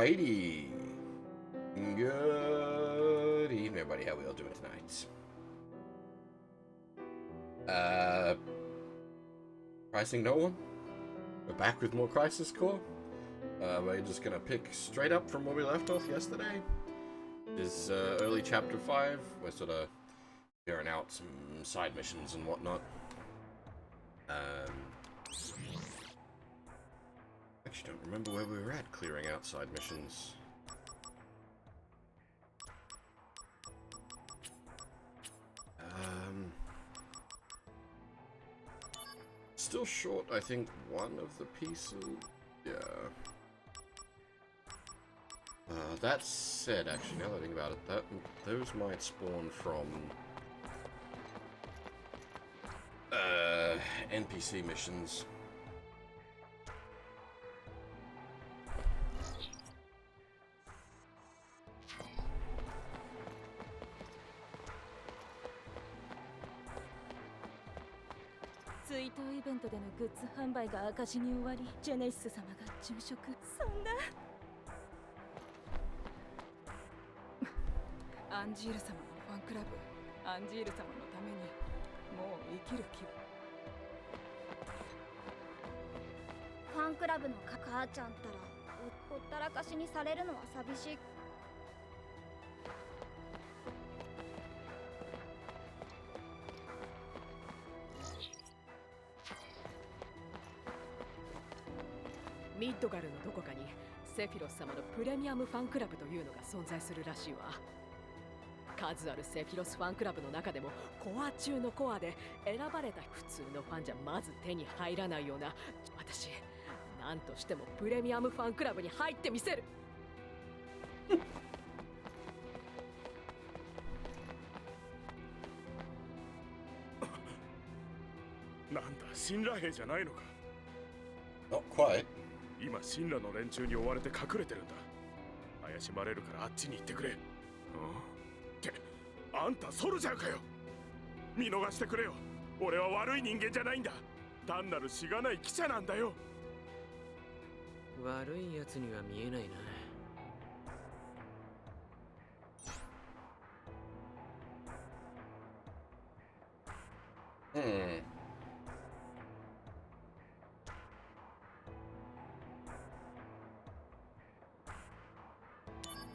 Alrighty. Good evening, everybody. How we all doing tonight? Pricing no one? We're back with more Crisis Core. We're just gonna pick straight up from where we left off yesterday. This early chapter 5. We're sort of figuring out some side missions and whatnot. Actually don't remember where we were at clearing out side missions. Still short, I think, one of the pieces. Yeah. That said, actually, now that I think about it, those might spawn from NPC missions.追悼イベントでのグッズ販売が赤字に終わり、ジェネシス様が殉職。そんなアンジール様のファンクラブ、アンジール様のためにもう生きる気。ファンクラブの母ちゃんったらほったらかしにされるのは寂しい。ミッドガルのどこかにセフィロス様のプレミアムファンクラブというのが存在するらしいわ。数あるセフィロスファンクラブの中でもコア中のコアで選ばれた普通のファンじゃまず手に入らないような、私何としてもプレミアムファンクラブに入ってみせる。なんだ、神羅兵じゃないのか。 Not quite. 今神羅の連中に追われて隠れてるんだ。怪しまれるからあっちに行ってくれ。ってあんたソルジャーかよ。見逃してくれよ。俺は悪い人間じゃないんだ。単なるしがない記者なんだよ。悪いやつには見えないな。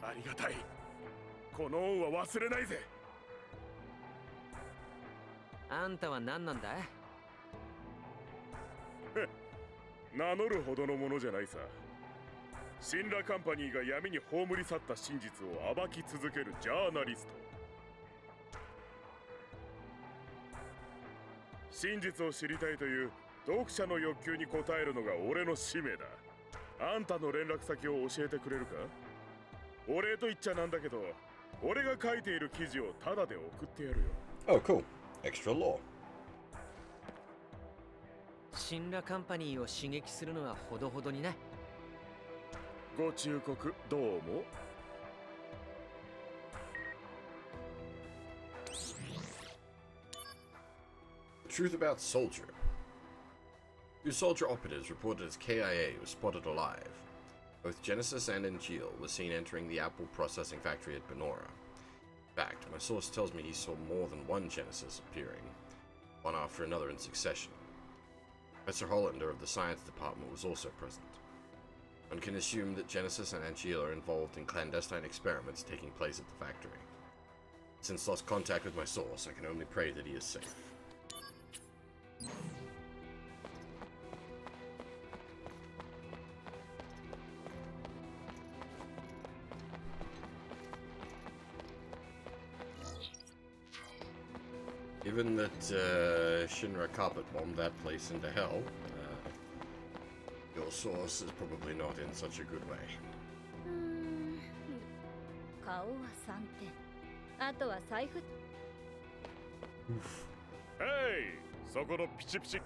ありがたい。この恩は忘れないぜ。あんたは何なんだい？名乗るほどのものじゃないさ。神羅カンパニーが闇に葬り去った真実を暴き続けるジャーナリスト。真実を知りたいという読者の欲求に応えるのが俺の使命だ。あんたの連絡先を教えてくれるか？お礼と言っちゃなんだけど、俺が書いている記事をタダで送ってやるよ。Oh, cool. Extra law. 神羅カンパニーを刺激するのはほどほどにな。ご忠告どうも。Truth about Soldier. Two soldier operatives reported as KIA were spotted alive. Both Genesis and Angeal were seen entering the apple processing factory at Benora. In fact, my source tells me he saw more than one Genesis appearing, one after another in succession. Professor Hollander of the science department was also present. One can assume that Genesis and Angeal are involved in clandestine experiments taking place at the factory. Since lost contact with my source, I can only pray that he is safe. Given that Shinra carpet bombed that place into hell, your source is probably not in such a good way. 顔は3点。あとは財布。Hey! そこのピチピチ。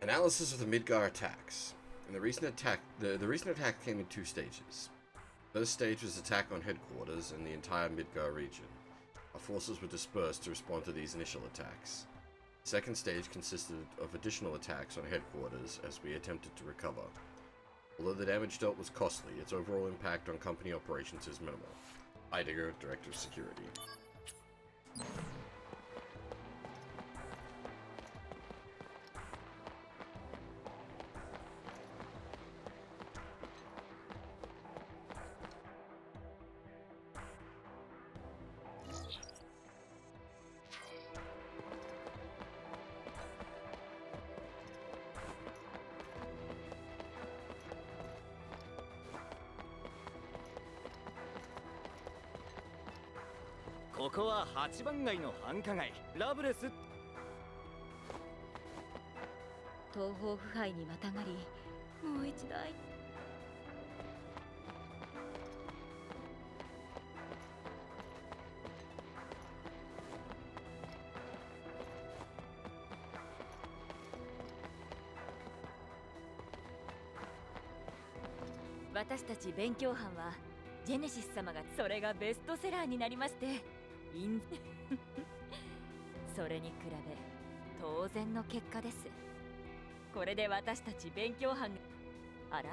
Analysis of the Midgar attacks. And the recent attack came in two stages. The first stage was attack on headquarters and the entire Midgar region. Our forces were dispersed to respond to these initial attacks. The second stage consisted of additional attacks on headquarters as we attempted to recover. Although the damage dealt was costly, its overall impact on company operations is minimal. Heidegger, Director of Security. ここは8番街の繁華街ラブレス。東方腐敗にまたがり、もう一台。私たち勉強班はジェネシス様がそれがベストセラーになりましてそれに比べ当然の結果です。これで私たち勉強班あら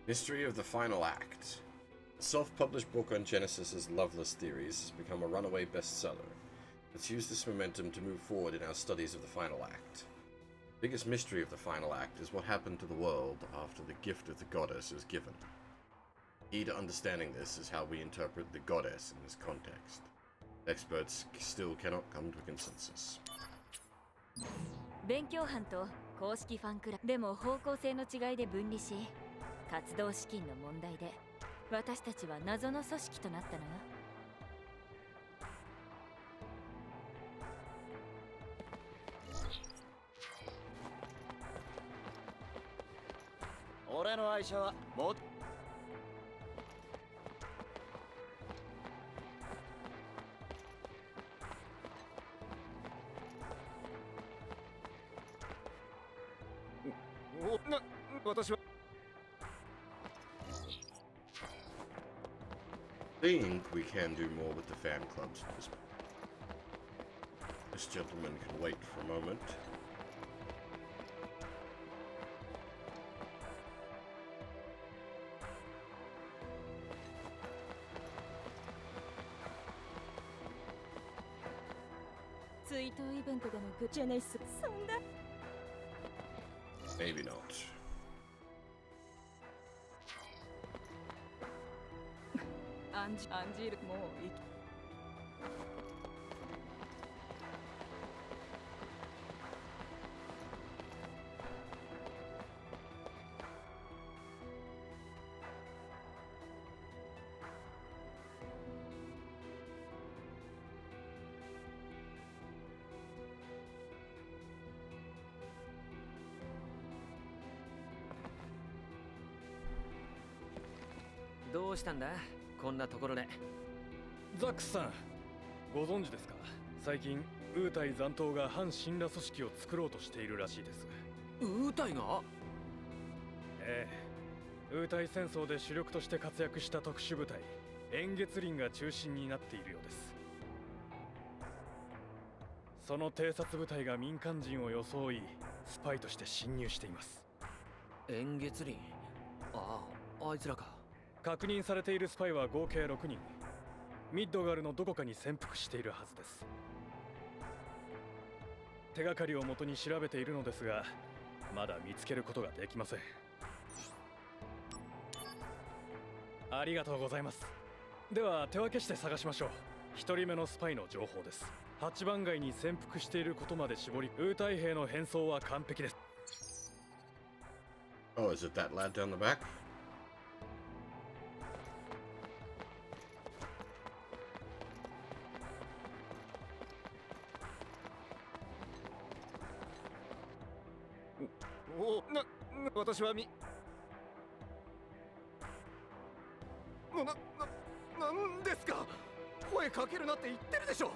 Mystery of the Final Act. A self-published book on Genesis's loveless theories has become a runaway bestseller. Let's use this momentum to move forward in our studies of the final act. The biggest mystery of the final act is what happened to the world after the gift of the goddess is given. The key to understanding this is how we interpret the goddess in this context. Experts still cannot come to a consensus. 勉強班と公式ファンクラブでも方向性の違いで分離し、活動資金の問題で私たちは謎の組織となったのよ。俺の愛車はもっ私は I think we can do more with the fan clubs. This gentleman can wait for a moment. Maybe not. アンジールもういい。どうしたんだこんなところで。ザックスさん、ご存知ですか？最近ウータイ残党が反神羅組織を作ろうとしているらしいです。ウータイが？ええ、ウータイ戦争で主力として活躍した特殊部隊円月輪が中心になっているようです。その偵察部隊が民間人を装いスパイとして侵入しています。円月輪？あいつらか。確認されているスパイは合計6人。ミッドガルのどこかに潜伏しているはずです。手がかりをもとに調べているのですが、まだ見つけることができません。ありがとうございます。では手分けして探しましょう。1人目のスパイの情報です。8番街に潜伏していることまで絞り、ウータイ兵の変装は完璧です。Oh, is it that lad down the back? 私はなんですか？声かけるなって言ってるでしょ。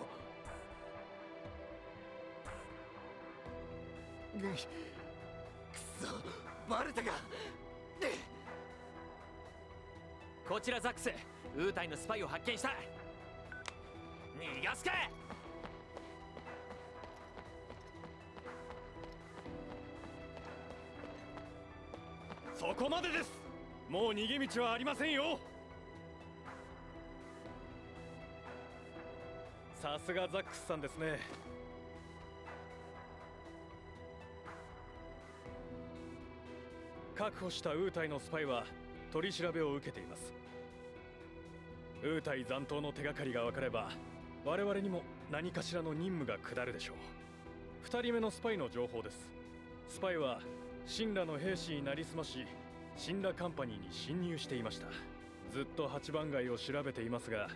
そバレたか。こちらザックス、ウータイのスパイを発見した。逃がすか。そこまでです。もう逃げ道はありませんよ。さすがザックスさんですね。確保したウータイのスパイは取り調べを受けています。ウータイ残党の手がかりが分かれば我々にも何かしらの任務が下るでしょう。2人目のスパイの情報です。スパイは神羅の兵士になりすまし、神羅カンパニーに侵入していました。ずっと8番街を調べていますが、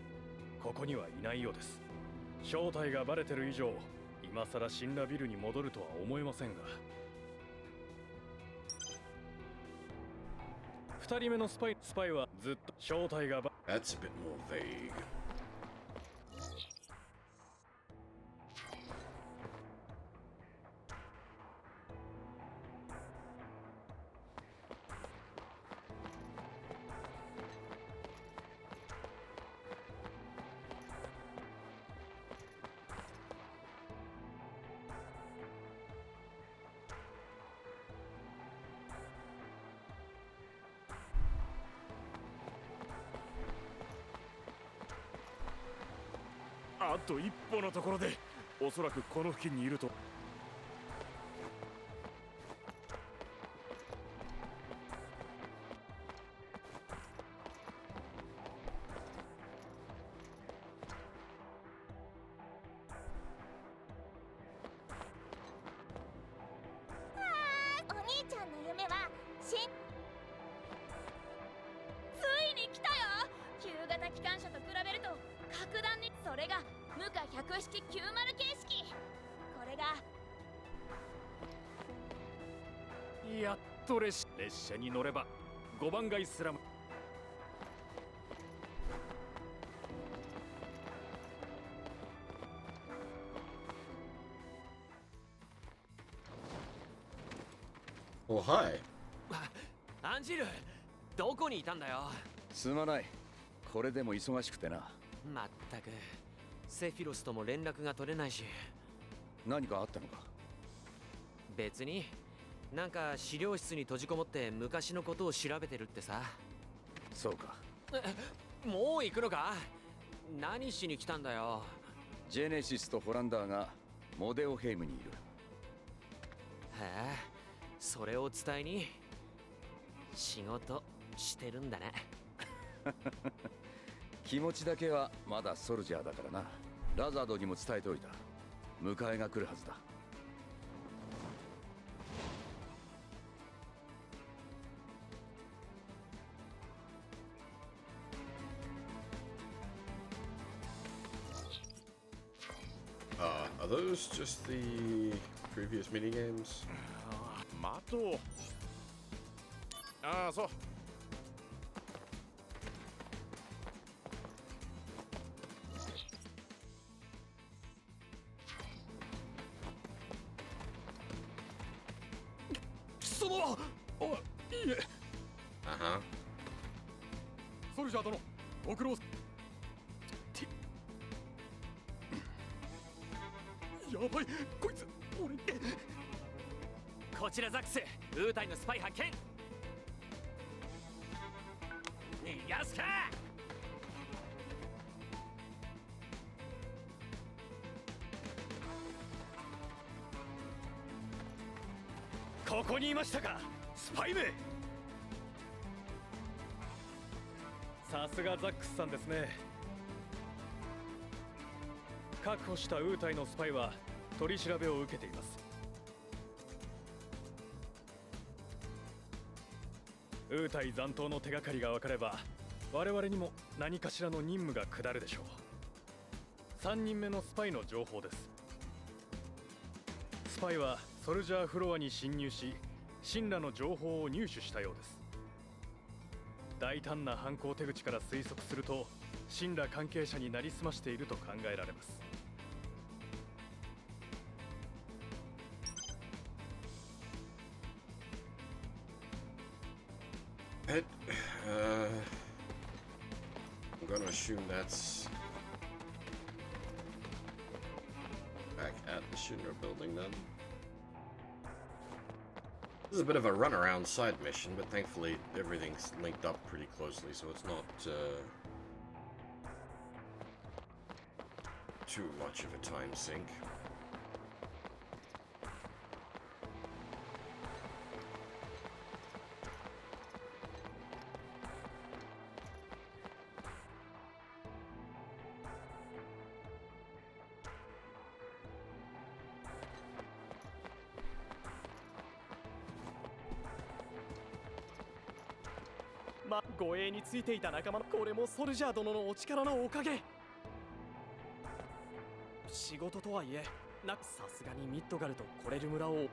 ここにはいないようです。正体がバレてる以上、今さら神羅ビルに戻るとは思えませんが。2人目のスパイはずっと正体がThat's a bit more vague. あと一歩のところで、おそらくこの付近にいると。お兄ちゃんの夢はついに来たよ。旧型機関車と比べると格段に、それが無価100式90形式。これがやっと列車に乗れば5番街スラム。Oh, hi. アンジル、どこにいたんだよ。すまない。これでも忙しくてな。まったくセフィロスとも連絡が取れないし。何かあったのか？別に、なんか資料室に閉じこもって昔のことを調べてるってさ。そうか。もう行くのか？何しに来たんだよ。ジェネシスとホランダーがモデオヘイムにいる。へえ、それを伝えに仕事してるんだね。気持ちだけはまだソルジャーだからな。ラザードにも伝えておいた。迎えが来るはずだ。Are those just the previous minigames? 待とう。ああ、そう。その、お、いいえ。Uh-huh. ソルジャー殿、ご苦労。やばい、こいつ俺。こちらザックス、ウータイのスパイ発見。逃がすか。ここにいましたか、スパイめ。さすがザックスさんですね。確保したウータイのスパイは取り調べを受けています。ウータイ残党の手がかりが分かれば我々にも何かしらの任務が下るでしょう。3人目のスパイの情報です。スパイはソルジャーフロアに侵入し、神羅の情報を入手したようです。大胆な犯行手口から推測すると、神羅関係者になりすましていると考えられます。Alright. I'm gonna assume that's back at the Shinra building then. This is a bit of a runaround side mission, but thankfully everything's linked up pretty closely, so it's not too much of a time sink.護衛についていた仲間のこれもソルジャー殿のお力のおかげ。仕事とはいえさすがにミッドガルとコレル村を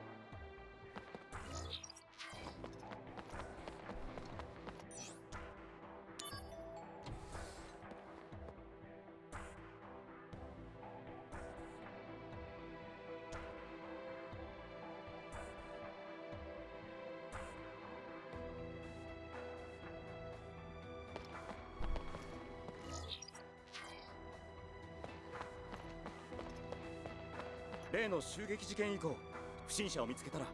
例の襲撃事件以降不審者を見つけたら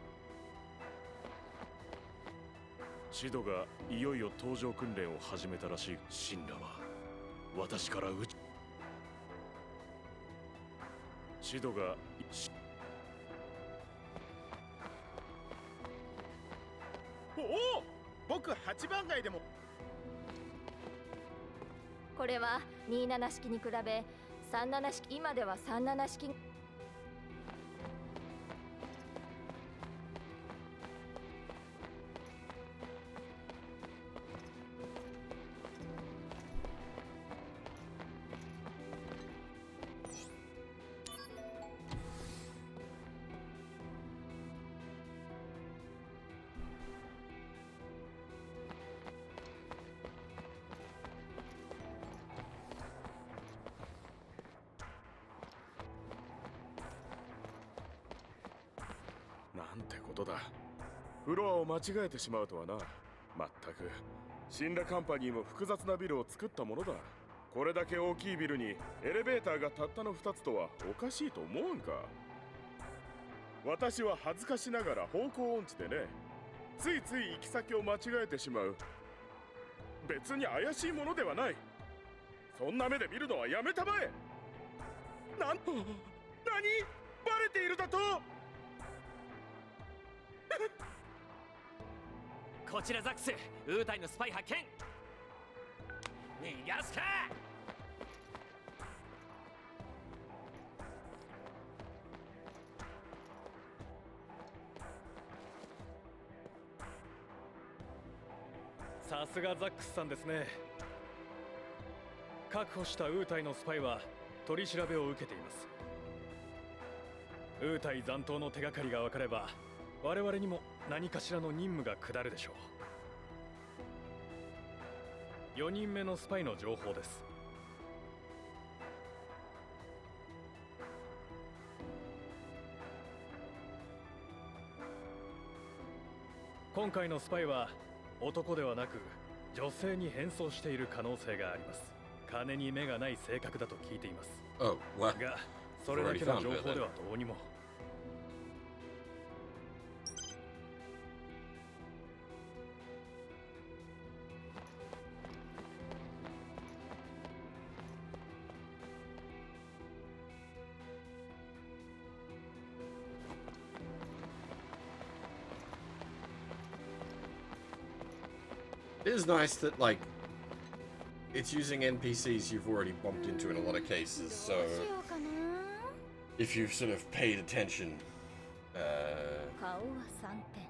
シドがいよいよ搭乗訓練を始めたらしい。シンラは私からシドがおお、僕8番街でも。これは27式に比べ37式、今では37式。なんてことだ。フロアを間違えてしまうとはな。まったくシンラカンパニーも複雑なビルを作ったものだ。これだけ大きいビルにエレベーターがたったの2つとはおかしいと思うんか。私は恥ずかしながら方向音痴でね、ついつい行き先を間違えてしまう。別に怪しいものではない。そんな目で見るのはやめたまえ。何バレているだと。こちらザックス、ウータイのスパイ発見。逃がすか。さすがザックスさんですね。確保したウータイのスパイは取り調べを受けています。ウータイ残党の手がかりが分かれば我々にも何かしらの任務が下るでしょう。4人目のスパイの情報です。今回のスパイは男ではなく女性に変装している可能性があります。金に目がない性格だと聞いています。がそれだけの情報ではどうにも。It is nice that, like, it's using NPCs you've already bumped into in a lot of cases, so if you've sort of paid attention, 顔は3点、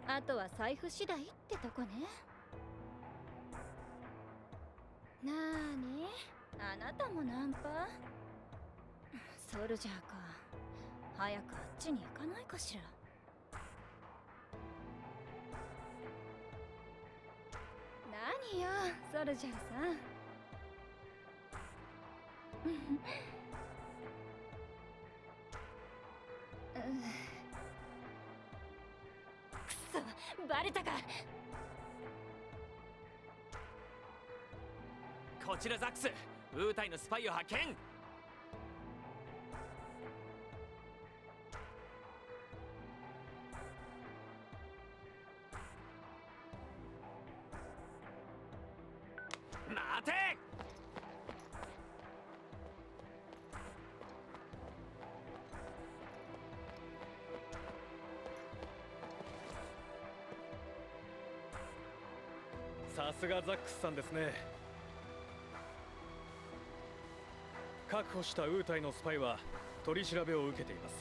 あとは財布次第ってとこね。なーに、あなたもナンパ？ソルジャーか。早くあっちに行かないかしら。何よ、ソルジャーさん。くそ、バレたか。こちらザックス、ウータイのスパイを発見。待て。さすがザックスさんですね。確保したウータイのスパイは取り調べを受けています。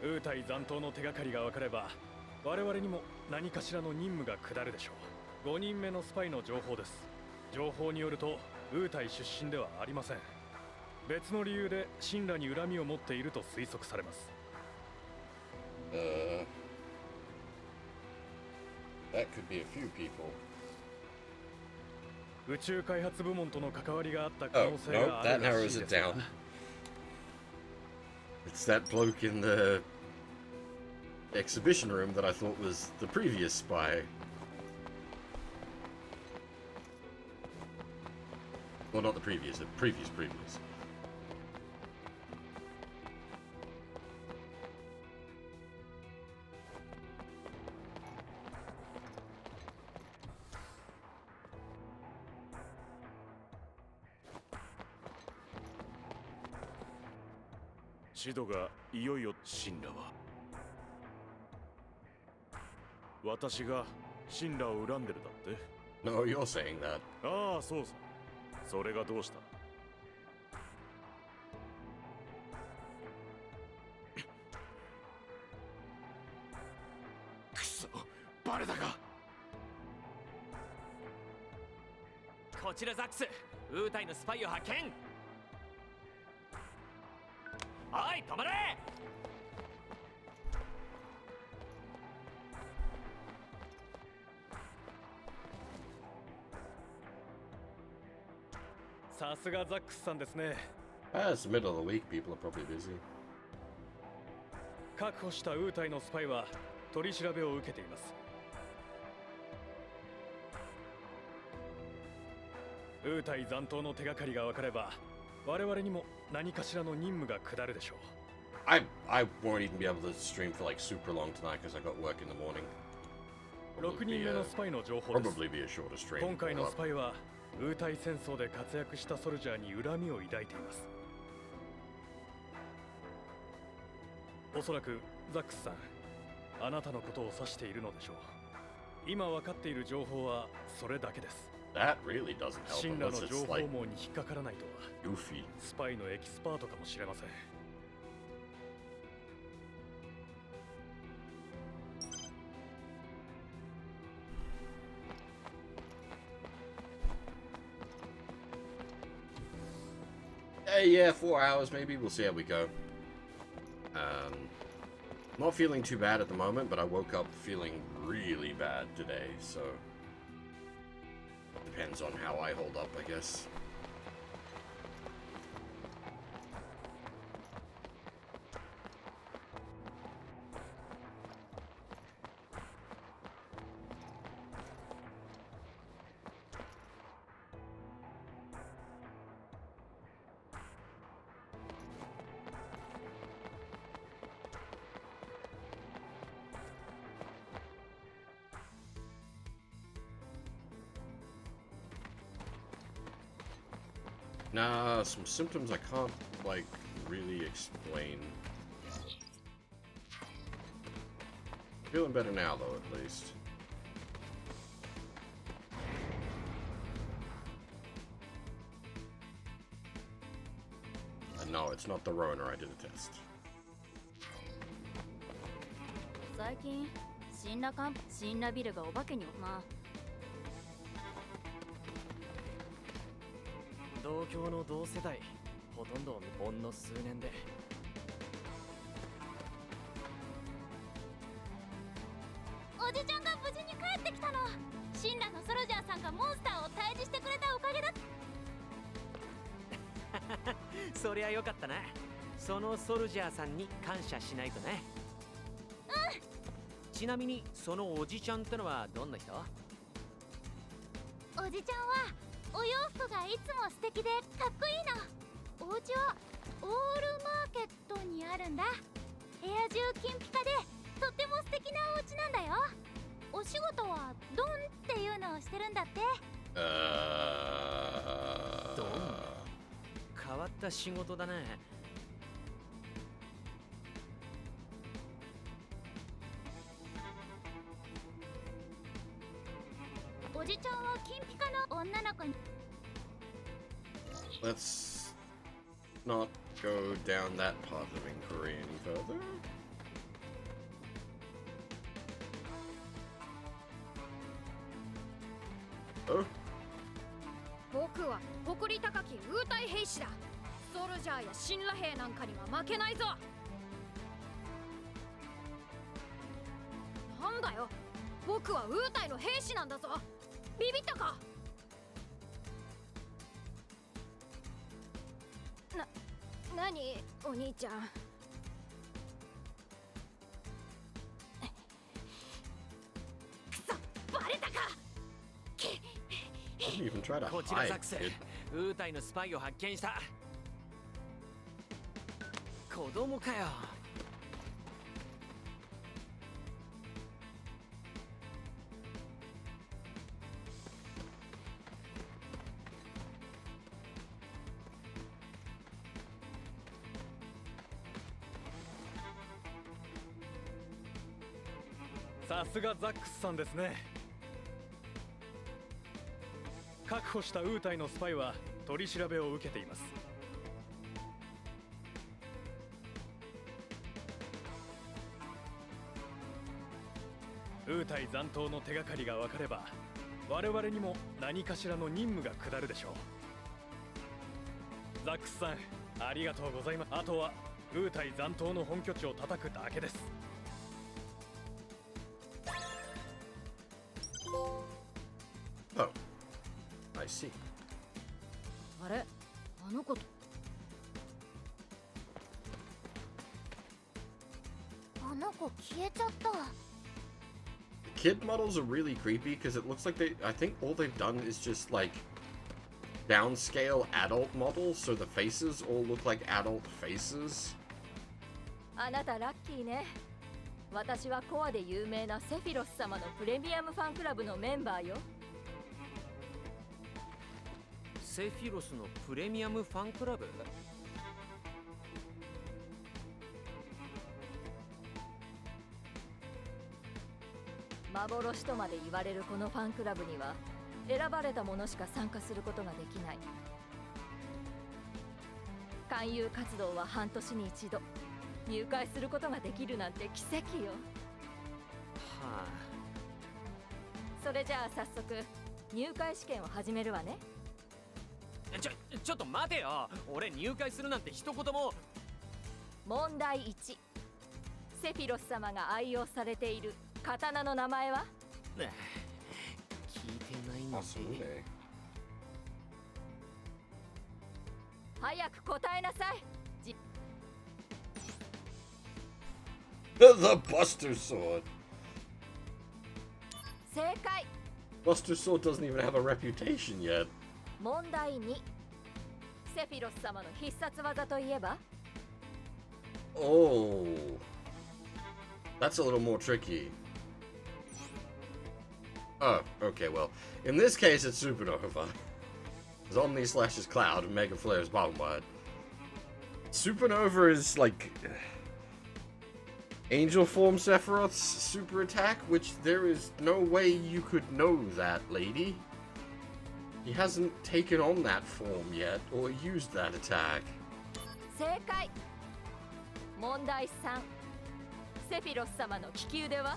ウータイ残党の手がかりが分かれば我々にも何かしらの任務が下るでしょう。5人目のスパイの情報です。情報によるとウータイ出身ではありません。別の理由で神羅に恨みを持っていると推測されます。That could be a few people. 宇宙開発部門との関わりがあった可 Oh, 能性 no, があ that るらし narrows い it ですが down. It's that bloke in the exhibition room that I thought was the previous spy. Well, not the previous, the previous. シドがいよいよ神羅は私が神羅を恨んでるだって。 No, you're saying that. ああ、そうさ。それがどうした。くそ、バレたか。こちらザックス、ウータイのスパイを発見。おい、止まれ。さすがザックスさんですね。It's the middle of the week, people are probably busy. 確保したウータイのスパイは取り調べを受けています。ウータイ残党の手がかりが分かれば我々にも何かしらの任務が下るでしょう。I won't even be able to stream for like super long tonight because I got work in the morning. 6人目のスパイの情報です。 Probably be a shorter stream. 今回のスパイはウータイ戦争で活躍したソルジャーに恨みを抱いています。おそらくザックスさん、あなたのことを指しているのでしょう。今分かっている情報はそれだけです。That really doesn't help 神羅 unless の情 it's 報 like 網に引っかからないとは goofy. スパイのエキスパートかもしれません。Yeah, 4 hours maybe. We'll see how we go. Not feeling too bad at the moment, but I woke up feeling really bad today, so depends on how I hold up, I guess. Nah, some symptoms I can't, like, really explain. Feeling better now, though, at least. No, it's not the Rona. I did a test. 最近神羅ビルがお化けにまあ同郷の同世代ほとんどほんの数年でおじちゃんが無事に帰ってきたの。神羅のソルジャーさんがモンスターを退治してくれたおかげだ。そりゃよかったな。そのソルジャーさんに感謝しないとね。ちなみにそのおじちゃんってのはどんな人？おじちゃんはお洋服がいつも素敵でかっこいいの。お家はオールマーケットにあるんだ。部屋中金ピカでとっても素敵なお家なんだよ。お仕事はドンっていうのをしてるんだって。どん？変わった仕事だね。おじちゃんは金ピカの女の子に。 Let's not go down that path of inquiry any further. 僕は誇り高きウータイ兵士だ。ソルジャーや神羅兵なんかには負けないぞ。なんだよ、僕はウータイの兵士なんだぞ。ビビったか？何お兄ちゃん。くそ、バレたか。 Don't even try to こちら hide, ザックス、 kid. ウータイのスパイを発見した。子供かよ。さすがザックスさんですね。確保したウータイのスパイは取り調べを受けています。ウータイ残党の手がかりが分かれば我々にも何かしらの任務が下るでしょう。ザックスさん、ありがとうございます。あとはウータイ残党の本拠地を叩くだけです。Oh, I see. あれ、あの子と。あの子消えちゃった。 Kid models are really creepy because it looks like I think all they've done is just like downscale adult models, so the faces all look like adult faces. あなたラッキーね。私はコアで有名なセフィロス様のプレミアムファンクラブのメンバーよ。セフィロスのプレミアムファンクラブ？幻とまで言われるこのファンクラブには選ばれた者しか参加することができない。勧誘活動は半年に一度。入会することができるなんて奇跡よ。はあ。それじゃあ早速入会試験を始めるわね。ちょっと待てよ。俺入会するなんて一言も。問題1、セフィロス様が愛用されている刀の名前は？聞いてないんだ。早く答えなさい。The Buster Sword. 正解。 Buster Sword doesn't even have a reputation yet. 問題2、セフィロス様の必殺技といえば？ Oh, that's a little more tricky. Oh, okay, well, in this case it's Supernova. Because Omni slashes Cloud and Mega Flares Bombard. Supernova is like Angel Form Sephiroth's super attack, which there is no way you could know that, lady. He hasn't taken on that form yet, or used that attack. 正解。問題3、セフィロス様の利き腕は？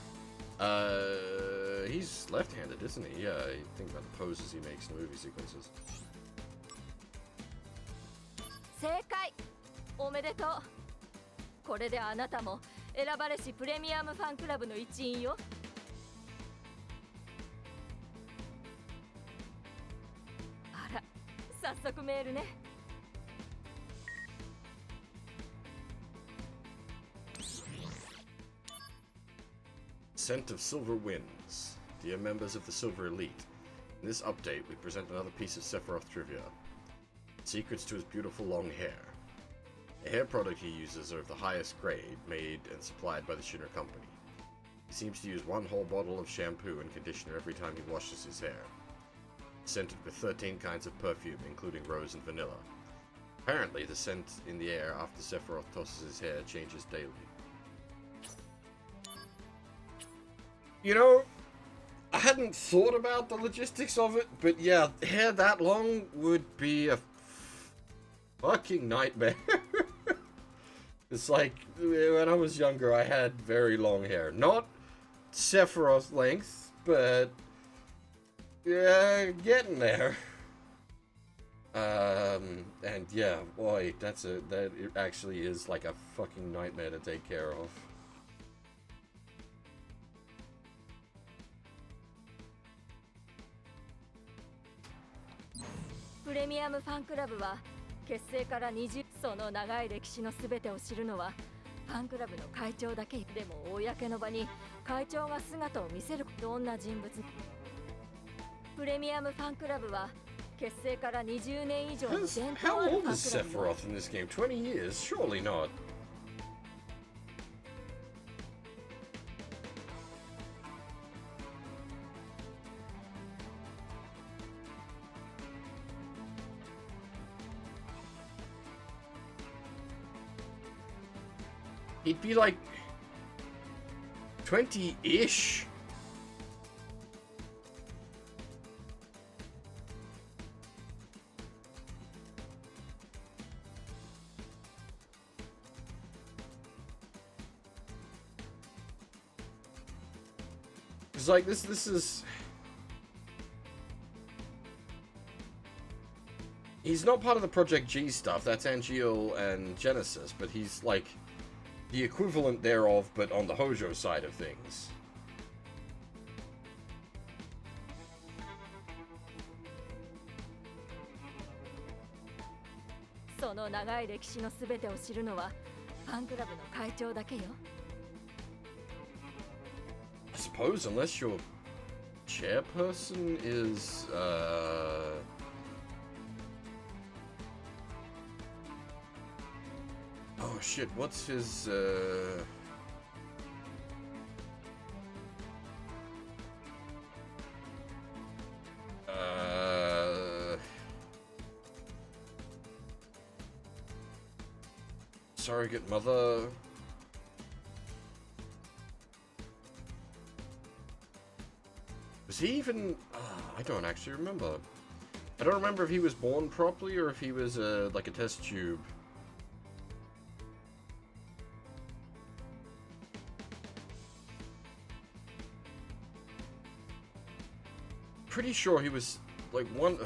He's left-handed, isn't he? Yeah, I think about the poses he makes in the movie sequences. 正解。おめでとう。これであなたも選ばれしプレミアムファンクラブの一員よ。あら、早速メールね。Scent of Silver Winds. Dear members of the Silver Elite, in this update we present another piece of Sephiroth trivia. Secrets to his beautiful long hair. The hair product he uses are of the highest grade, made and supplied by the Shinra Company. He seems to use one whole bottle of shampoo and conditioner every time he washes his hair. Scented with 13 kinds of perfume, including rose and vanilla. Apparently, the scent in the air after Sephiroth tosses his hair changes daily. You know, I hadn't thought about the logistics of it, but yeah, hair that long would be a fucking nightmare. It's like, when I was younger, I had very long hair. Not Sephiroth length, but yeah, getting there. And yeah, boy, that it actually is like a fucking nightmare to take care of. Premium Fan Club は結成から20その長い歴史のすべてを知るのはファンクラブの会長だけでも公の場に会長が姿を見せるどんな人物プレミアムファンクラブは結成から20年以上の伝統 How ある old ファ is ンクラブ Sephiroth in this game? 20 years? Surely not. He'd be like 20-ish. It's like this is he's not part of the Project G stuff, that's Angeal and Genesis, but he's like the equivalent thereof, but on the Hojo side of things. I suppose, unless your chairperson is, oh shit, what's his, surrogate mother? Was he even, I don't actually remember. I don't remember if he was born properly or if he was, like a test tube. Pretty sure he was like one.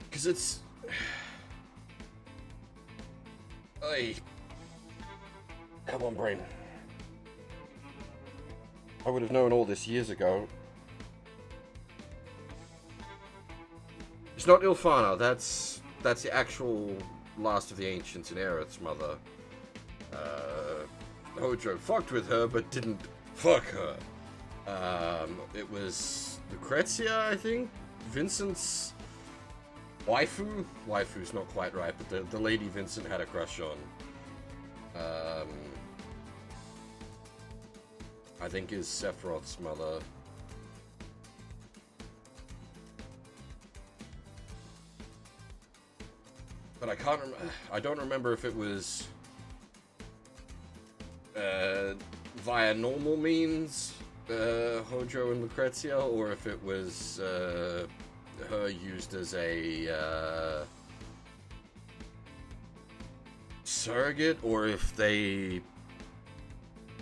Because it's. Hey. Come on, brain. I would have known all this years ago. It's not Ilfana. That's the actual last of the ancients in Aerith's mother. Hojo fucked with her, but didn't fuck her. It was Lucrezia, I think? Vincent's waifu? Waifu's not quite right, but the lady Vincent had a crush on. I think is Sephiroth's mother. But I don't remember if it was via normal means, Hojo and Lucrezia, or if it was her used as a surrogate, or if they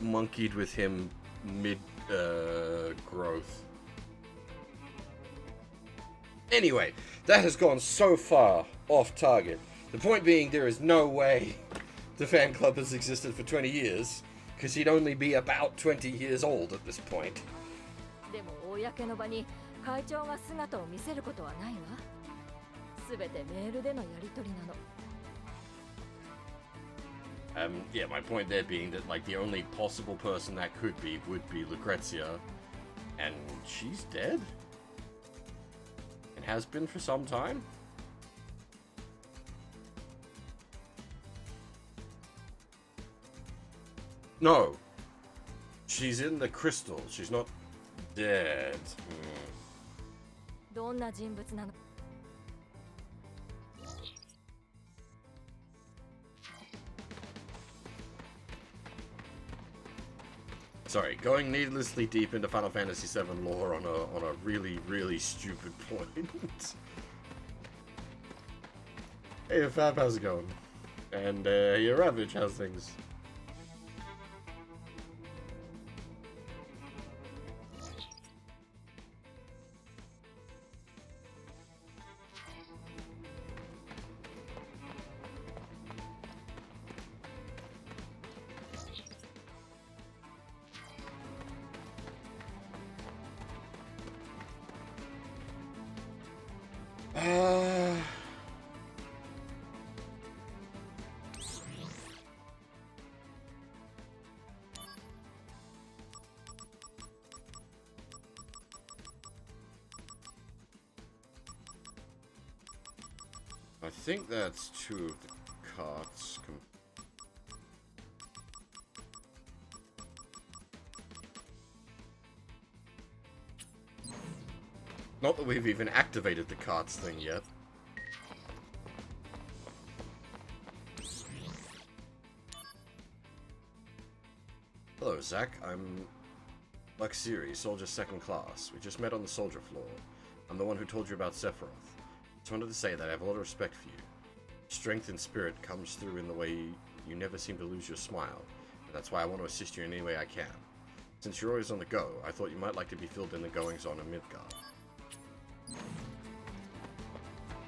monkeyed with him mid growth. Anyway, that has gone so far off target. The point being, there is no way the fan club has existed for 20 years, because he'd only be about 20 years old at this point. でも公の場に会長が姿を見せることはないわ。すべてメールでのやり取りなの。Yeah, my point there being that, like, the only possible person that could be would be Lucrezia, and she's dead? And has been for some time? No. She's in the crystal. She's not dead. どんな人物なの Sorry, going needlessly deep into Final Fantasy VII lore on a really, really stupid point. Hey, Fab, how's it going? And, yeah, Ravage, how's things? I think that's two of the carts. Not that we've even activated the carts thing yet. Hello, Zach. I'm Luxiri, Soldier 2nd Class. We just met on the soldier floor. I'm the one who told you about Sephiroth. Just wanted to say that I have a lot of respect for you. Strength and spirit comes through in the way you never seem to lose your smile, and that's why I want to assist you in any way I can. Since you're always on the go, I thought you might like to be filled in the goings-on of Midgard.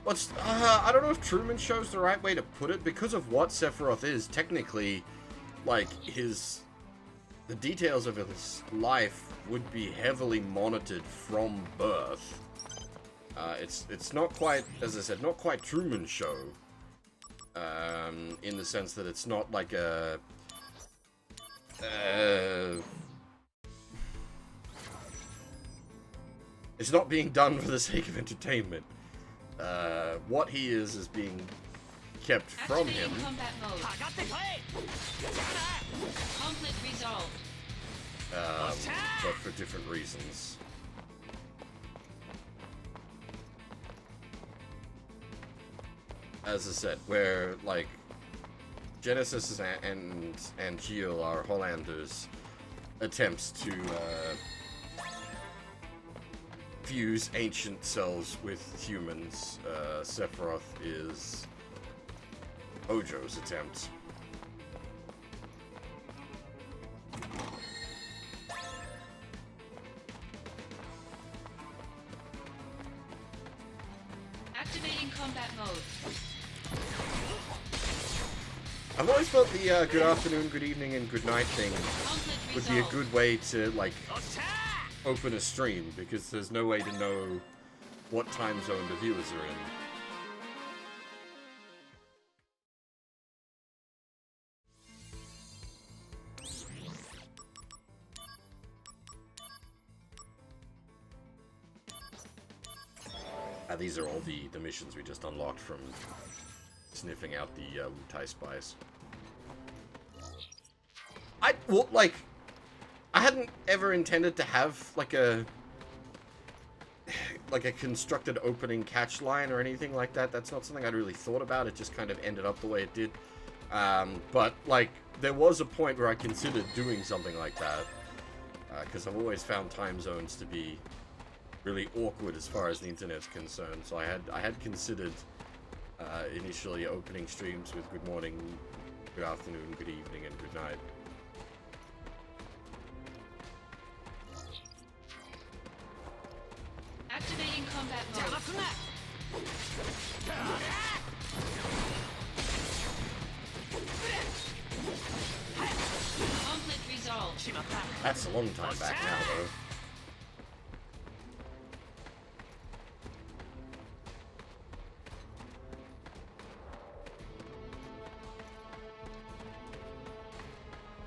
What's, I don't know if Truman shows the right way to put it. Because of what Sephiroth is, technically, like, the details of his life would be heavily monitored from birth. It's not quite, as I said, not quite Truman Show, in the sense that it's not like a, it's not being done for the sake of entertainment. What he is being kept from him. But for different reasons. As I said, where, like, Genesis and Geo are Hollander's attempts to, fuse ancient cells with humans. Sephiroth is Ojo's attempt. Activating combat mode. I've always felt the good afternoon, good evening, and good night thing would be a good way to, like, open a stream, because there's no way to know what time zone the viewers are in. These are all the missions we just unlocked from sniffing out the Wutai spies. Well, like, I hadn't ever intended to have, like a constructed opening catch line or anything like that. That's not something I'd really thought about. It just kind of ended up the way it did. But, like, there was a point where I considered doing something like that. Because I've always found time zones to be really awkward as far as the internet's concerned. So I had considered initially opening streams with good morning, good afternoon, good evening, and good night. Activating combat mode. Conflict resolved. That's a long time back now, though.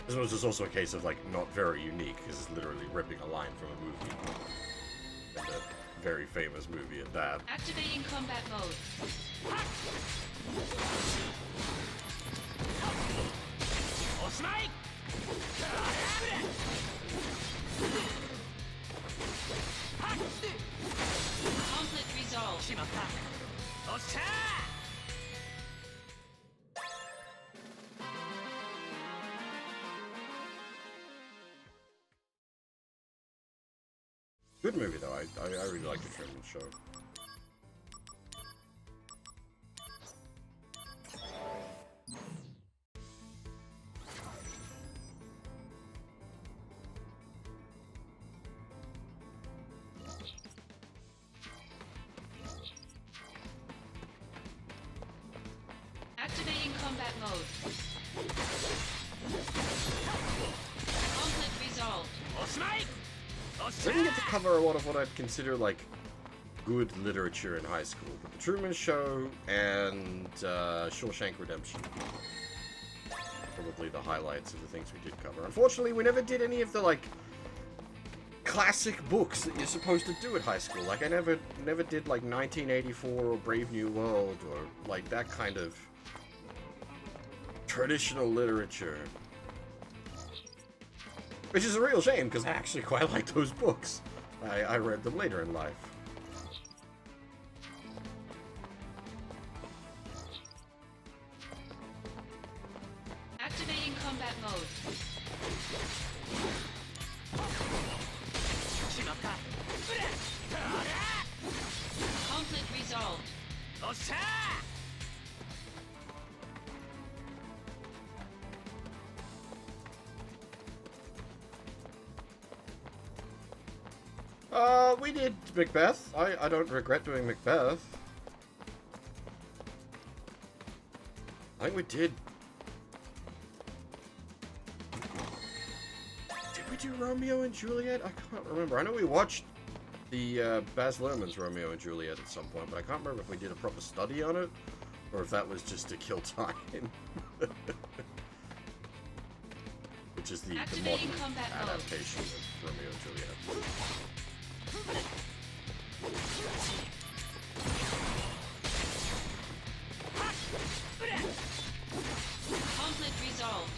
This was just also a case of, like, not very unique, because it's literally ripping a line from a movie. And a very famous movie at that. Activating combat mode. Conflict resolved. Good movie, though. I really like the Truman Show. Activating combat mode. Conflict resolved. I didn't get to cover a lot of what I'd consider, like, good literature in high school, but The Truman Show and Shawshank Redemption. Probably the highlights of the things we did cover. Unfortunately, we never did any of the, like, classic books that you're supposed to do at high school. Like, I never did, like, 1984 or Brave New World or, like, that kind of traditional literature. Which is a real shame, because I actually quite like those books. I read them later in life. Activating combat mode. Conflict resolved. We did Macbeth. I don't regret doing Macbeth. I think we did. Did we do Romeo and Juliet? I can't remember. I know we watched the Baz Luhrmann's Romeo and Juliet at some point, but I can't remember if we did a proper study on it, or if that was just to kill time. Which is the modern adaptation of Romeo and Juliet. Conflict resolved.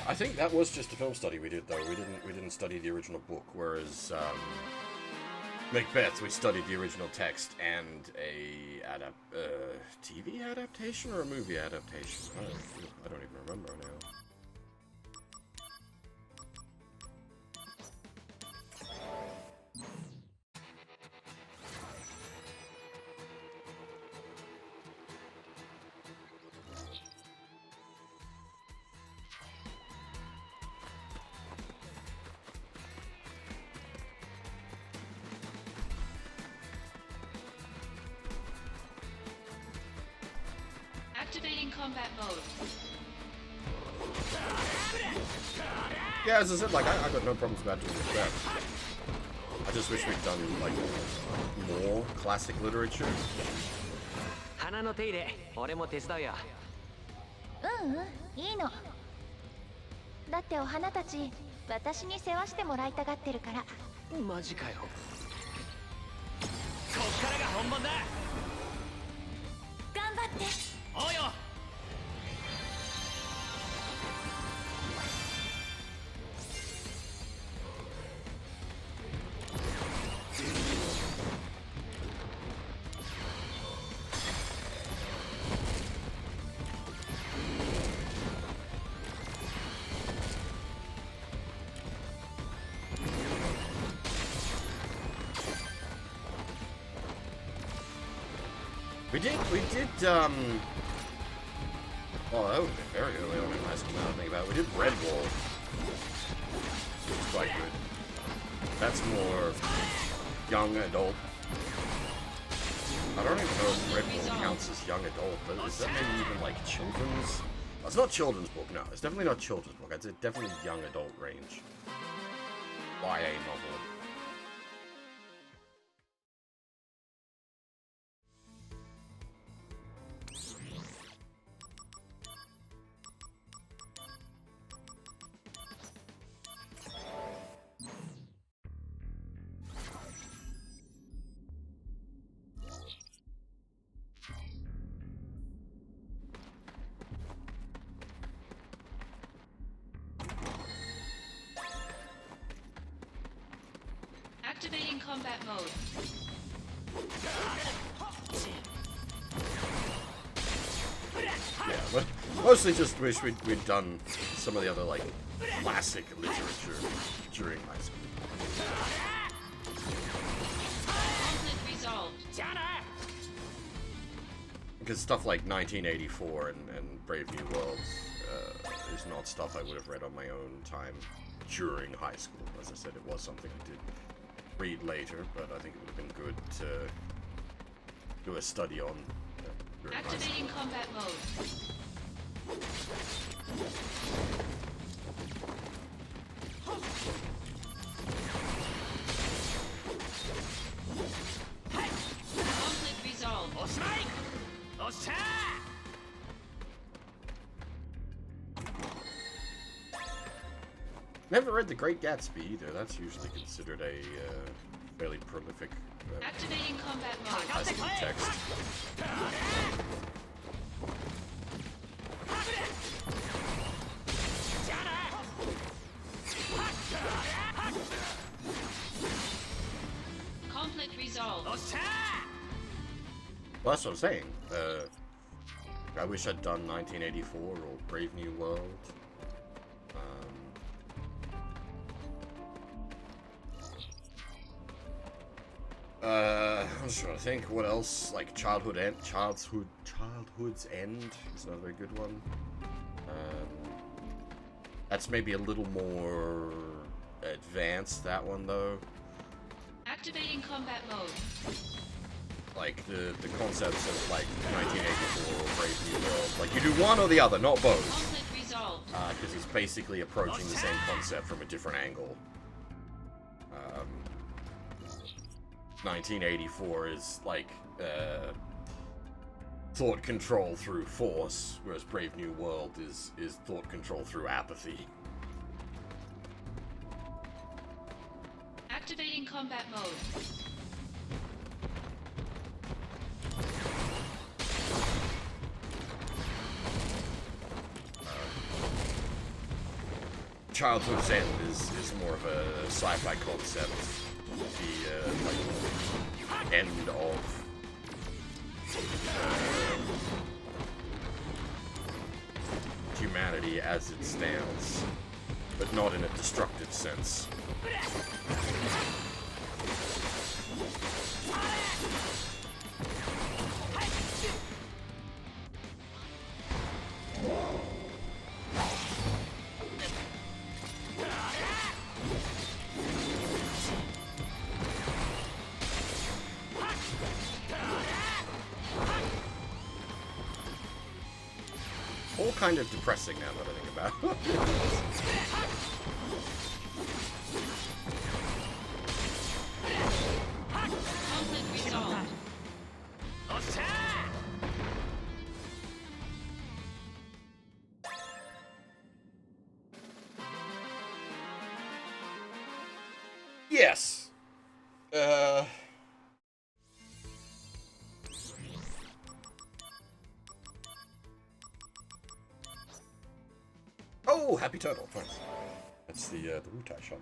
I think that was just a film study we did, though. We didn't study the original book, whereas Macbeth we studied the original text and a TV adaptation or a movie adaptation. I don't even remember now. Activating combat mode. Yeah, as I said, like, I got no problems about doing that. I just wish we'd done, like, more classic literature. 花の手入れ、俺も手伝うよ。いいの。だってお花たち私に世話してもらいたがってるから。マジかよ。こっからが本番だ。頑張って。おうよ。We did, oh, that would have been very early on in high school now I think about it. We did Redwall. Which was quite good. That's more young adult. I don't even know if Redwall counts as young adult, but is that maybe even like children's? Oh, it's not children's book, no. It's definitely not children's book. It's definitely young adult range. YA novel. Activating combat mode. Yeah, but mostly just wish we'd done some of the other, like, classic literature during high school. Conflict resolved. Because stuff like 1984 and Brave New Worlds is not stuff I would have read on my own time during high school. As I said, it was something I did read later, but I think it would have been good to do a study on during high school. Activating combat mode. Conflict resolved. Never read The Great Gatsby either. That's usually considered a fairly prolific Activating combat mode. high school text. Conflict resolved. Well, that's what I'm saying. I wish I'd done 1984 or Brave New World. I'm just trying to think what else. Like Childhood's End is another very good one. That's maybe a little more advanced, that one though. Activating combat mode. Like the concepts of like 1984 or Brave New World. Like you do one or the other, not both. Conflict resolved. Because he's basically approaching the same concept from a different angle. 1984 is like thought control through force, whereas Brave New World is thought control through apathy. Activating combat mode. Childhood's End is more of a sci-fi concept. The like end of humanity as it stands, but not in a destructive sense. All kind of depressing now that I think about it. Conflict resolved. Yes. Oh, Happy Turtle. Nice. That's the Wutai shop.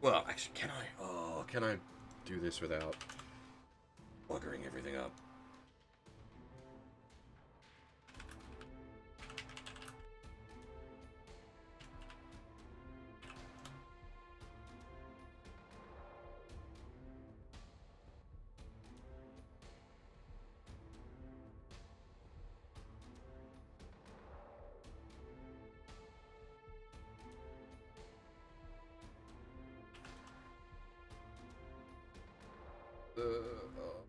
Well, actually, can I? Oh, can I do this without buggering everything up?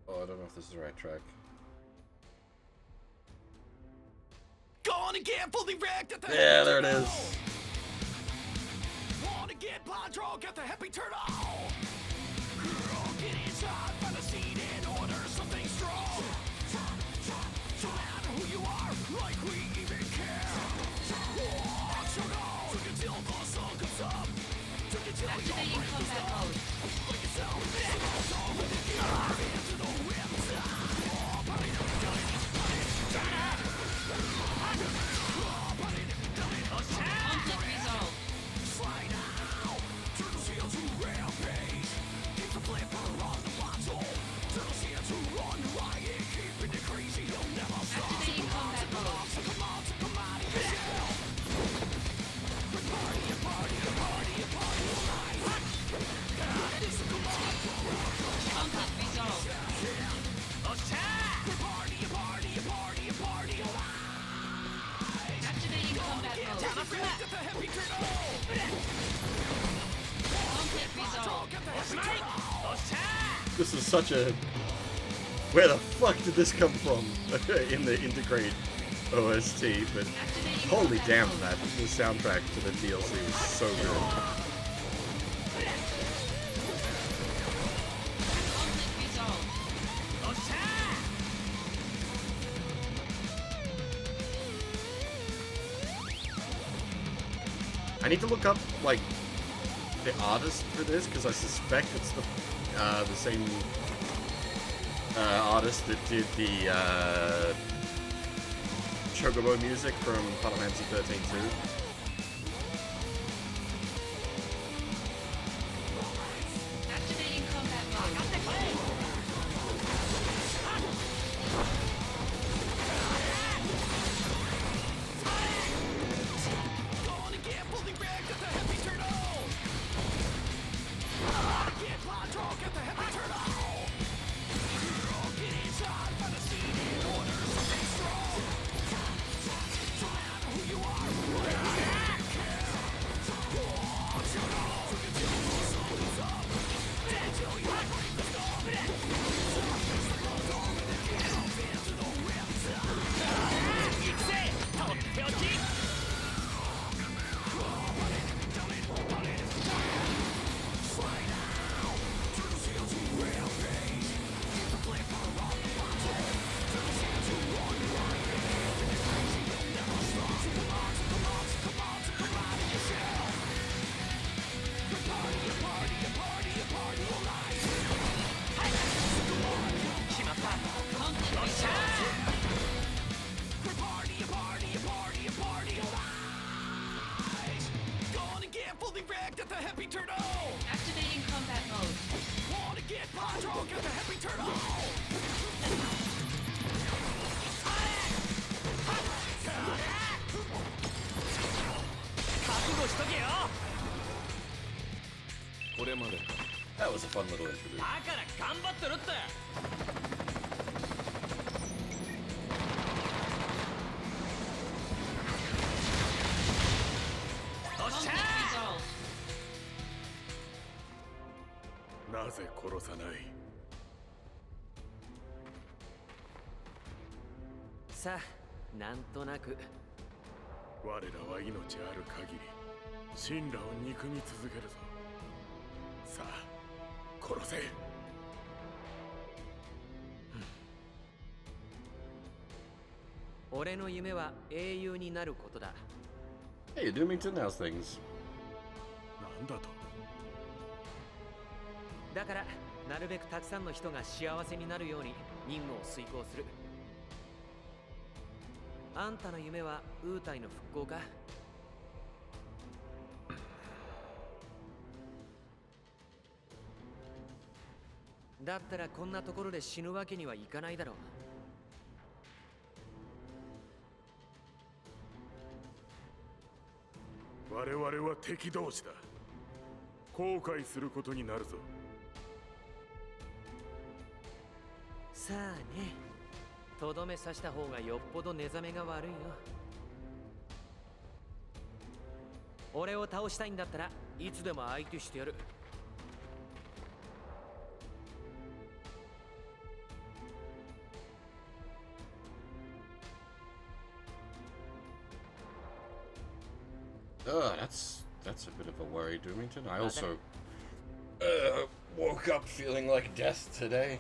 Oh, I don't know if this is the right track. Gonna get fully wrecked at the Yeah, there it is. Wanna get blind drunk at the Happy Turtle. Girl, get inside, find a seat and order something strong. No matter who you are, like we even care. So go, drink until the sun comes up. Drink until Activating combat mode. Drink yourself, so with the gear into the whip. This is such a... Where the fuck did this come from in the Integrate OST? But holy damn, that the soundtrack to the DLC was so good. I need to look up, like, the artist for this, because I suspect it's the same artist that did the Chocobo music from Final Fantasy 13 too. Activating combat mode. Gonna get fully wrecked at the heavy turtle. Get control, get the heavy turtle. Get inside, find a seat in order, something strong. No matter who you are, gonna get fully wrecked at the heavy turtle. Activating combat mode. Wanna get control, get the heavy turtle. 覚悟しとけよ。これまで That was a fun little interlude. だから頑張ってるって。おっしゃ Resolved. なぜ殺さない？さあ、なんとなく。我らは命ある限り神羅を憎み続けるぞ。さあ殺せ。俺の夢は英雄になることだ。Hey, Doomington, how's things? なんだと？だからなるべくたくさんの人が幸せになるように任務を遂行する。あんたの夢はウータイの復興か？だったらこんなところで死ぬわけにはいかないだろう。我々は敵同士だ。後悔することになるぞ。さあね、とどめさした方がよっぽど寝覚めが悪いよ。俺を倒したいんだったらいつでも相手してやる。That's a bit of a worry, Doomington. I also woke up feeling like death today.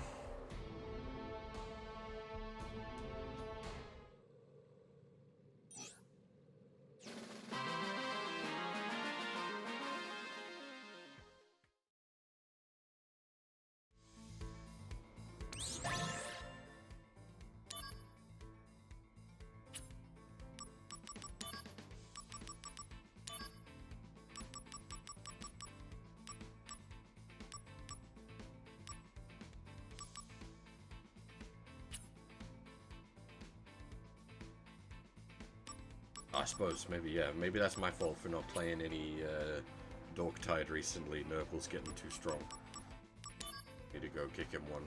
I suppose maybe that's my fault for not playing any Dorktide recently. Nurple's getting too strong. Need to go kick him one.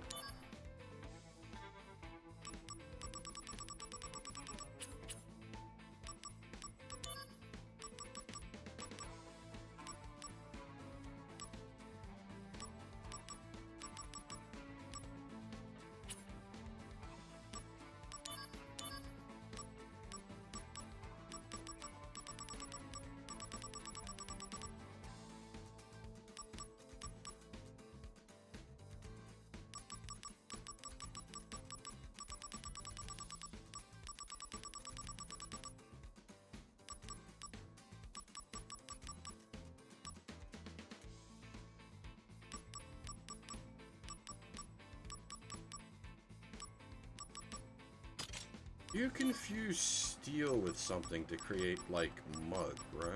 You confuse steel with something to create, like, mud, right?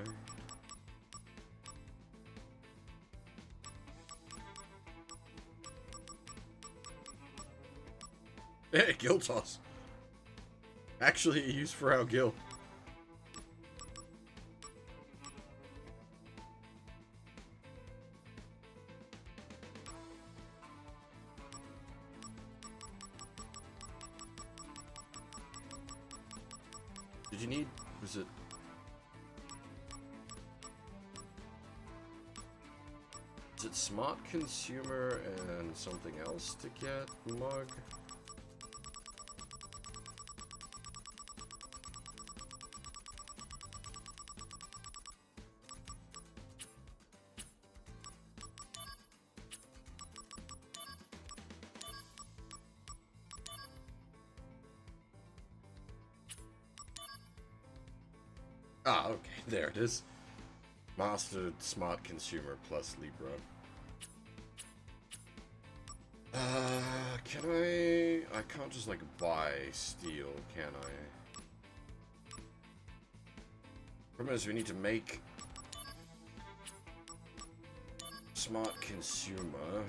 Hey, Gil Toss. Actually, used for our Gil. Did you need... was it... is it smart consumer and something else to get mug? Ah, okay, there it is. Mastered Smart Consumer plus Libra. Can I can't just, like, buy steel, can I? Problem is, we need to make Smart Consumer.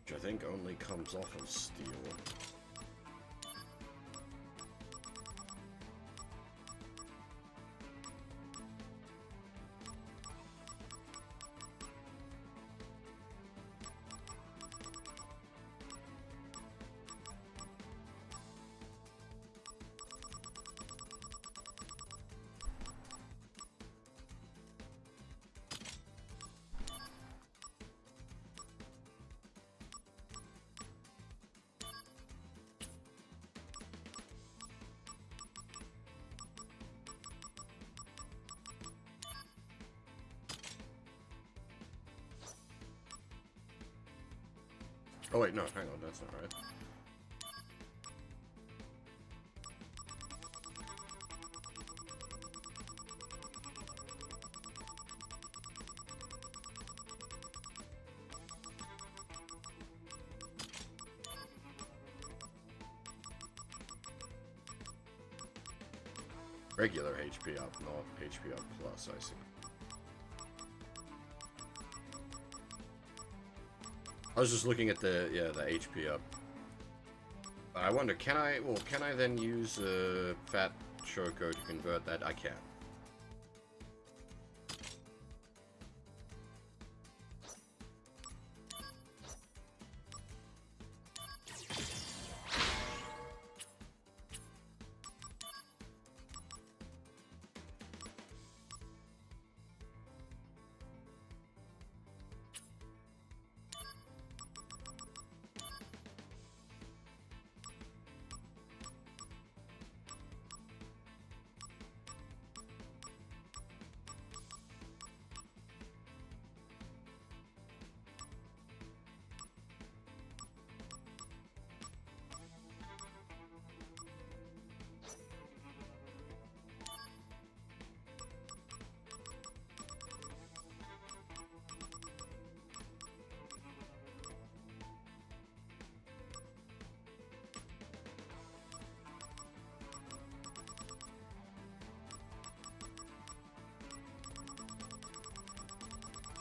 Which I think only comes off of steel. Oh wait, no, hang on, that's not right. Regular HP up, not HP up plus, I see. I was just looking at the, yeah, the HP up. I wonder, can I then use Fat Choco to convert that? I can.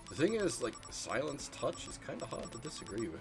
The thing is, like, Silence Touch is kind of hard to disagree with.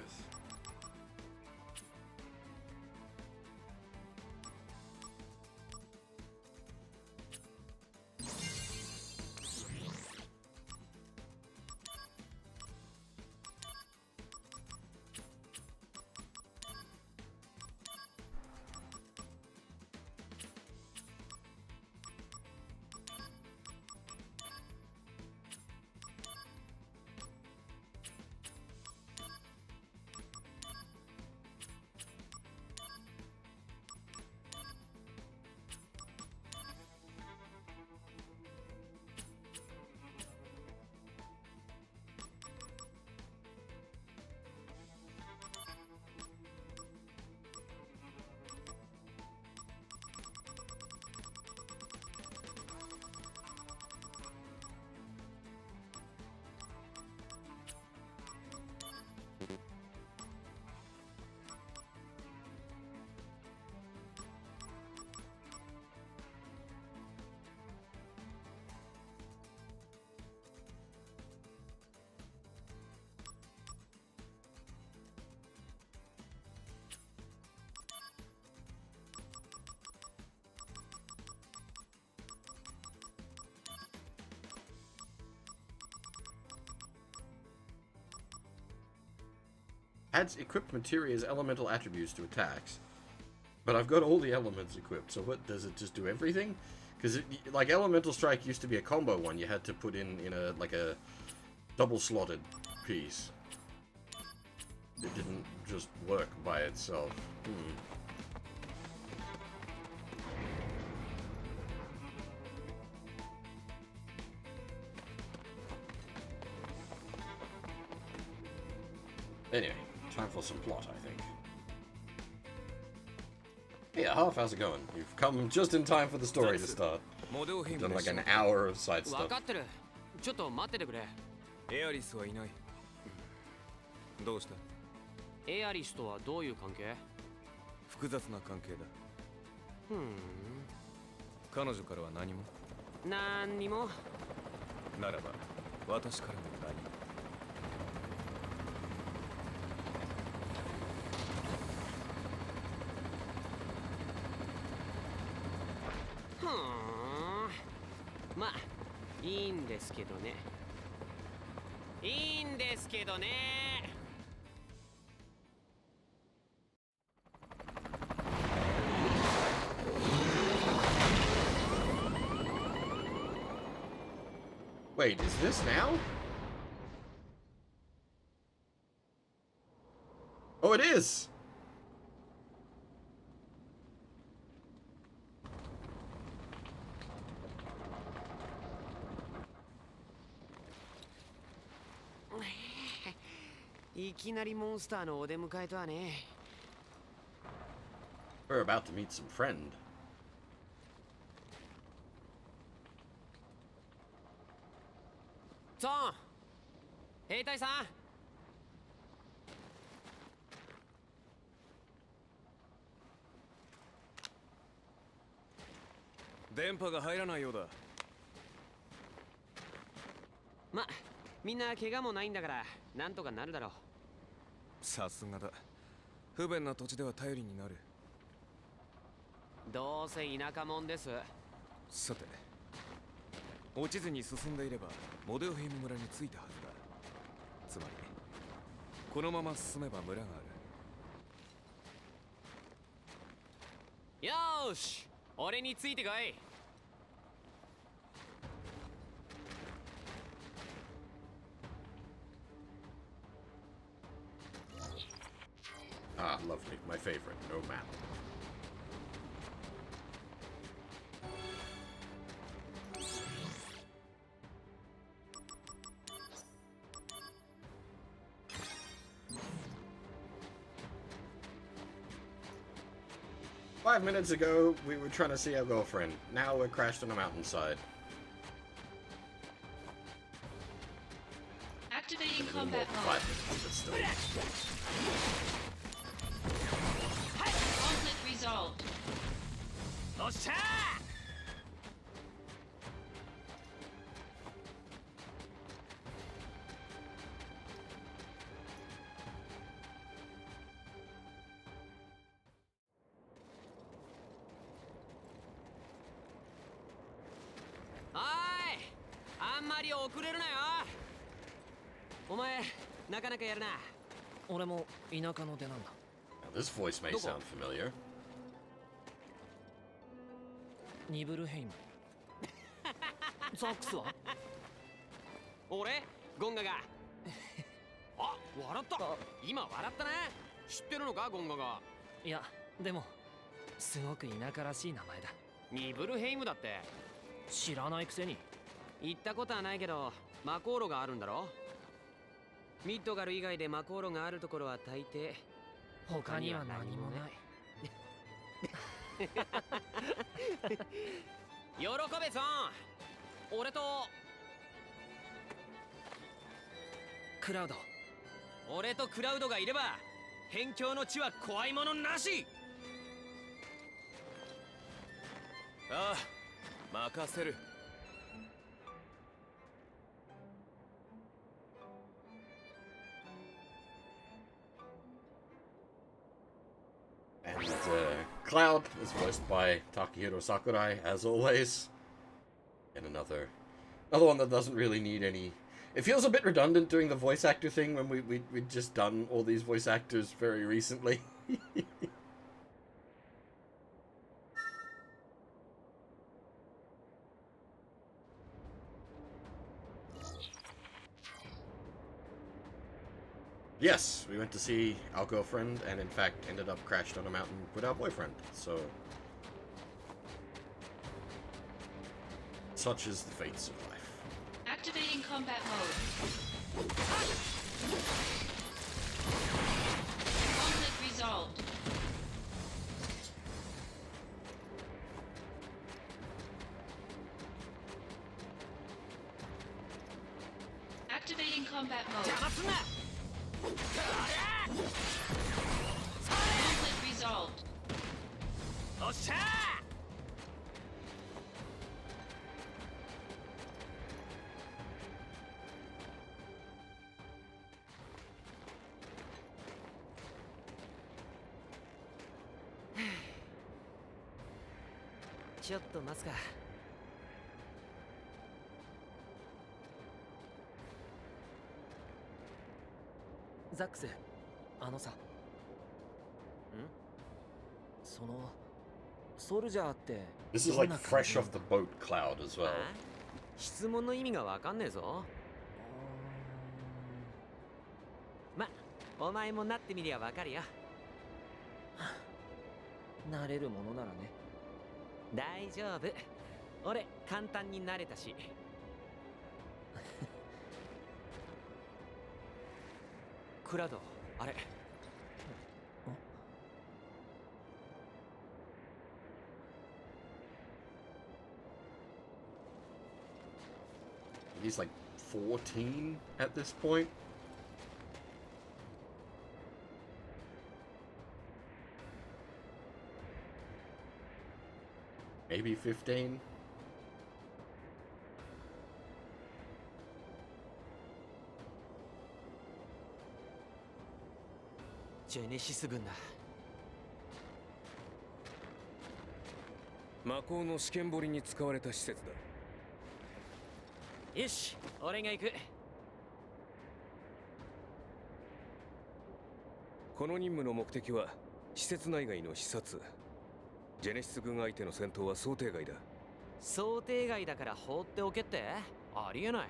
Adds equipped materia's elemental attributes to attacks. But I've got all the elements equipped, so what, does it just do everything? Because, like, Elemental Strike used to be a combo one. You had to put in a, like a double-slotted piece. It didn't just work by itself. Anyway, time for some plot, I think. Hey, Half, how's it going? You've come just in time for the story to start. Done like an hour of side stuff. ちょっと待っててくれ。エアリスはいない。どうした？エアリスとはどういう関係？複雑な関係だ。彼女からは何も？何にも。ならば、私からも何も。まあいいんですけどね。いいんですけどね。Wait, is this now? Oh, it is! いきなりモンスターのお出迎えとはね。 We're about to meet some friend. ゾーン、兵隊さん。電波が入らないようだ。ま、みんな怪我もないんだからなんとかなるだろう。さすがだ。不便な土地では頼りになる。どうせ田舎者です。さて、落ちずに進んでいればモデオヘイム村に着いたはずだ。つまりこのまま進めば村がある。よーし、俺についてこい。Ah, lovely. My favorite. No map. Five minutes ago, we were trying to see our girlfriend. Now we're crashed on a mountainside. Activating combat mode. 5 minutes, but still. Conflict resolved. おっしゃー。おい、あんまり遅れるなよ。お前、なかなかやるな。俺も田舎の出なんだ。Now, this voice may sound familiar. ニブルヘイム。ザックスは？俺、ゴンガが。あ、笑った。今笑ったね。知ってるのか、ゴンガが。いや、でもすごく田舎らしい名前だ。ニブルヘイムだって。知らないくせに。行ったことはないけど、魔航路があるんだろ。ミッドガル以外で魔航路があるところは大抵他には何もない。喜べさん。俺とクラウド。俺とクラウドがいれば辺境の地は怖いものなし。ああ、任せる。And Cloud is voiced by Takahiro Sakurai, as always. And another one that doesn't really need any It feels a bit redundant doing the voice actor thing when we'd just done all these voice actors very recently. Yes, we went to see our girlfriend and in fact ended up crashed on a mountain with our boyfriend, so... Such is the fates of life. Activating combat mode. Conflict resolved. Activating combat mode. Conflict resolved.ちょっと待つか。ザックス、あのさ。ん？そのソルジャーって。This is like fresh off the boat cloud as well. 質問の意味がわかんねえぞ。ま、お前もなってみりゃわかるよ。なれるものならね。大丈夫。俺簡単になれたし。クラウド、あれ。He's like 14 at this point. Maybe 15. ジェネシス軍だ。魔法の試験堀に使われた施設だ。よし、俺が行く。この任務の目的は施設内外の視察。ジェネシス軍相手の戦闘は想定外だ。想定外だから放っておけってありえな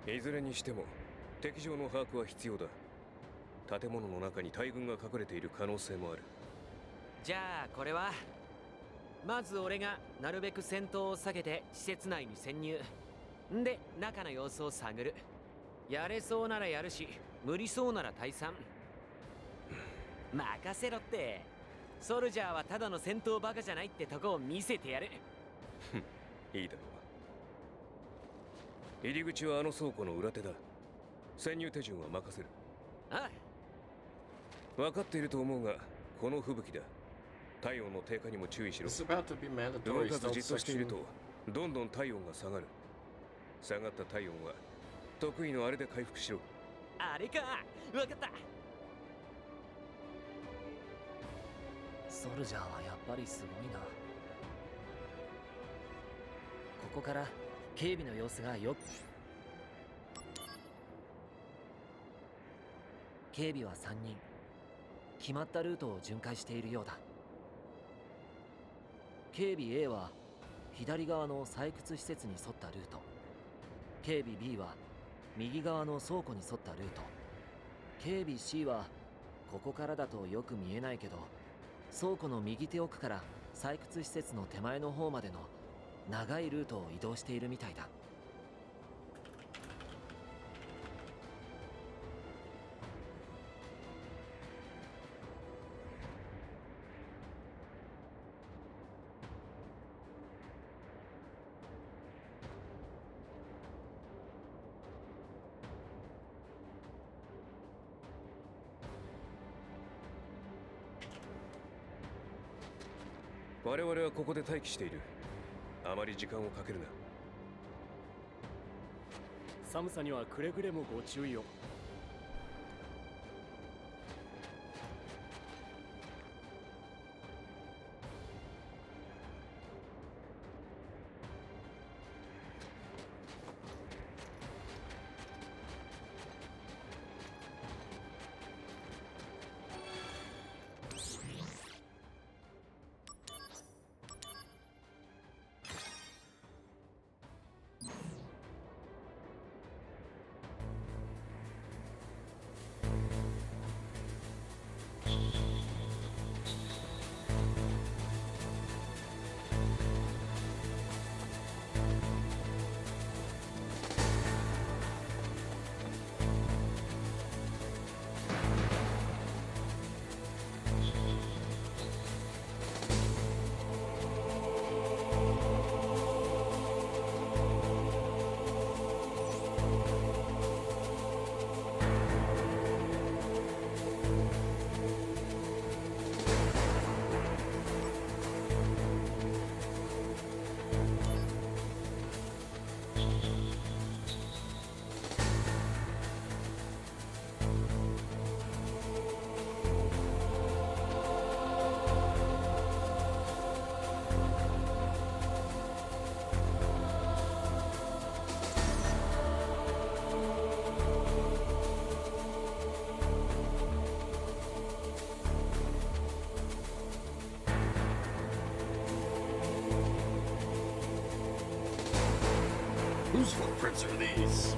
い。いずれにしても敵情の把握は必要だ。建物の中に大軍が隠れている可能性もある。じゃあこれはまず俺がなるべく戦闘を避けて施設内に潜入。んで中の様子を探る。やれそうならやるし、無理そうなら退散。任せろって。ソルジャーはただの戦闘バカじゃないってとこを見せてやる。いいだろう。入り口はあの倉庫の裏手だ。潜入手順は任せる。ああ、分かっていると思うが、この吹雪だ。体温の低下にも注意しろ。動かずじっとしているとどんどん体温が下がる。下がった体温は得意のあれで回復しろ。あれか、分かった。ソルジャーはやっぱりすごいな。ここから警備の様子がよく。警備は3人。決まったルートを巡回しているようだ。警備 A は左側の採掘施設に沿ったルート。警備 B は右側の倉庫に沿ったルート。警備 C はここからだとよく見えないけど、倉庫の右手奥から採掘施設の手前の方までの長いルートを移動しているみたいだ。我々はここで待機している。あまり時間をかけるな。寒さにはくれぐれもご注意を。Whose footprints are these?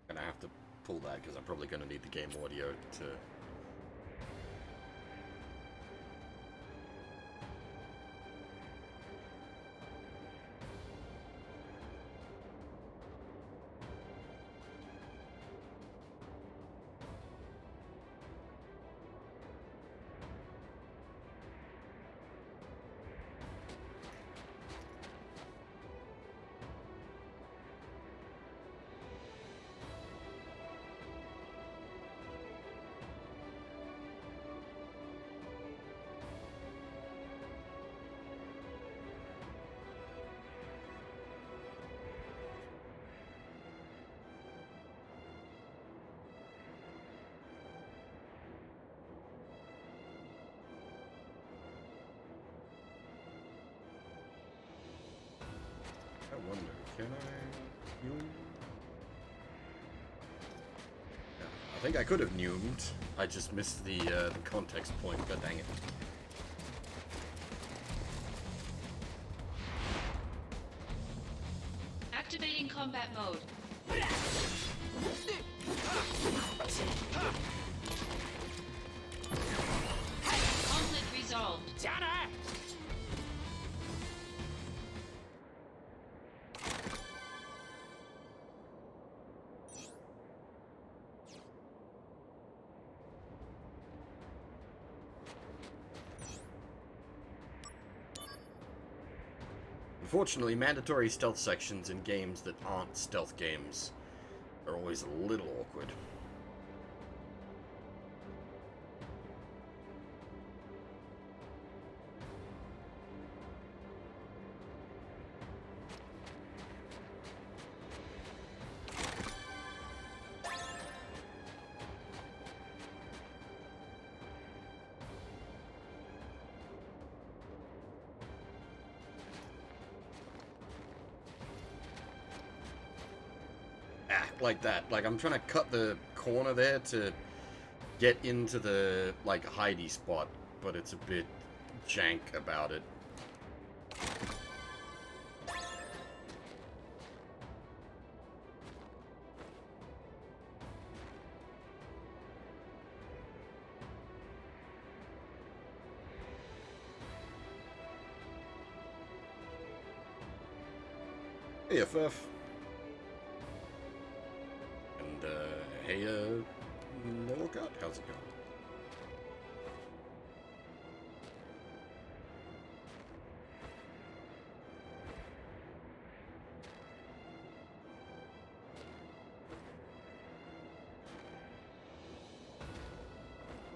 Gonna have to pull that because I'm probably gonna need the game audio to. I wonder, can I Noom? Yeah, I think I could have Noomed. I just missed the context point, but dang it. Activating combat mode. Conflict resolved. Unfortunately, mandatory stealth sections in games that aren't stealth games are always a little awkward. Like that. Like, I'm trying to cut the corner there to get into the, like, hidey spot, but it's a bit jank about it. Hey, FF. Hey, Norgot, how's it going?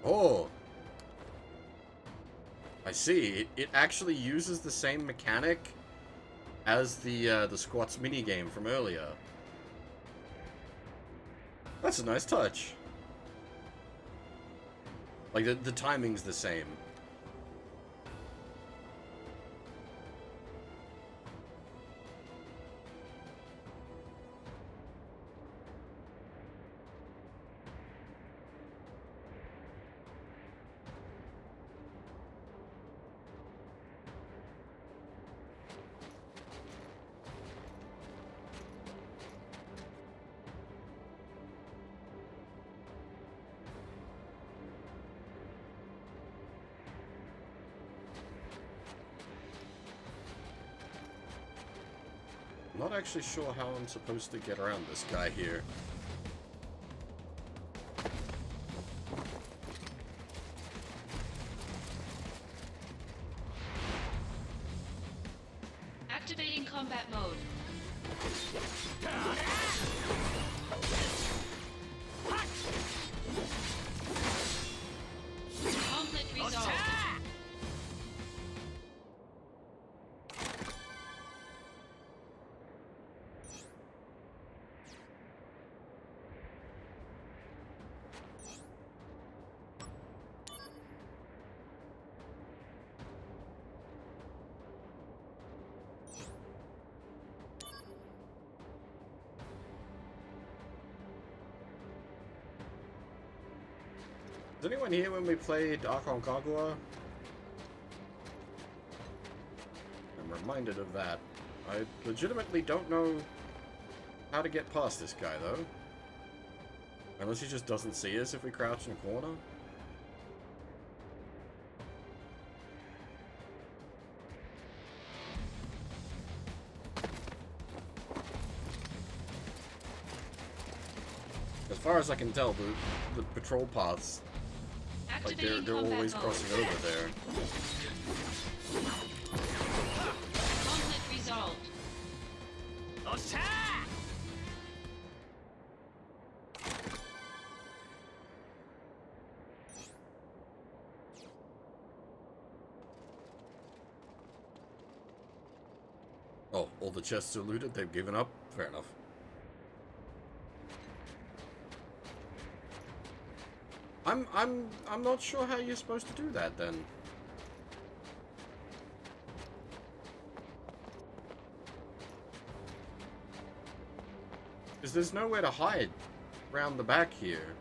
Oh! I see. It actually uses the same mechanic as the squats minigame from earlier. That's a nice touch. Like, the timing's the same. Not actually sure how I'm supposed to get around this guy here. Activating combat mode. Conflict resolved. Was anyone here when we played Aconcagua? I'm reminded of that. I legitimately don't know how to get past this guy, though. Unless he just doesn't see us if we crouch in a corner. As far as I can tell, the patrol paths, like they're always crossing over there. Conflict resolved. Oh, all the chests are looted? They've given up? Fair enough. I'm not sure how you're supposed to do that then. Because there's nowhere to hide around the back here.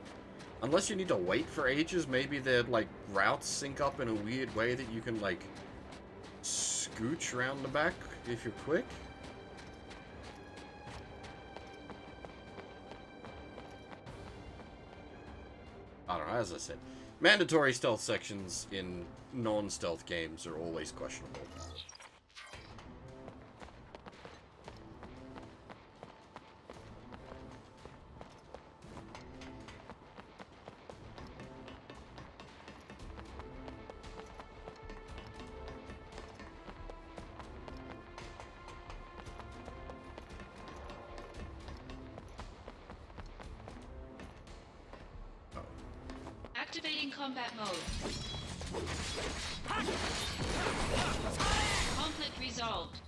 Unless you need to wait for ages, maybe their like routes sync up in a weird way that you can like scooch around the back if you're quick. I don't know, as I said, mandatory stealth sections in non-stealth games are always questionable. Activating combat mode. Conflict resolved.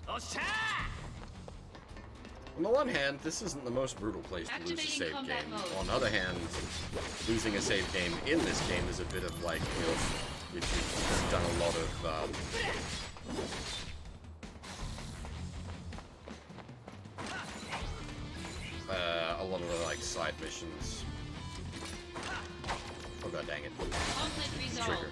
On the one hand, this isn't the most brutal place to lose a save game. On the other hand, losing a save game in this game is a bit of like, you know, if you've done a lot of, like side missions. Oh god dang it. Conflict resolved. Trigger.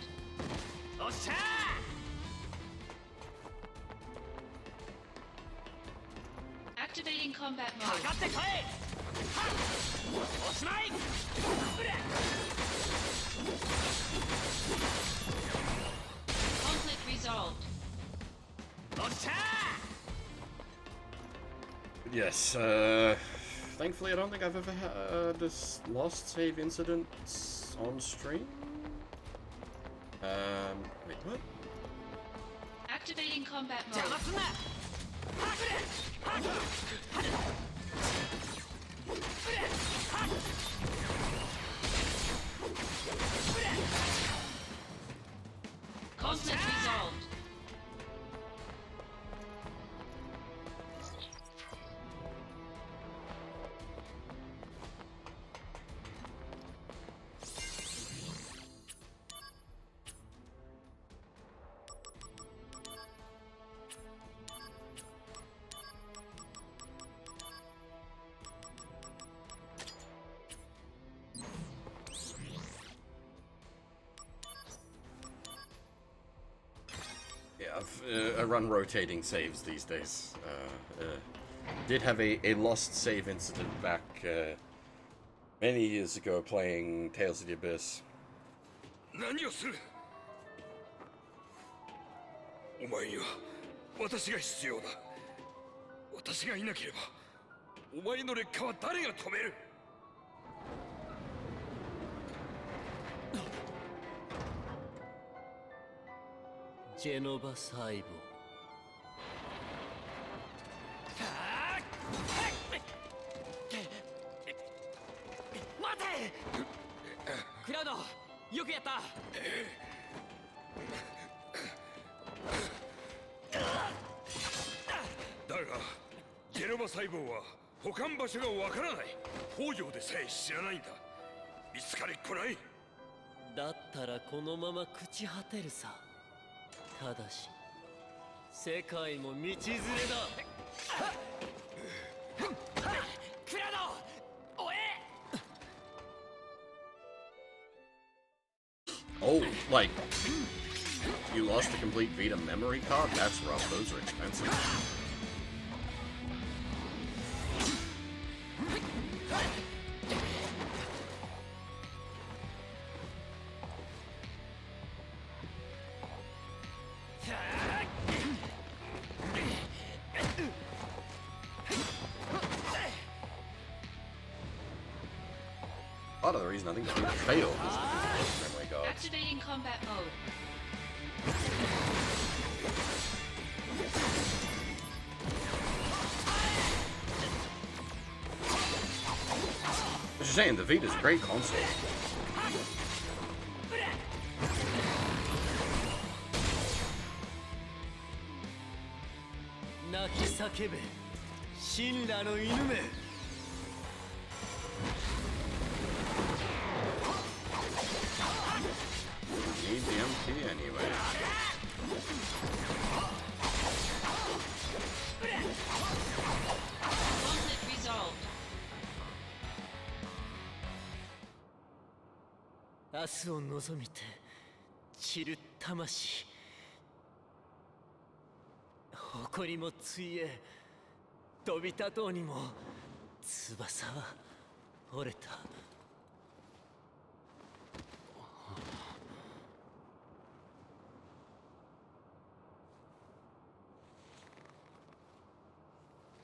Activating combat mode. Conflict resolved. Yes, thankfully I don't think I've ever had this lost save incident on stream. Wait, what? Activating combat mode. Conflict resolved. I run rotating saves these days. Did have a lost save incident back many years ago playing Tales of the Abyss. 何をするお前には私が必要だ私がいなければお前の劣化は誰が止めるジェノバ細胞待てクラウドよくやっただがジェノバ細胞は保管場所がわからない北条でさえ知らないんだ見つかりっこないだったらこのまま朽ち果てるさただし世界も道連れだ Oh, like, you lost a complete Vita memory card? That's rough. Those are expensive. Part of the reason I think the failed is memory cards. Activating combat mode. As you're saying, the Vita's a great console. Need the MP anyway. Conflict resolved. 明日を望みて散る魂誇りもついえ飛び立とうにも翼は折れた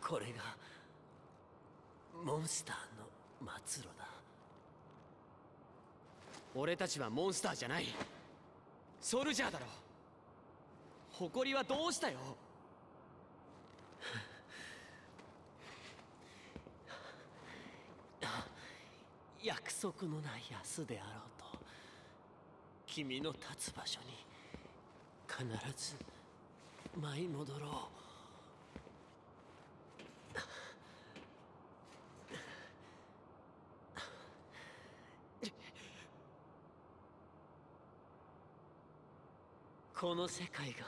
これがモンスターの末路だ俺たちはモンスターじゃない。ソルジャーだろ。誇りはどうしたよ。約束のない明日であろうと君の立つ場所に必ず舞い戻ろうこの世界が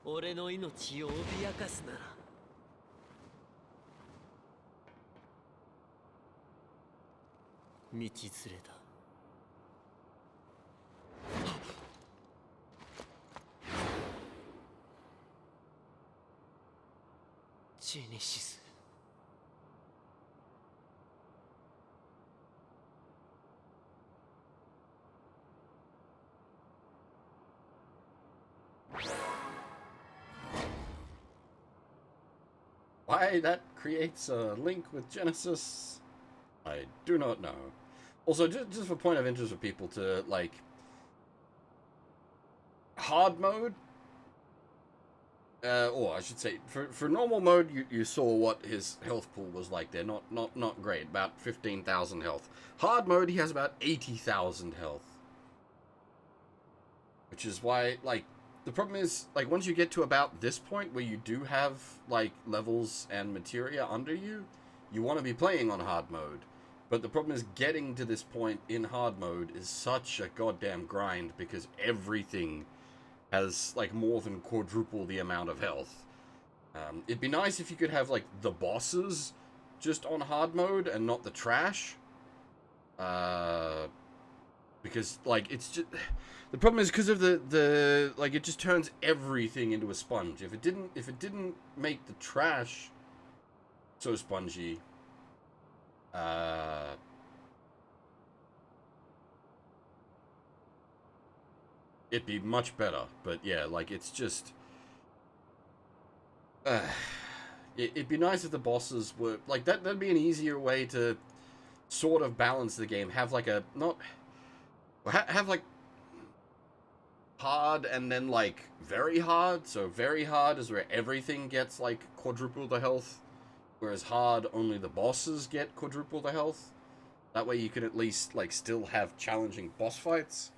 俺の命を脅かすなら道連れだジェネシスWhy that creates a link with Genesis, I do not know. Also, just for point of interest for people to, like, hard mode, or I should say, for normal mode, you saw what his health pool was like there. Not great, about 15,000 health. Hard mode, he has about 80,000 health. Which is why, like, the problem is, like, once you get to about this point where you do have, like, levels and materia under you, you want to be playing on hard mode. But the problem is getting to this point in hard mode is such a goddamn grind because everything has, like, more than quadruple the amount of health. It'd be nice if you could have, like, the bosses just on hard mode and not the trash. Because, like, it's just... The problem is because of the like it just turns everything into a sponge. If it didn't make the trash so spongy, it'd be much better. But yeah, like it's just it'd be nice if the bosses were like that. That'd be an easier way to sort of balance the game. Have like a have like hard and then like very hard. So very hard is where everything gets like quadruple the health, whereas hard only the bosses get quadruple the health. That way you can at least like still have challenging boss fights.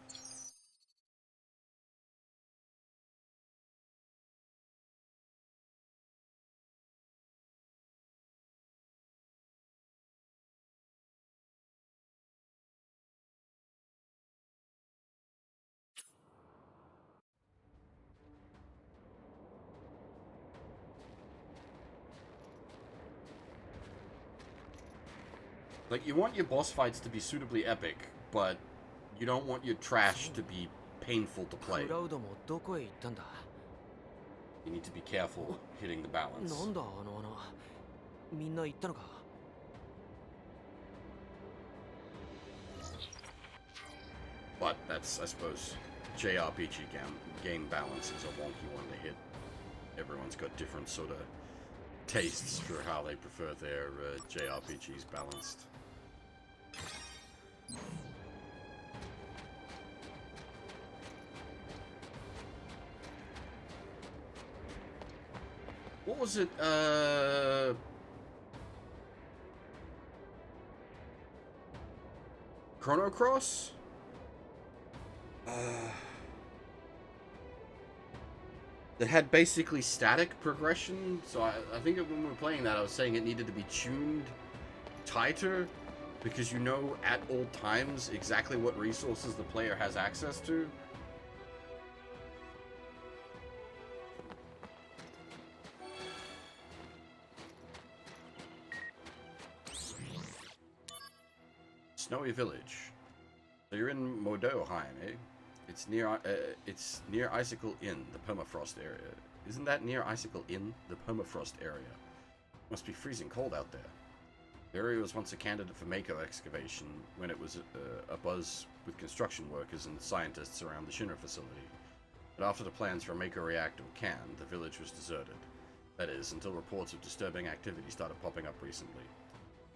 Like, you want your boss fights to be suitably epic, but You don't want your trash to be painful to play. クラウドもどこへ行ったんだ You need to be careful hitting the balance. なんだあの穴みんな行ったのか But that's, I suppose, JRPG game balance is a wonky one to hit. Everyone's got different sort of tastes for how they prefer their JRPGs balanced. What was it? Chrono Cross? That had basically static progression, so I think when we were playing that, I was saying it needed to be tuned tighter, because you know at all times exactly what resources the player has access to. Snowy Village. So you're in Modoheim, eh? It's near Icicle Inn, the permafrost area. Isn't that near Icicle Inn, the permafrost area? Must be freezing cold out there. The area was once a candidate for Mako excavation when it was abuzz with construction workers and scientists around the Shinra facility. But after the plans for a Mako reactor were canned, the village was deserted. That is, until reports of disturbing activity started popping up recently.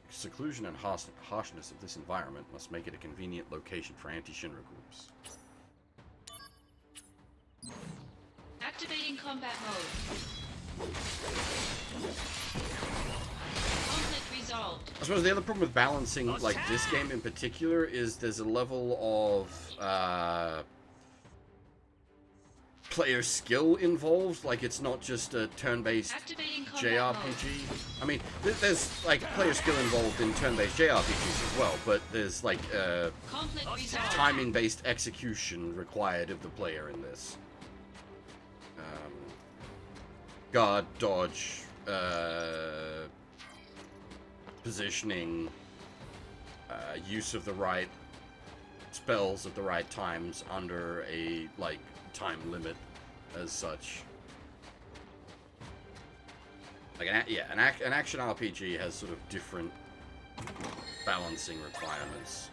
The seclusion and harshness of this environment must make it a convenient location for anti-Shinra groups. Activating combat mode. Conflict resolved. I suppose the other problem with balancing, like this game in particular, is there's a level of player skill involved. Like, it's not just a turn-based JRPG. I mean, there's like player skill involved in turn-based JRPGs as well, but there's like timing-based execution required of the player in this. Guard, dodge, positioning, use of the right spells at the right times under a, like, time limit as such. Like, an action RPG has sort of different balancing requirements.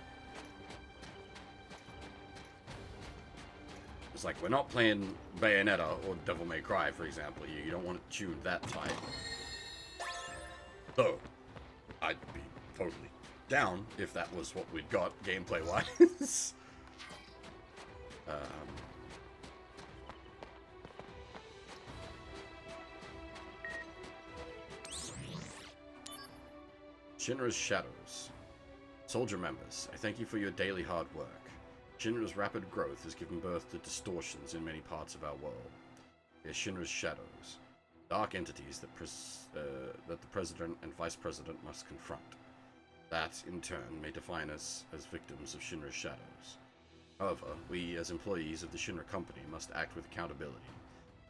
It's like, we're not playing Bayonetta or Devil May Cry, for example. You don't want to tune that tight. Though, I'd be totally down if that was what we'd got gameplay-wise. Shinra's Shadows. Soldier members, I thank you for your daily hard work. Shinra's rapid growth has given birth to distortions in many parts of our world. They are Shinra's shadows, dark entities that the President and Vice President must confront. That, in turn, may define us as victims of Shinra's shadows. However, we, as employees of the Shinra Company, must act with accountability,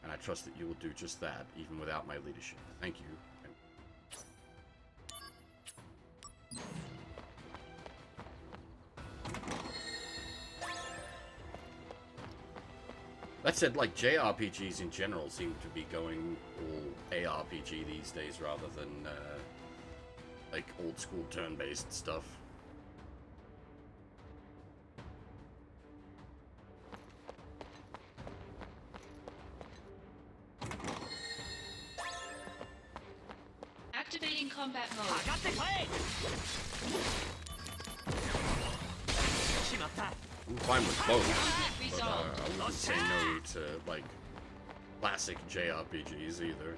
and I trust that you will do just that, even without my leadership. Thank you. That said, like, JRPGs in general seem to be going all ARPG these days rather than, like, old-school turn-based stuff. Activating combat mode. I'm fine with both, but I wouldn't say no to, like, classic JRPGs either.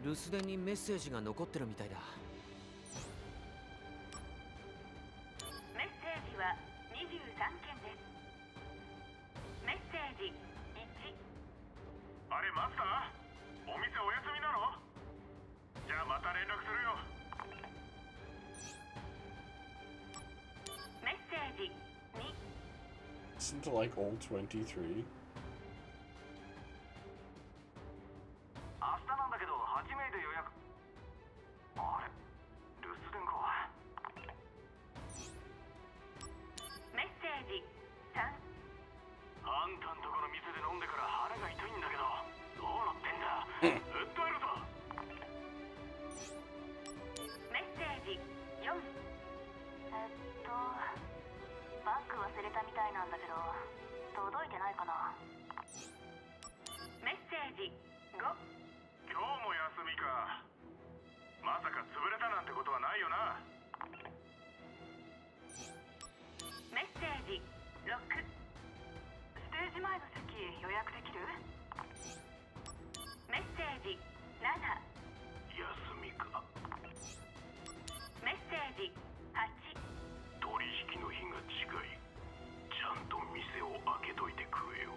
留守電にメッセージが残ってるみたいだ。メッセージは23件です。メッセージ1。あれマスター、お店お休みなの？じゃあまた連絡するよ。メッセージ2。 Listen to, like, all 23. 明日なんだけど8名で予約。あんたんとこの店で飲んでから腹が痛いんだけど、どうなってんだ。訴えるぞ。メッセージ4。バッグ忘れたみたいなんだけど、届いてないかな。メッセージ5。今日も休みか。まさか潰れたなんてことはないよな。メッセージ6。ステージ前の席予約できる？メッセージ7。休みか。メッセージ8。取引の日が近い。ちゃんと店を開けといてくれよ。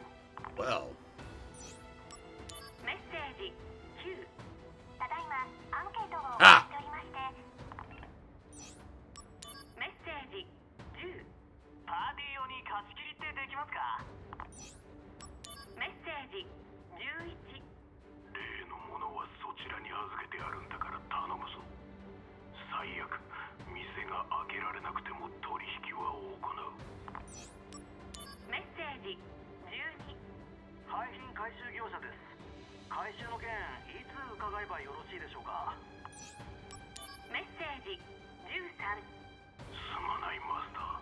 Well. メッセージ9。ただいまアンケートをおあしておりまして。メッセージ10。パーティー用に貸し切りってできますか？メッセージ11。例のものはそちらに預けてあるんだから頼むぞ。最悪店が開けられなくても取引は行う。メッセージ12。廃品回収業者です。回収の件いつ伺えばよろしいでしょうか？メッセージ13。すまないマスター。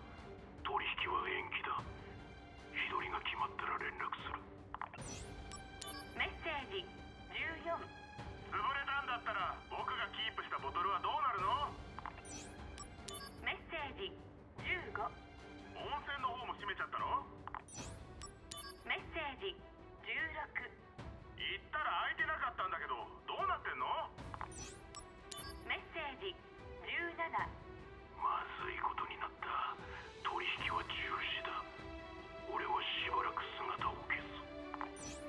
取引は延期だ。日取りが決まったら連絡する。メッセージ14。潰れたんだったら僕がキープしたボトルはどうなるの？メッセージ15。温泉の方も閉めちゃったの？メッセージ16。言ったら空いてなかったんだけど、どうなってんの？メッセージ17。まずいことになった。取引は中止だ。俺はしばらく姿を消す。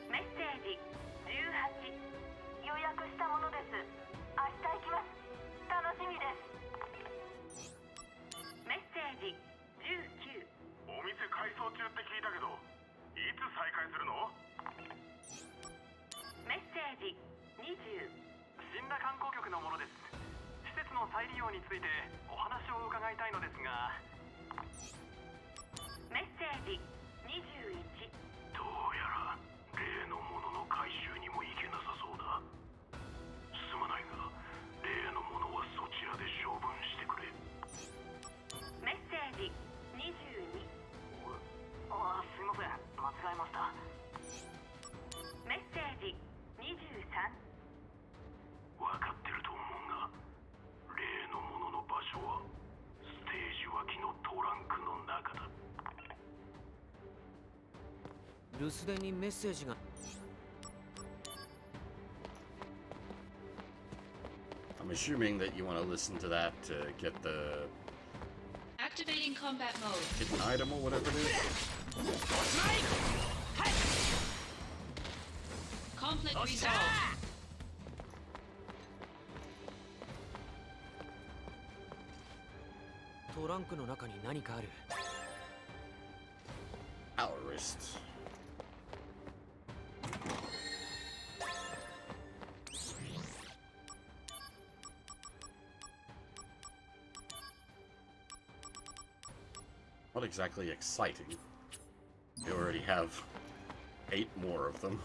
メッセージ18。予約したものです。明日行きます。楽しみです。メッセージ19。お店改装中って聞いたけど、いつ再開するの？メッセージ20。死んだ観光局のものです。施設の再利用についてお話を伺いたいのですが。メッセージ21。どうやら例のものの回収にも行けなさそうだ。すまないが、例のものはそちらで処分してくれ。メッセージ22。すいません、間違えました。メッセージ23。分かってると思うが、例のものの場所はステージ脇のトランクの中だ。留守電にメッセージが。I'm assuming that you want to listen to that to get the Activating combat mode. hidden item or whatever it is. Conflict resolved. トランクの中に何かある。Powerist. Not exactly exciting. They already have 8 more of them.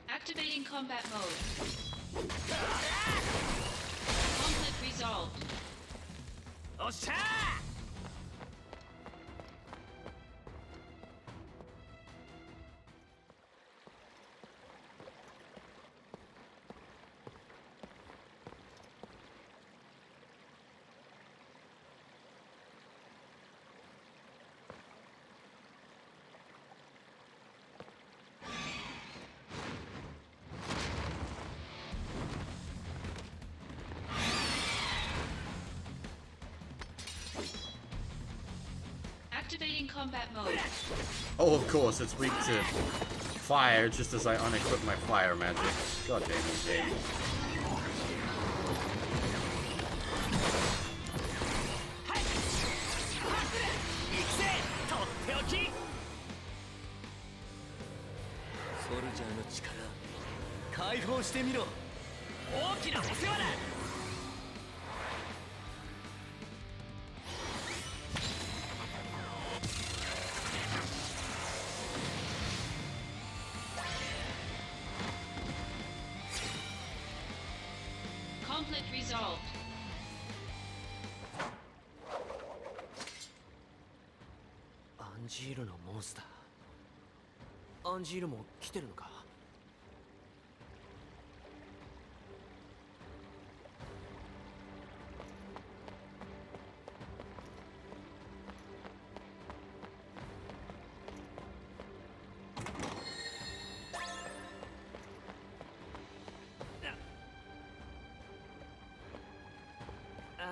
Activating combat mode. Conflict resolved. おっしゃ Activating combat mode. Oh, of course, it's weak to fire just as I unequip my fire magic. God damn it, game. Conflict resolved. アンジールのモンスター。アンジールも来てるのか。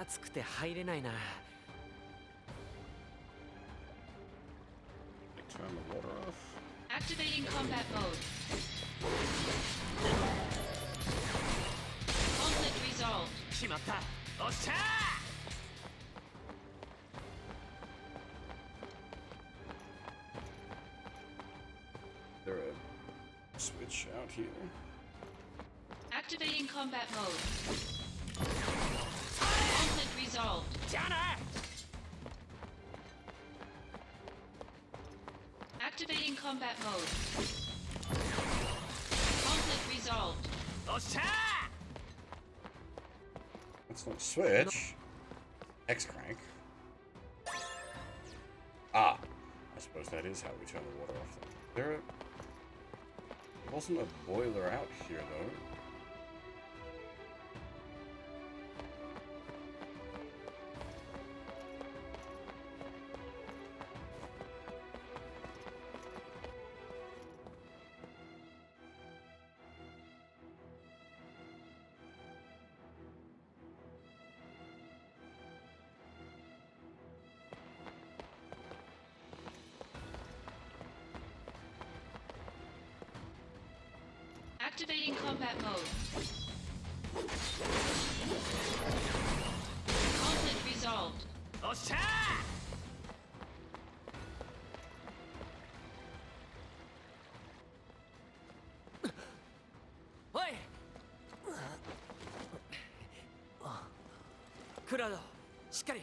暑くて入れないな。Turn the water off. Activating combat mode. Conflict resolved. しまった。おっしゃー。 There a switch out here. Activating combat mode. Conflict resolved. じゃあな。Activating combat mode. Conflict resolved. おっしゃー。 That's not a switch. X crank. Ah, I suppose that is how we turn the water off. There wasn't a boiler out here though. Activating combat mode. Conflict resolved. おっしゃー。おい。クラウド、しっかり。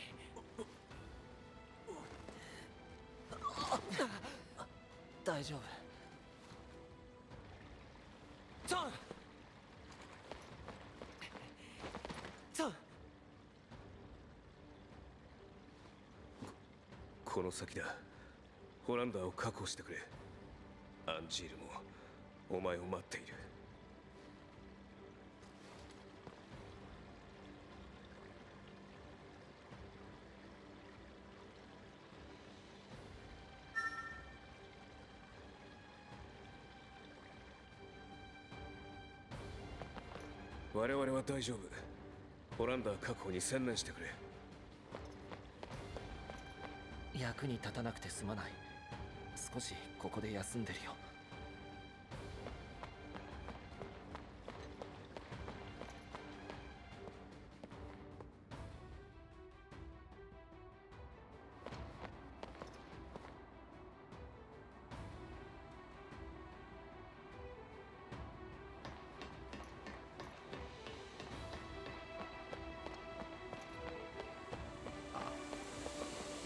大丈夫。この先だ。ホランダーを確保してくれ。アンジールもお前を待っている。我々は大丈夫。ホランダー確保に専念してくれ。役に立たなくてすまない。少しここで休んでるよ。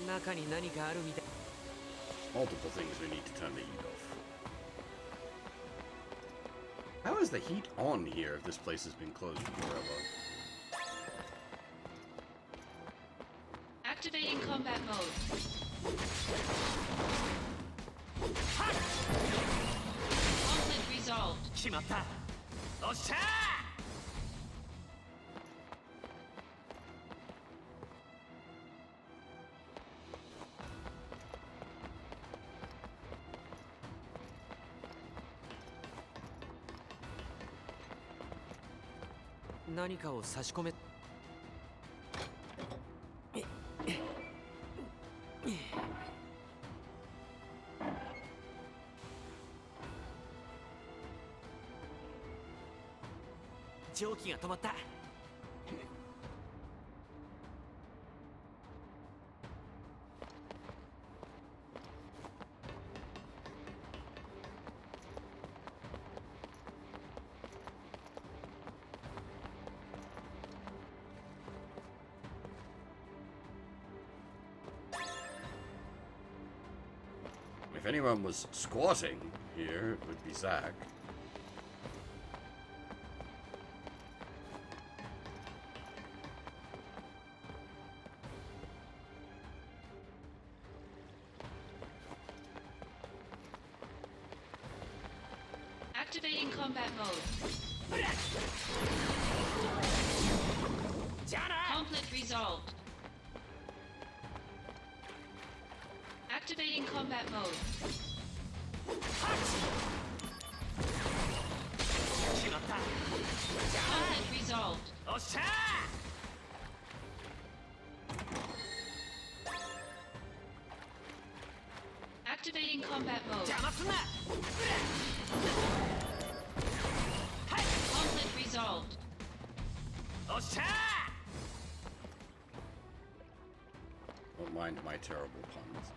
中に何かあるみたい。Multiple things we need to turn the heat off. How is the heat on here if this place has been closed for forever? Activating combat mode. Conflict resolved. しまった。おっしゃー。何かを差し込め。蒸気が止まった。If anyone was squatting here, it would be Zach. Activating combat mode. Conflict resolved. Activating combat mode. Conflict resolved. Activating combat mode. Conflict resolved. Don't mind my terrible puns.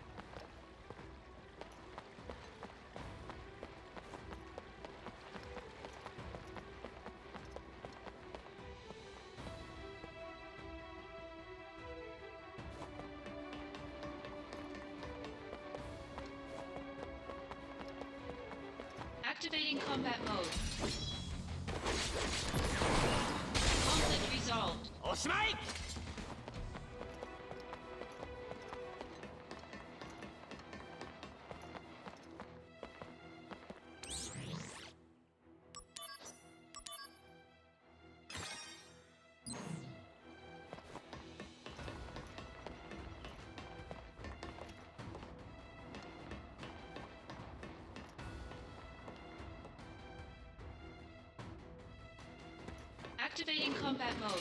Activating combat mode. Conflict resolved. Activating combat mode.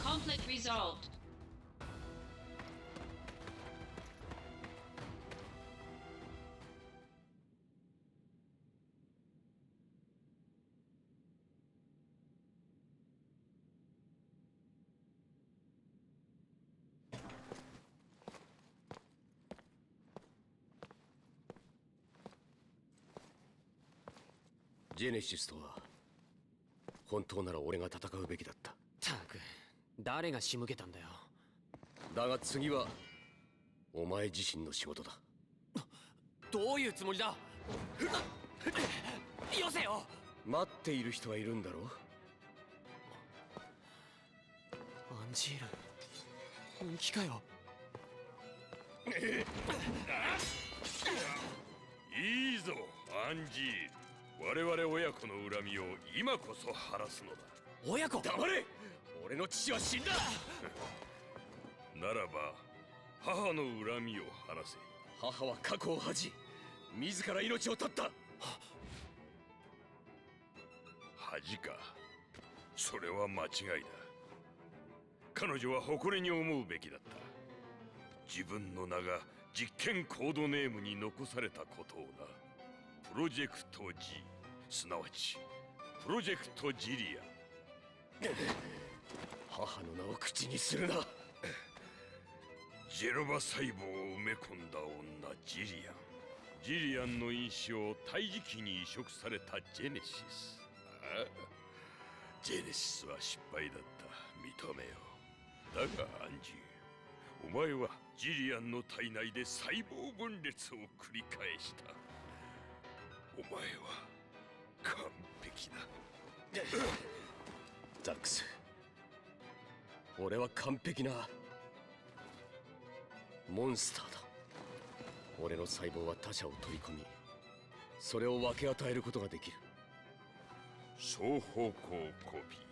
Conflict resolved.ジェネシスとは本当なら俺が戦うべきだった。たく、誰が仕向けたんだよ。だが次はお前自身の仕事だ。どういうつもりだ。よせよ。待っている人はいるんだろう。アンジール、本気かよ。いいぞアンジール、我々親子の恨みを今こそ晴らすのだ。親子？黙れ。俺の父は死んだ。ならば母の恨みを晴らせ。母は過去を恥じ自ら命を絶った。恥か。それは間違いだ。彼女は誇りに思うべきだった。自分の名が実験コードネームに残されたことをな。プロジェクト G、 すなわちプロジェクトジリア。母の名を口にするな。ジェノバ細胞を埋め込んだ女ジリアン。ジリアンの因子を胎児期に移植されたジェネシス。ジェネシスは失敗だった。認めよう。だがアンジー、お前はジリアンの体内で細胞分裂を繰り返した。お前は完璧だ。ザックス、俺は完璧なモンスターだ。俺の細胞は他者を取り込み、それを分け与えることができる。双方向コピー。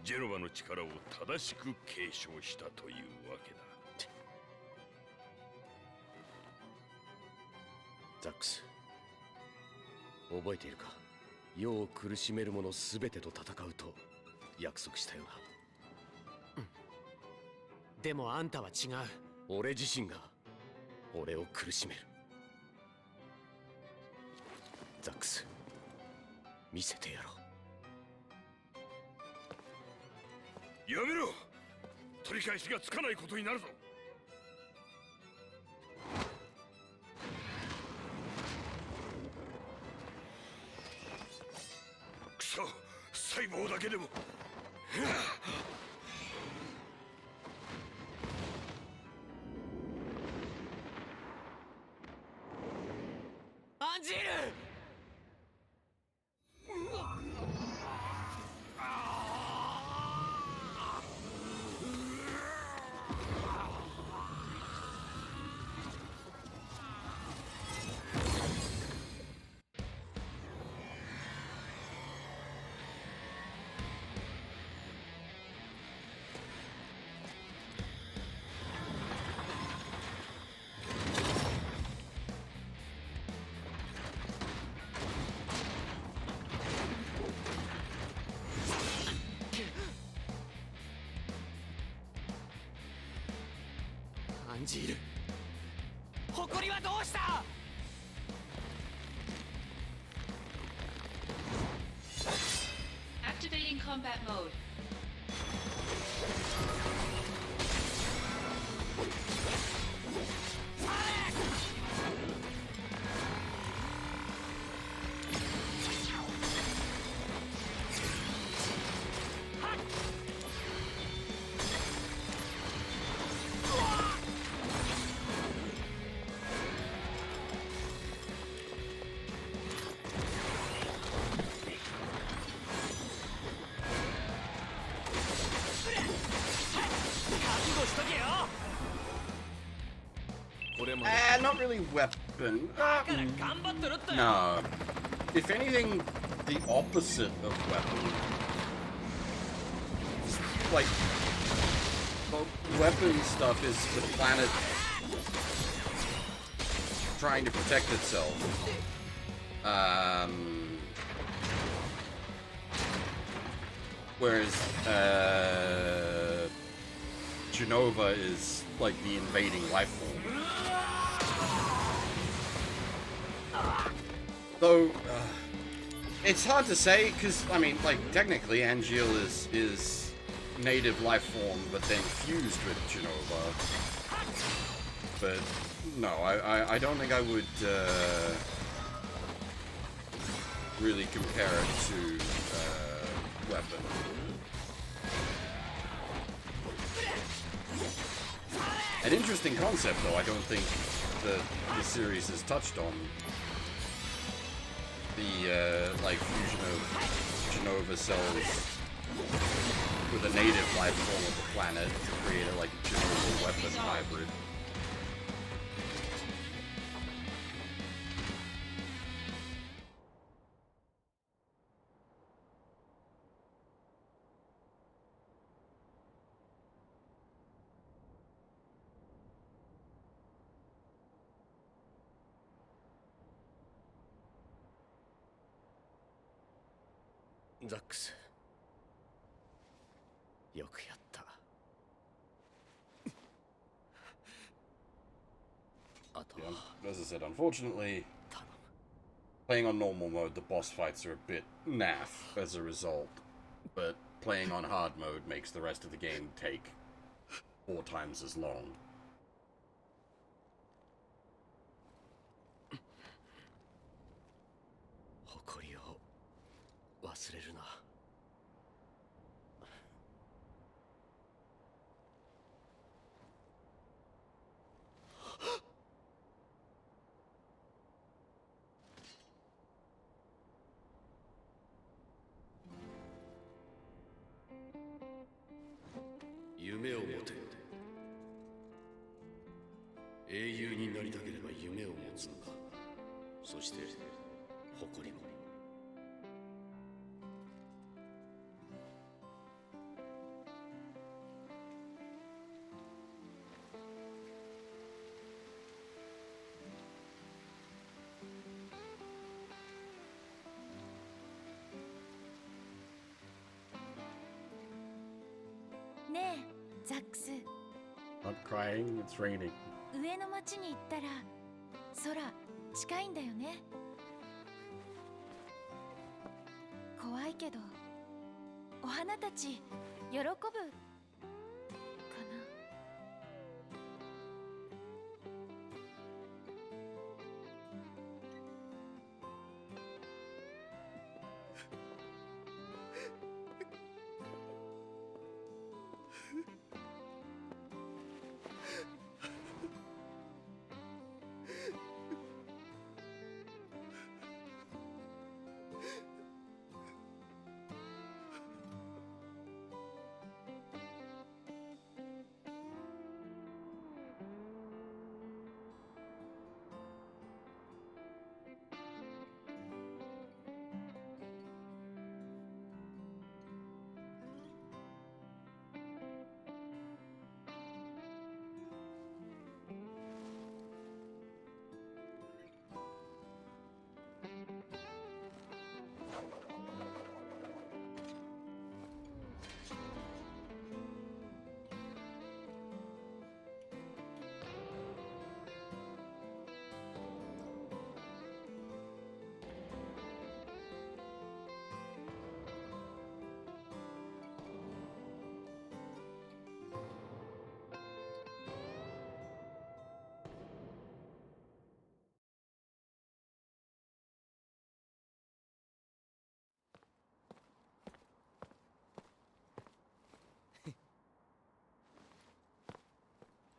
ジェノバの力を正しく継承したというわけだ。ザックス、覚えているか。世を苦しめる者すべてと戦うと約束したよな。でもあんたは違う。俺自身が俺を苦しめる。ザックス、見せてやろう。やめろ。取り返しがつかないことになるぞ。くそ、細胞だけでも。アンジール。アンジール、誇りはどうした？Activating combat mode. Not really weapon. No. If anything, the opposite of weapon. Like, weapon stuff is the planet trying to protect itself. Whereas, Genova is like the invading life form. Though, it's hard to say, because, I mean, like, technically, Angeal is native life form, but then fused with Genova. But, no, I don't think I would, really compare it to, weapon. An interesting concept, though, I don't think that the series has touched on. The, like, fusion of Genova cells with a native life form of the planet to create a, like, Genova weapon hybrid.ザックス、よくやった。あとは、as I said, unfortunately, playing on normal mode, the boss fights are a bit naff as a result. But playing on hard mode makes the rest of the game take 4 times as long. 誇りを忘れるな。夢を持て。英雄になりたければ夢を持つのか。そして誇りも。ねえ、ザックス。Not crying, it's raining. 上の町に行ったら空近いんだよね。怖いけど、お花たち喜ぶかな。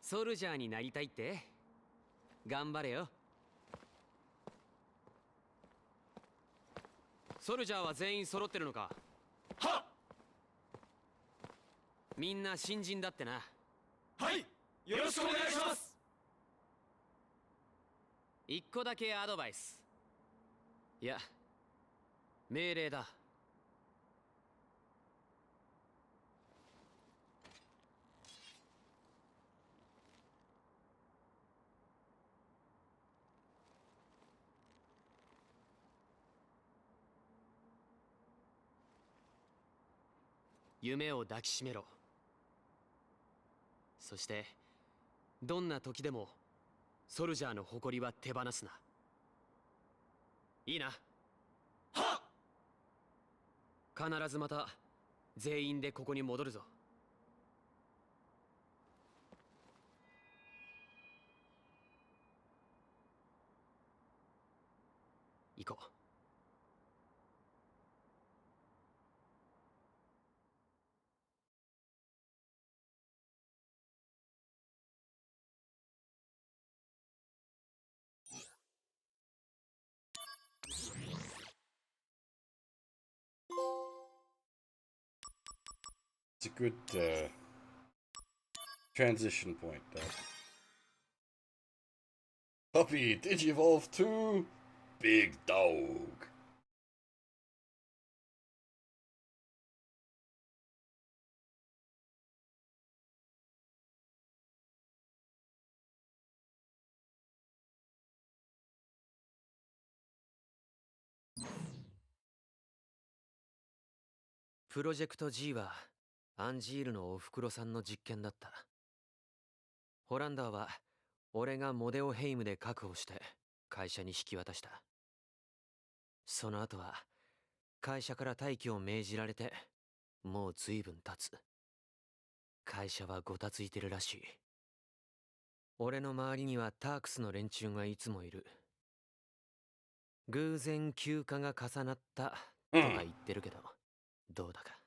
ソルジャーになりたいって？頑張れよ。ソルジャーは全員揃ってるのか？はっ！みんな新人だってな。はい、よろしくお願いします。一個だけアドバイス。いや、命令だ。夢を抱きしめろ。そしてどんな時でもソルジャーの誇りは手放すな。いいな。はっ！必ずまた全員でここに戻るぞ。行こう。It's a good transition point, though. Puppy, Digivolve to Big Dog.プロジェクト G はアンジールのおふくろさんの実験だった。ホランダーは俺がモデオヘイムで確保して会社に引き渡した。その後は会社から退去を命じられてもう随分経つ。会社はごたついてるらしい。俺の周りにはタークスの連中がいつもいる。偶然休暇が重なったとか言ってるけど、どうだか。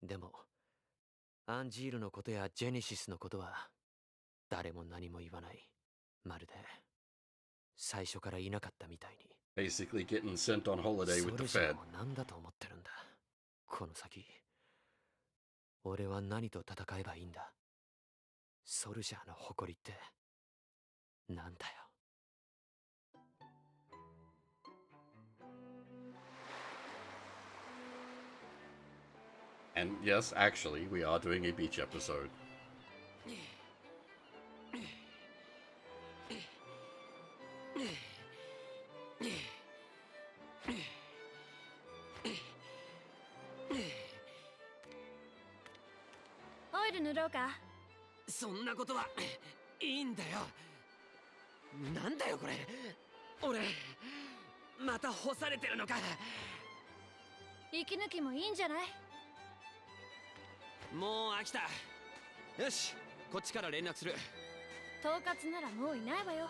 でもアンジールのことやジェネシスのことは誰も何も言わない。まるで最初からいなかったみたいに。Basically getting sent on holiday with the Fed. ソルジャーを何だと思ってるんだ。この先俺は何と戦えばいいんだ。ソルジャーの誇りってなんだよ。And yes, actually, we are doing a beach episode. オイル塗ろうか。そんなことはいいんだよ。なんだよこれ。俺また干されてるのか。息抜きもいいんじゃない？もう飽きた。よし、こっちから連絡する。統括ならもういないわよ。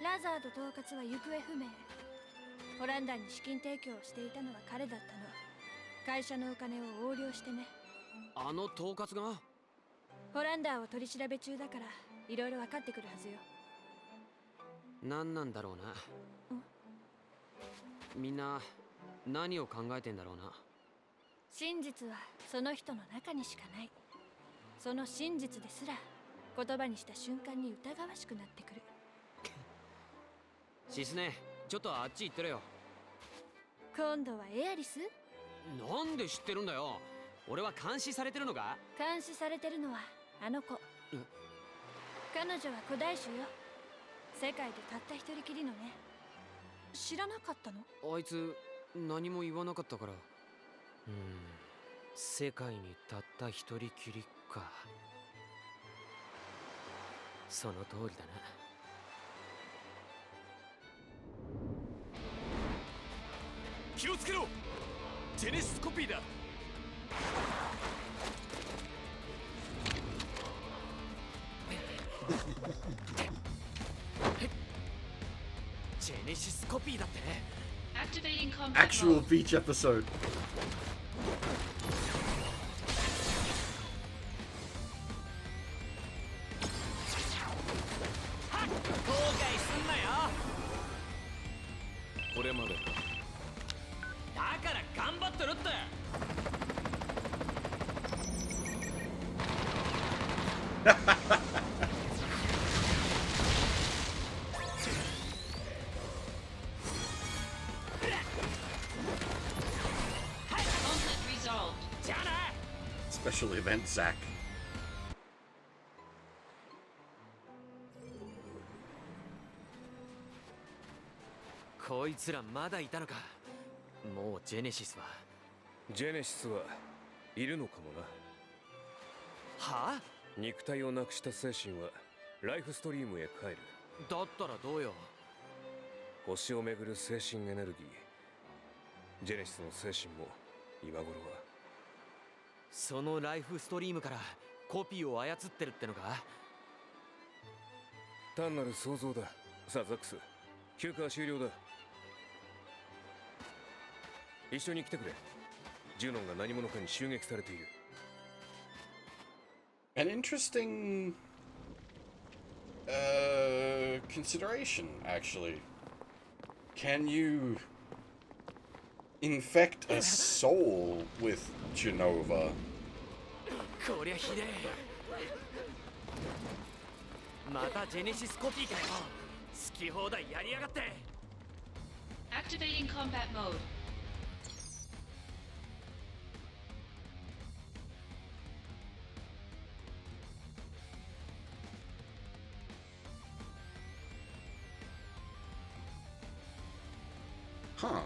ラザード統括は行方不明。ホランダーに資金提供をしていたのは彼だったの。会社のお金を横領してね。あの統括が？ホランダーを取り調べ中だからいろいろ分かってくるはずよ。何なんだろうな。みんな何を考えてんだろうな。真実はその人の中にしかない。その真実ですら言葉にした瞬間に疑わしくなってくる。シスネ、ちょっとあっち行ってるよ。今度はエアリス？なんで知ってるんだよ。俺は監視されてるのか？監視されてるのはあの子。彼女は古代種よ。世界でたった一人きりのね。知らなかったの？あいつ何も言わなかったから。世界にたった一人きりか。その通りだな。気をつけろ。ジェネシスコピーだ。ジェネシスコピーだって。 Activating combat Actual mode. beach episode. 後悔すんなよ。これまでか。だから頑張ってるって。Conflict resolved. じゃあな。 Special event Zack. こいつらまだいたのか。もうジェネシスは。ジェネシスはいるのかもな。はあ？肉体をなくした精神はライフストリームへ帰る。だったらどうよ。星をめぐる精神エネルギー。ジェネシスの精神も今頃は。そのライフストリームからコピーを操ってるってのか？単なる想像だ。さあザックス、休暇は終了だ。一緒に来てくれ。ジュノンが何者かに襲撃されている。An interesting consideration, actually. Can you infect a soul with Genova? こりゃひでえ。またジェネシスコピーかよ。好き放題やりやがって。 Activating combat mode. Huh.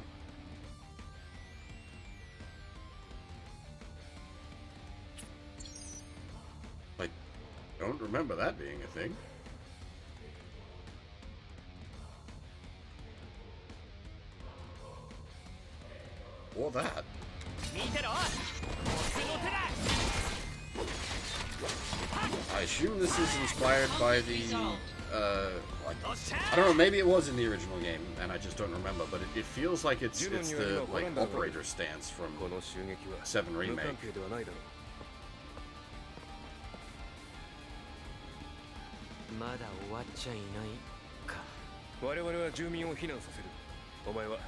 I don't remember that being a thing. Or that. 見てろ。僕の手だ。 I assume this is inspired by the, I don't know, maybe it was in the original game, and I just don't remember, but it feels like it's the, like, operator stance from 7 Remake. まだ終わっちゃいないか。我々は住民を避難させる。お前は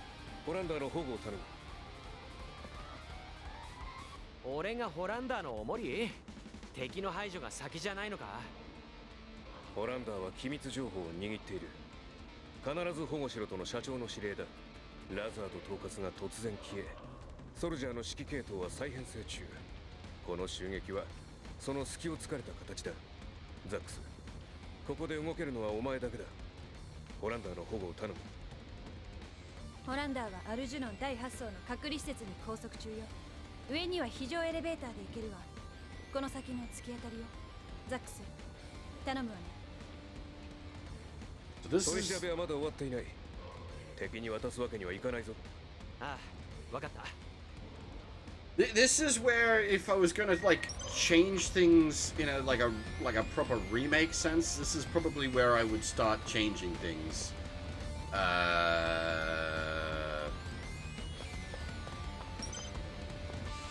ホランダーの保護を頼む。俺がホランダーのおもり？敵の排除が先じゃないのか？ホランダーは機密情報を握っている。必ず保護しろとの社長の指令だ。ラザード統括が突然消え、ソルジャーの指揮系統は再編成中。この襲撃はその隙を突かれた形だ。ザックス、ここで動けるのはお前だけだ。ホランダーの保護を頼む。ホランダーはアルジュノン第8層の隔離施設に拘束中よ。上には非常エレベーターで行けるわ。この先の突き当たりよ。ザックス、頼むわね。取り調べはまだ終わっていない。敵に渡すわけにはいかないぞ。ああ、わかった。This is where, if I was gonna like change things in a like a proper remake sense, this is probably where I would start changing things.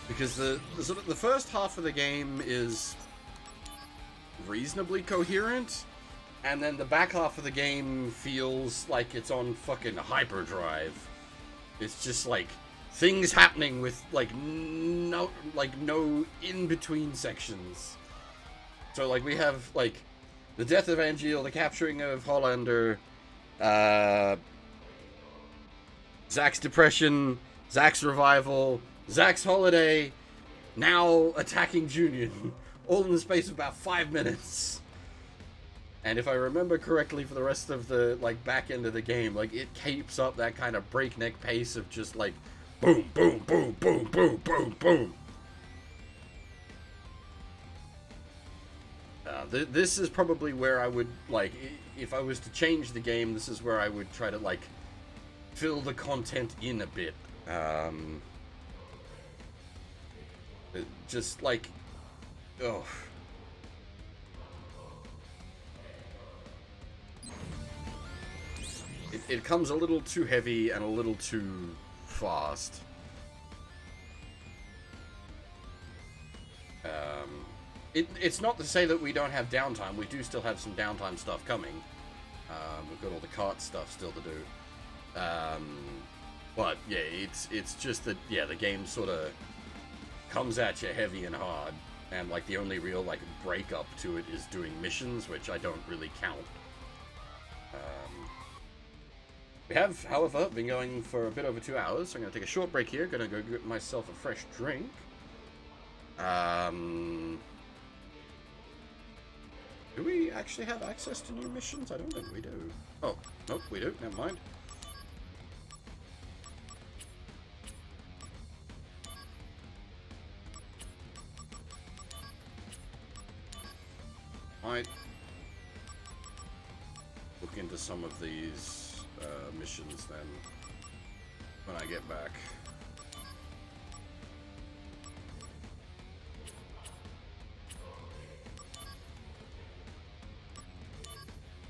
Because the sort of the first half of the game is reasonably coherent, and then the back half of the game feels like it's on fucking hyperdrive. It's just like things happening with like no in-between sections. So like we have like the death of Angeal, the capturing of Hollander, Zack's depression, Zack's revival, Zack's holiday, now attacking Junior, all in the space of about 5 minutes. And if I remember correctly, for the rest of the like back end of the game, like it keeps up that kind of breakneck pace of just like boom, boom, boom, boom, boom, boom, boom. This is probably where I would like, if I was to change the game, this is where I would try to like fill the content in a bit. Just like, oh. It comes a little too heavy and a little too fast. It's not to say that we don't have downtime. We do still have some downtime stuff coming. We've got all the cart stuff still to do. But yeah, it's just that, yeah, the game sort of comes at you heavy and hard, and like the only real like break up to it is doing missions, which I don't really count. We have, however, been going for a bit over 2 hours, so I'm going to take a short break here. Going to go get myself a fresh drink. Do we actually have access to new missions? I don't think we do. Oh, nope, we do. Never mind. Might look into some of these missions then when I get back.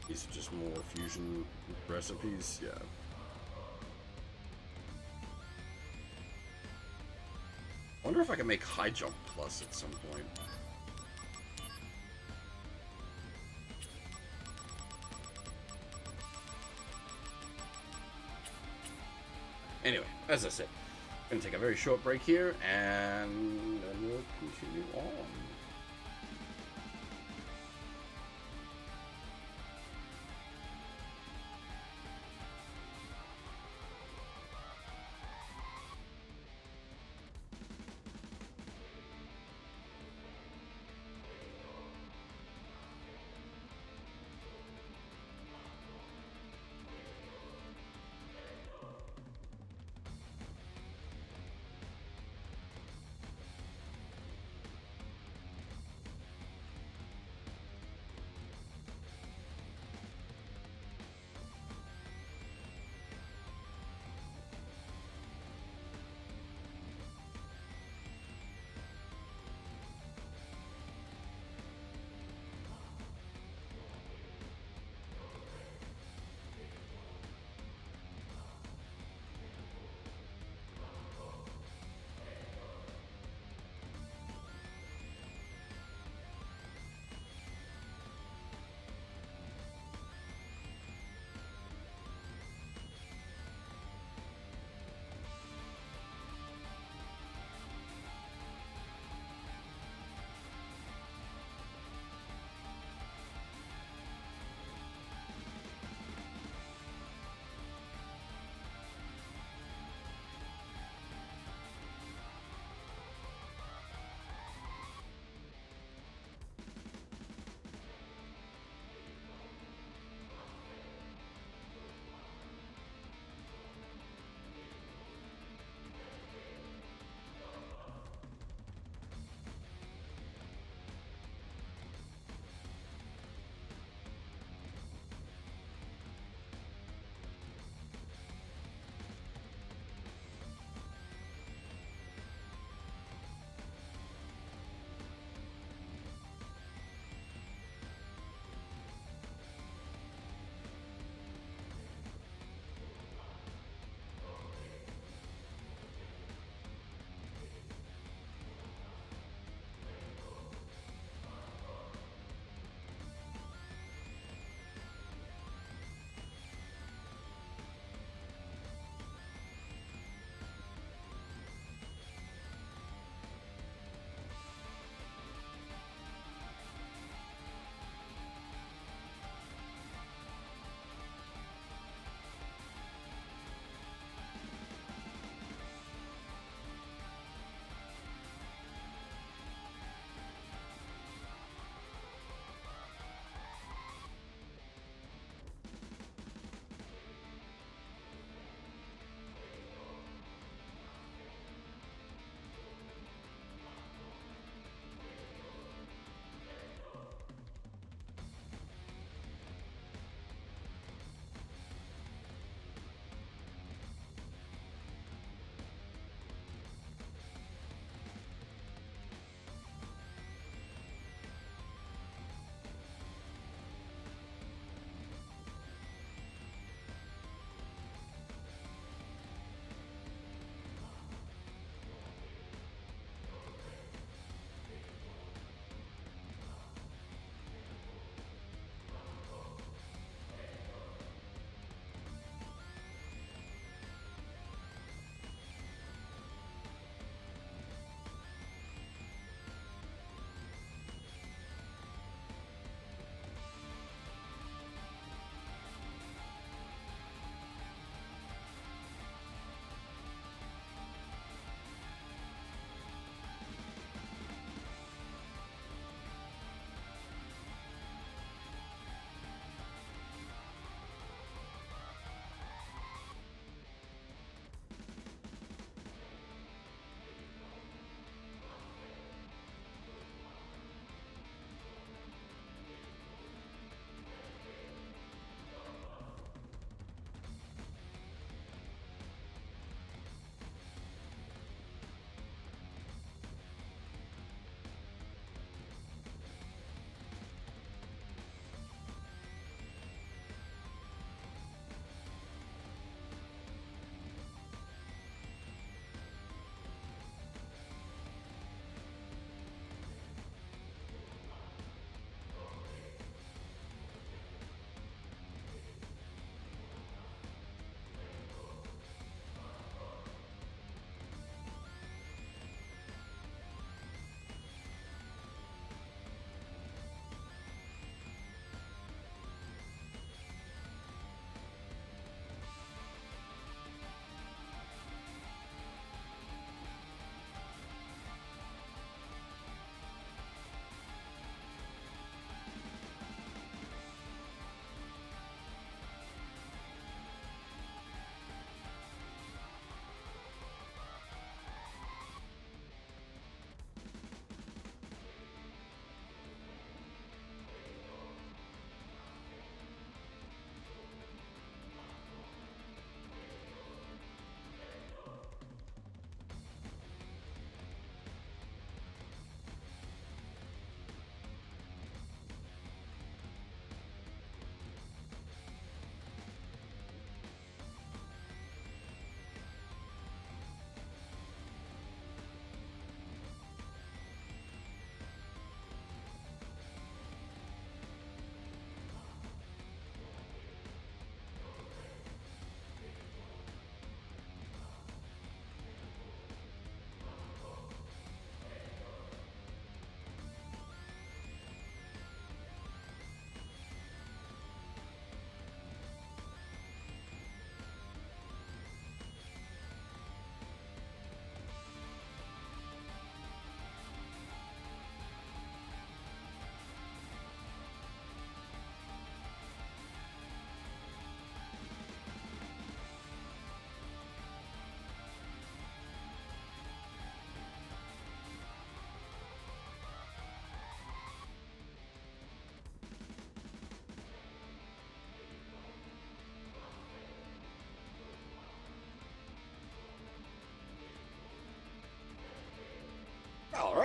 These are just more fusion recipes, yeah. I wonder if I can make high jump plus at some point. Anyway, as I said, I'm going to take a very short break here, and then we'll continue on.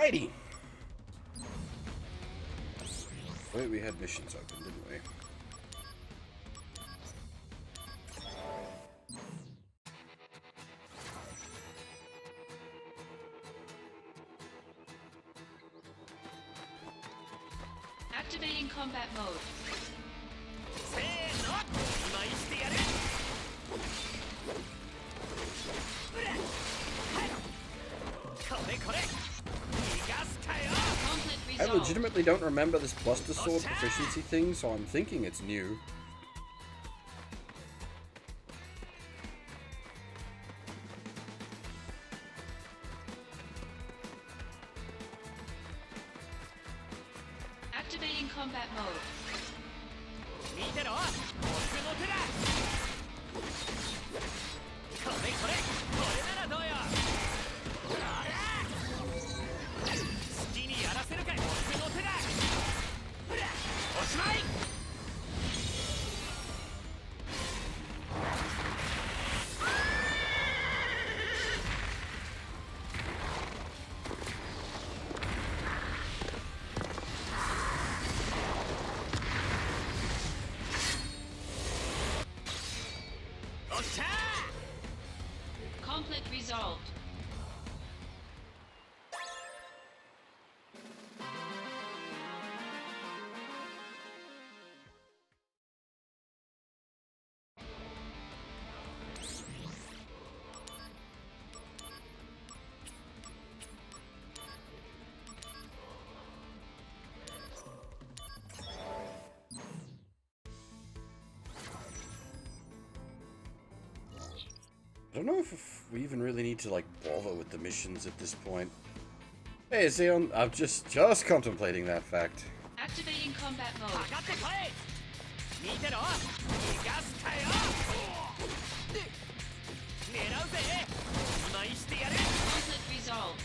Alrighty. Wait, we had missions open, didn't we? Activating combat mode. I legitimately don't remember this Buster Sword proficiency thing, so I'm thinking it's new. Activating combat mode. Conflict resolved. I don't know if we even really need to, like, bother with the missions at this point. Hey, Zeon, I'm just contemplating that fact. Activating combat mode. Conflict resolved.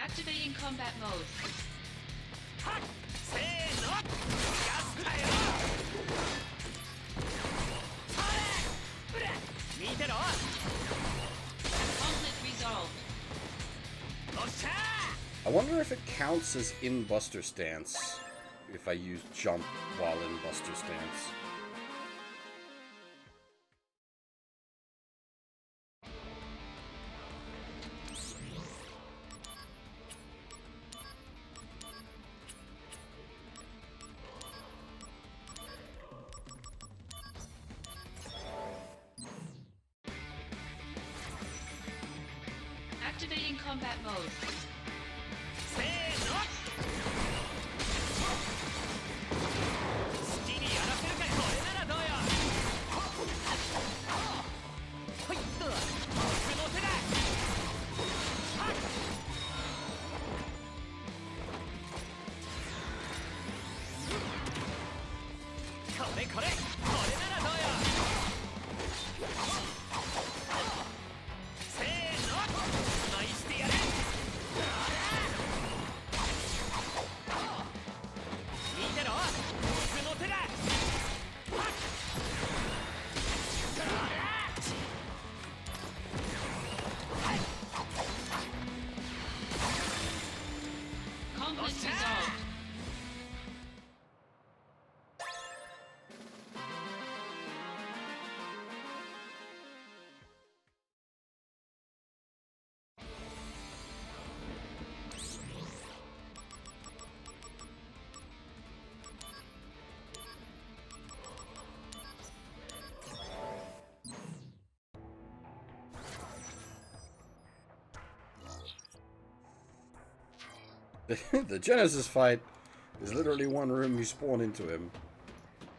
Activating combat mode. Conflict resolved. I wonder if it counts as in Buster Stance if I use jump while in Buster Stance. Activating combat mode. Conflict resolved. The Genesis fight is literally one room you spawn into him,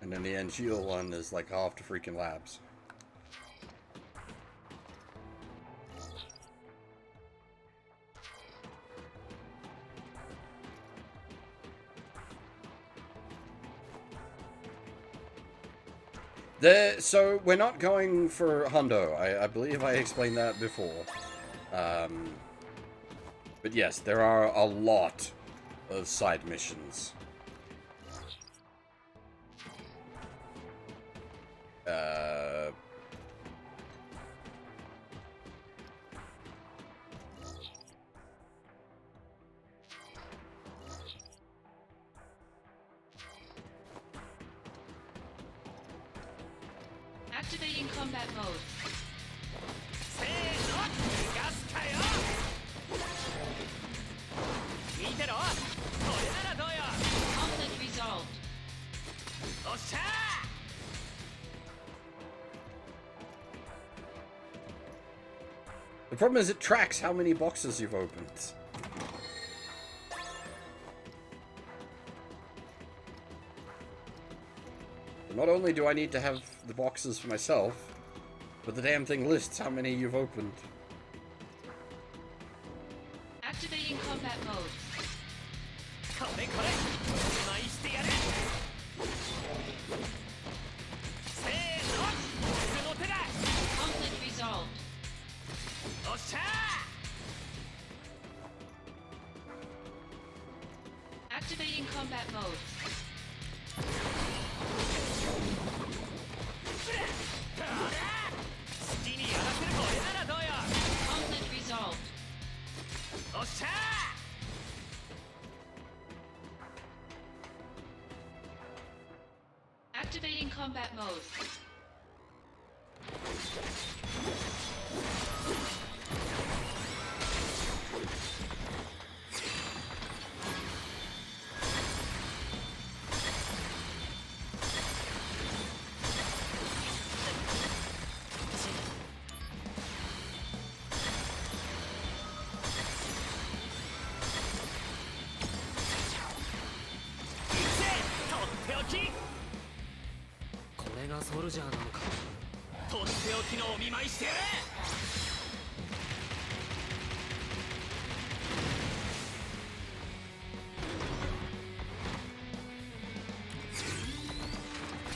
and then the Angeal one is like half the freaking labs. So we're not going for Hundo. I believe I explained that before. But yes, there are a lot of side missions. Activating combat mode. Conflict resolved. The problem is it tracks how many boxes you've opened. Not only do I need to have the boxes for myself, but the damn thing lists how many you've opened. Activating combat mode. Conflict resolved. Activating combat mode. Conflict resolved. Activating combat mode.ソルジャーなのか。とっておきのお見舞いしてやれ。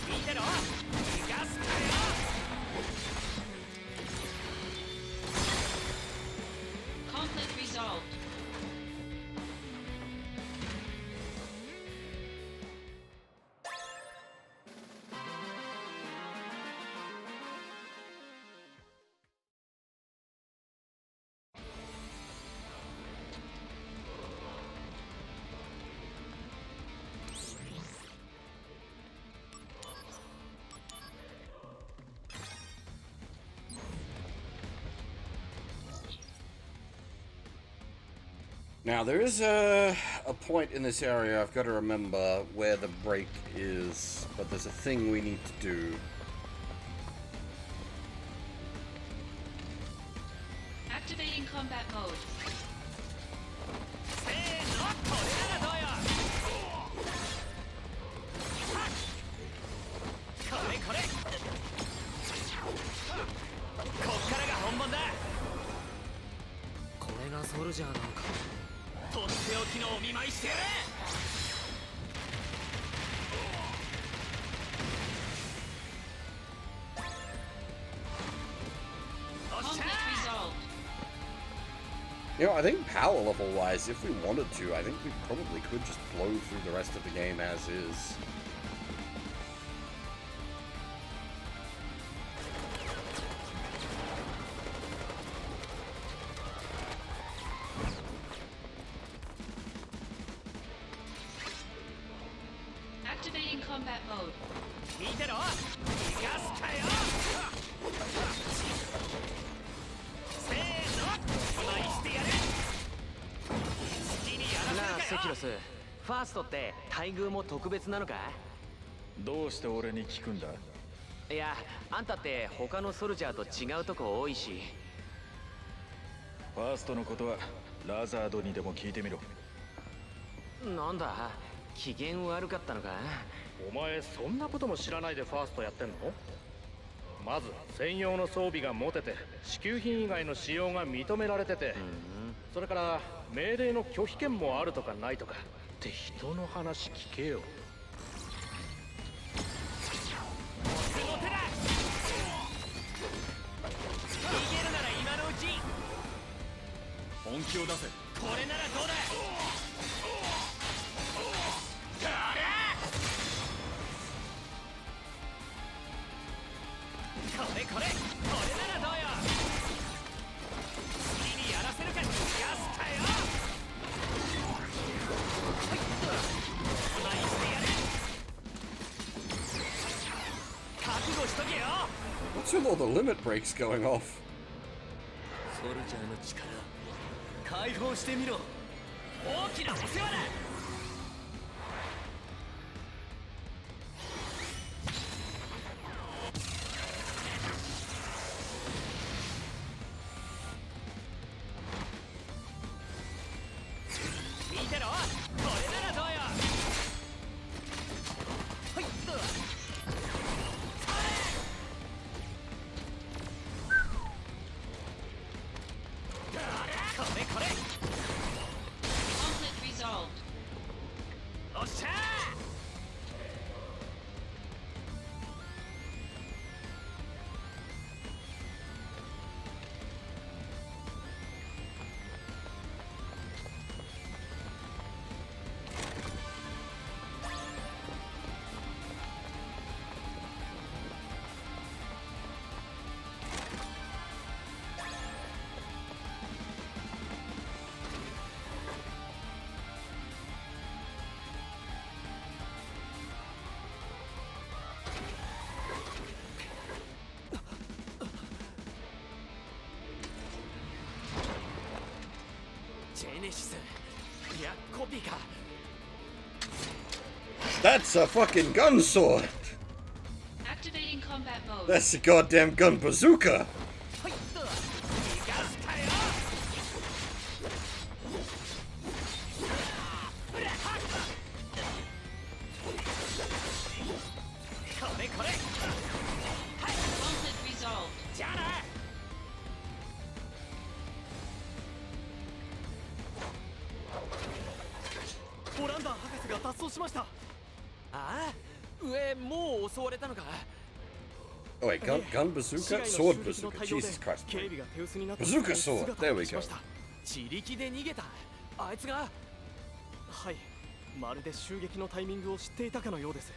見てろ、逃がすかよ。Conflict resolved. Now, there is a point in this area I've got to remember where the break is, but there's a thing we need to do. Activating combat mode. You know, I think power level wise, if we wanted to, I think we probably could just blow through the rest of the game as is. Activating combat mode. Na, セキロス、ファーストって待遇も特別なのか？どうして俺に聞くんだ？いや、あんたって他のソルジャーと違うとこ多いし。ファーストのことはラザードにでも聞いてみろ。なんだ、機嫌悪かったのか？お前そんなことも知らないでファーストやってんの？まず専用の装備が持てて支給品以外の使用が認められてて、それから命令の拒否権もあるとかないとかって人の話聞けよ。本気を出せ。これならどうだ。れこれ、これならどうよ。次にやらせるか、やすかよ。まあ、してやる。覚悟しとけよ。 What's with all the limit breaks going off? ソルジャーの力解放してみろ。大きなお世話だ。見てろ、これならどうよ。はい、どうだ。これこれ。Conflict resolved. おっしゃー。ジェネシス、いや、コピーか。 That's a fucking gun sword! Activating combat mode. That's a goddamn gun bazooka! はい、どうだ。逃がすかよ。これこれ。はい。Conflict resolved. じゃあな。オランダー博士が脱走しました。ああ、上もう襲われたのか。 Oh wait, gun bazooka? Sword bazooka. Jesus Christ. 警備が手薄になった。 Bazooka sword. There we go. 自力で逃げた。あいつが。はい、まるで襲撃のタイミングを知っていたかのようです。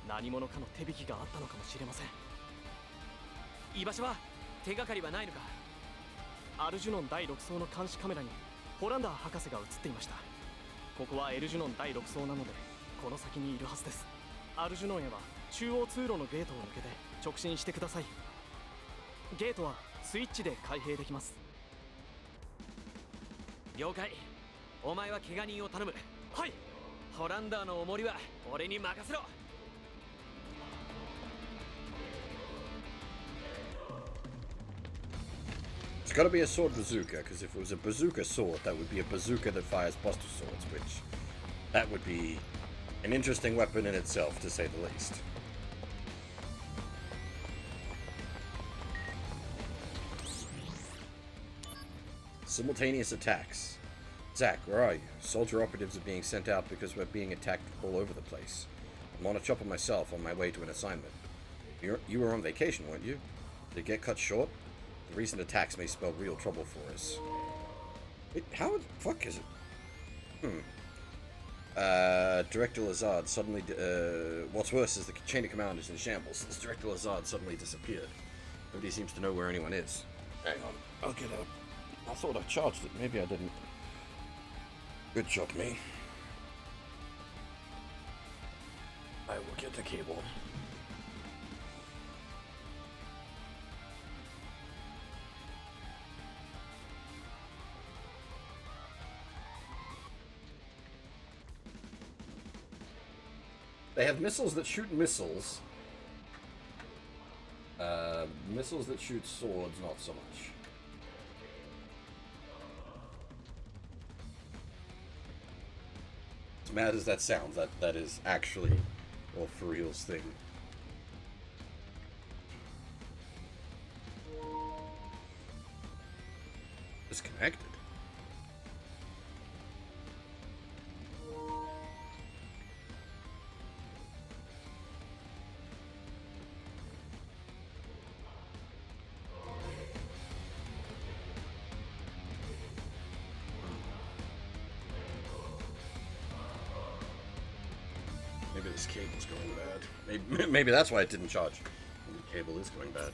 何者かの手引きがあったのかもしれません。居場所は手がかりはないのか。アルジュノン第6層の監視カメラにホランダー博士が映っていました。ここはエルジュノン第6層なのでこの先にいるはずです。アルジュノンへは中央通路のゲートを抜けて直進してください。ゲートはスイッチで開閉できます。了解。お前は怪我人を頼む。はい。ホランダーの重りは俺に任せろ。It's gotta be a sword bazooka, because if it was a bazooka sword, that would be a bazooka that fires buster swords, which... that would be an interesting weapon in itself, to say the least. Simultaneous attacks. Zach, where are you? Soldier operatives are being sent out because we're being attacked all over the place. I'm on a chopper myself on my way to an assignment. You were on vacation, weren't you? Did it get cut short? The recent attacks may spell real trouble for us. Wait, how the fuck is it? Director Lazard suddenly... what's worse is the chain of command is in shambles. This Director Lazard suddenly disappeared. Nobody seems to know where anyone is. Hang on, I'll get up. I thought I charged it. Maybe I didn't. Good job, me. I will get the cable. They have missiles that shoot missiles. Missiles that shoot swords, not so much. As mad as that sounds, that is actually a for reals thing. Disconnected. Maybe this cable's going bad. Maybe that's why it didn't charge. cable is going bad.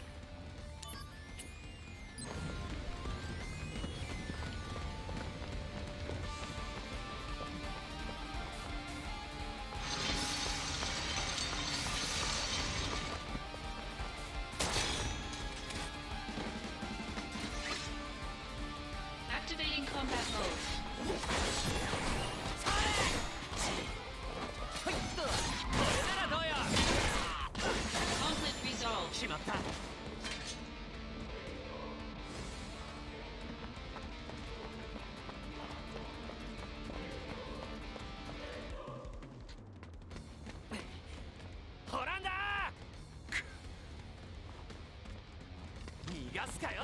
Activating combat mode. Conflict resolved. しまった。ホランダー逃がすかよ。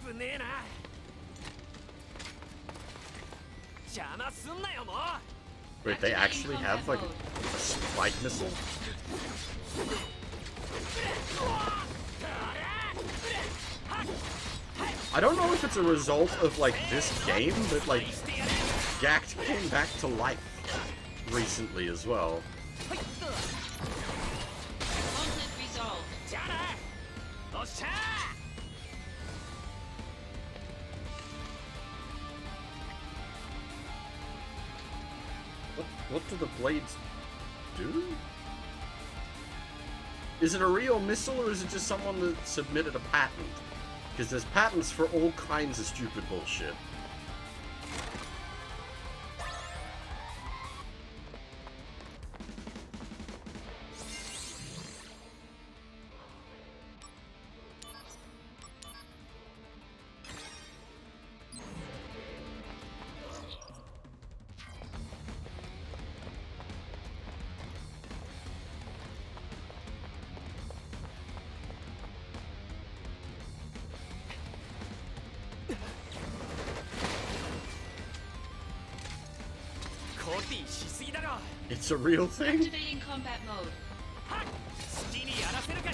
危ねえな。邪魔すんなよもう。 Wait, they actually have like a spike missile? I don't know if it's a result of like this game, but like Gact came back to life recently as well. Conflict resolved. じゃあな。おっしゃー。 What do the blades do? Is it a real missile or is it just someone that submitted a patent? Because there's patents for all kinds of stupid bullshit. It's a real thing? Activating combat mode. 好きにやらせるか。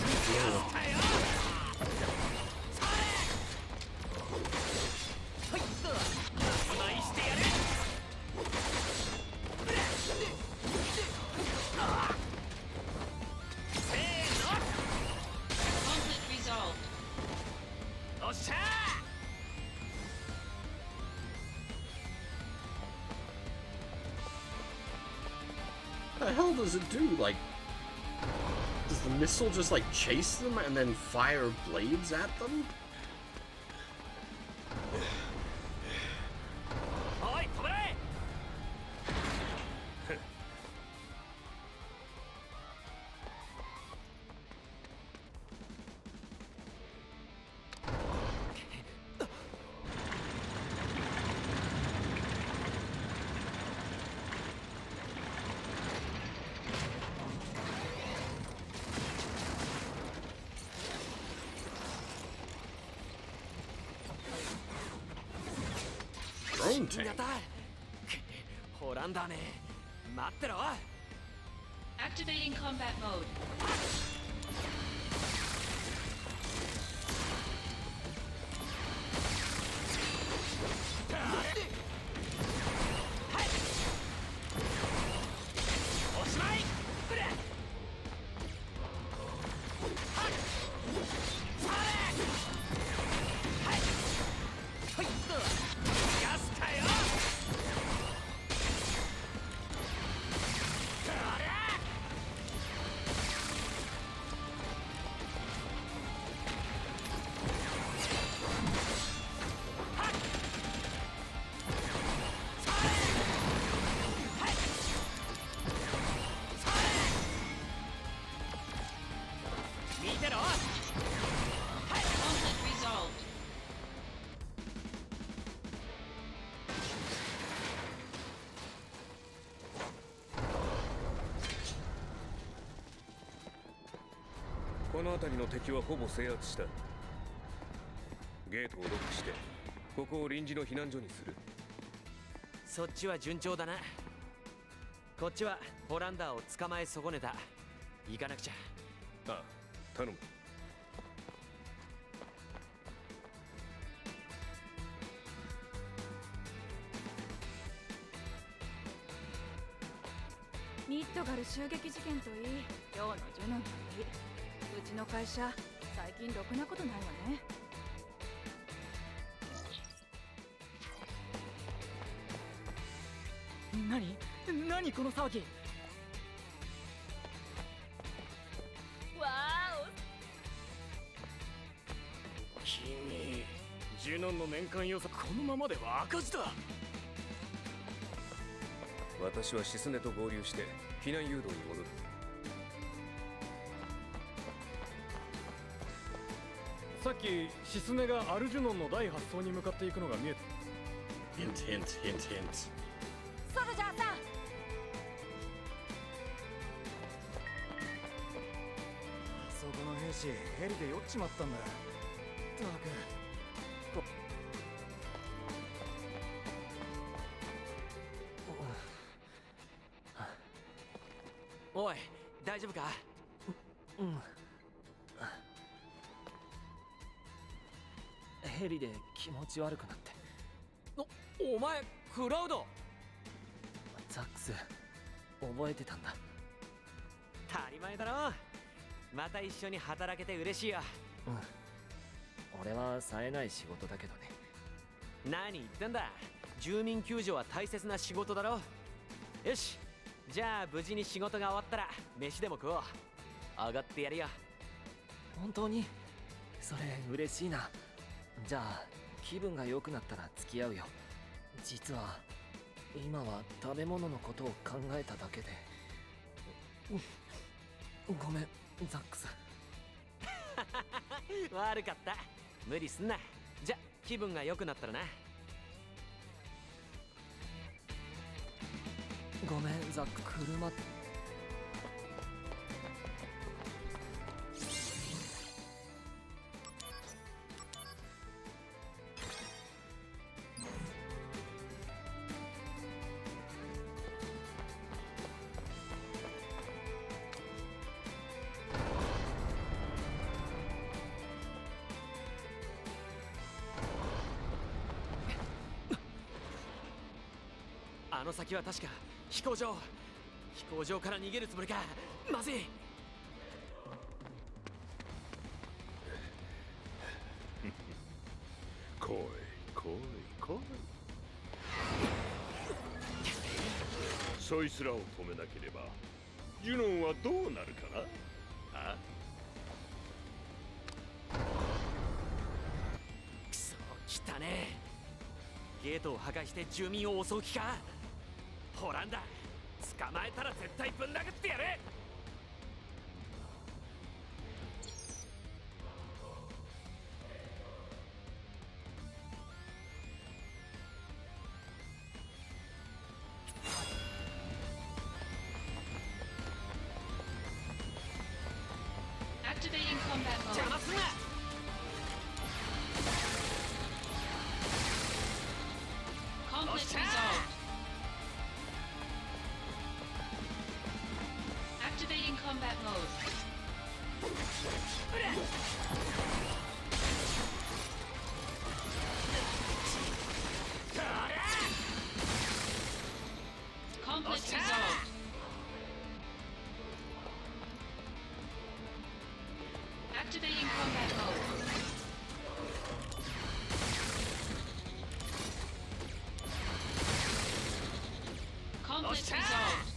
Conflict resolved. おっしゃー。 What the hell does it do? Like, does the missile just like chase them and then fire blades at them? おい止まれ。 Drone tank. ホランダーめ待ってろ。 Activating combat mode. Conflict resolved. この辺りの敵はほぼ制圧した。ゲートをロックしてここを臨時の避難所にする。そっちは順調だな。こっちはホランダーを捕まえ損ねた。行かなくちゃ。ああ、頼む。ミッドガル襲撃事件といい、今日のジュノンといい、うちの会社最近ろくなことないわね。何この騒ぎ。わ君、ジュノンの年間予算このままでは赤字だ。私はシスネと合流して避難誘導に戻る。さっきシスネがアルジュノンの第8層に向かっていくのが見えた。Hint, hint, hint, hint. ソルジャーさん、そこの兵士ヘリで酔っちまったんだ。ったくおい、大丈夫か？うん。ヘリで気持ち悪くなって。お前、クラウド。ザックス、覚えてたんだ。当たり前だろ。また一緒に働けて嬉しいよ。うん。俺は冴えない仕事だけどね。何言ってんだ。住民救助は大切な仕事だろ。よし、じゃあ無事に仕事が終わったら飯でも食おう。上がってやるよ。本当にそれ嬉しいな。じゃあ気分が良くなったら付き合うよ。実は今は食べ物のことを考えただけで。ごめんザックス。悪かった。無理すんな。じゃ気分が良くなったらな。ごめんザック、車。あの先は確か飛行場。飛行場から逃げるつもりか。まずい。来い来い来い。そいつらを止めなければジュノンはどうなるかな。あ、くそ汚ねえ。ゲートを破壊して住民を襲う気か。ホランダ、捕まえたら絶対ぶん殴ってやる。Activating combat mode. 邪魔すんな。Conflict resolved. Activating combat mode. Conflict resolved. Activating combat mode. Conflict resolved.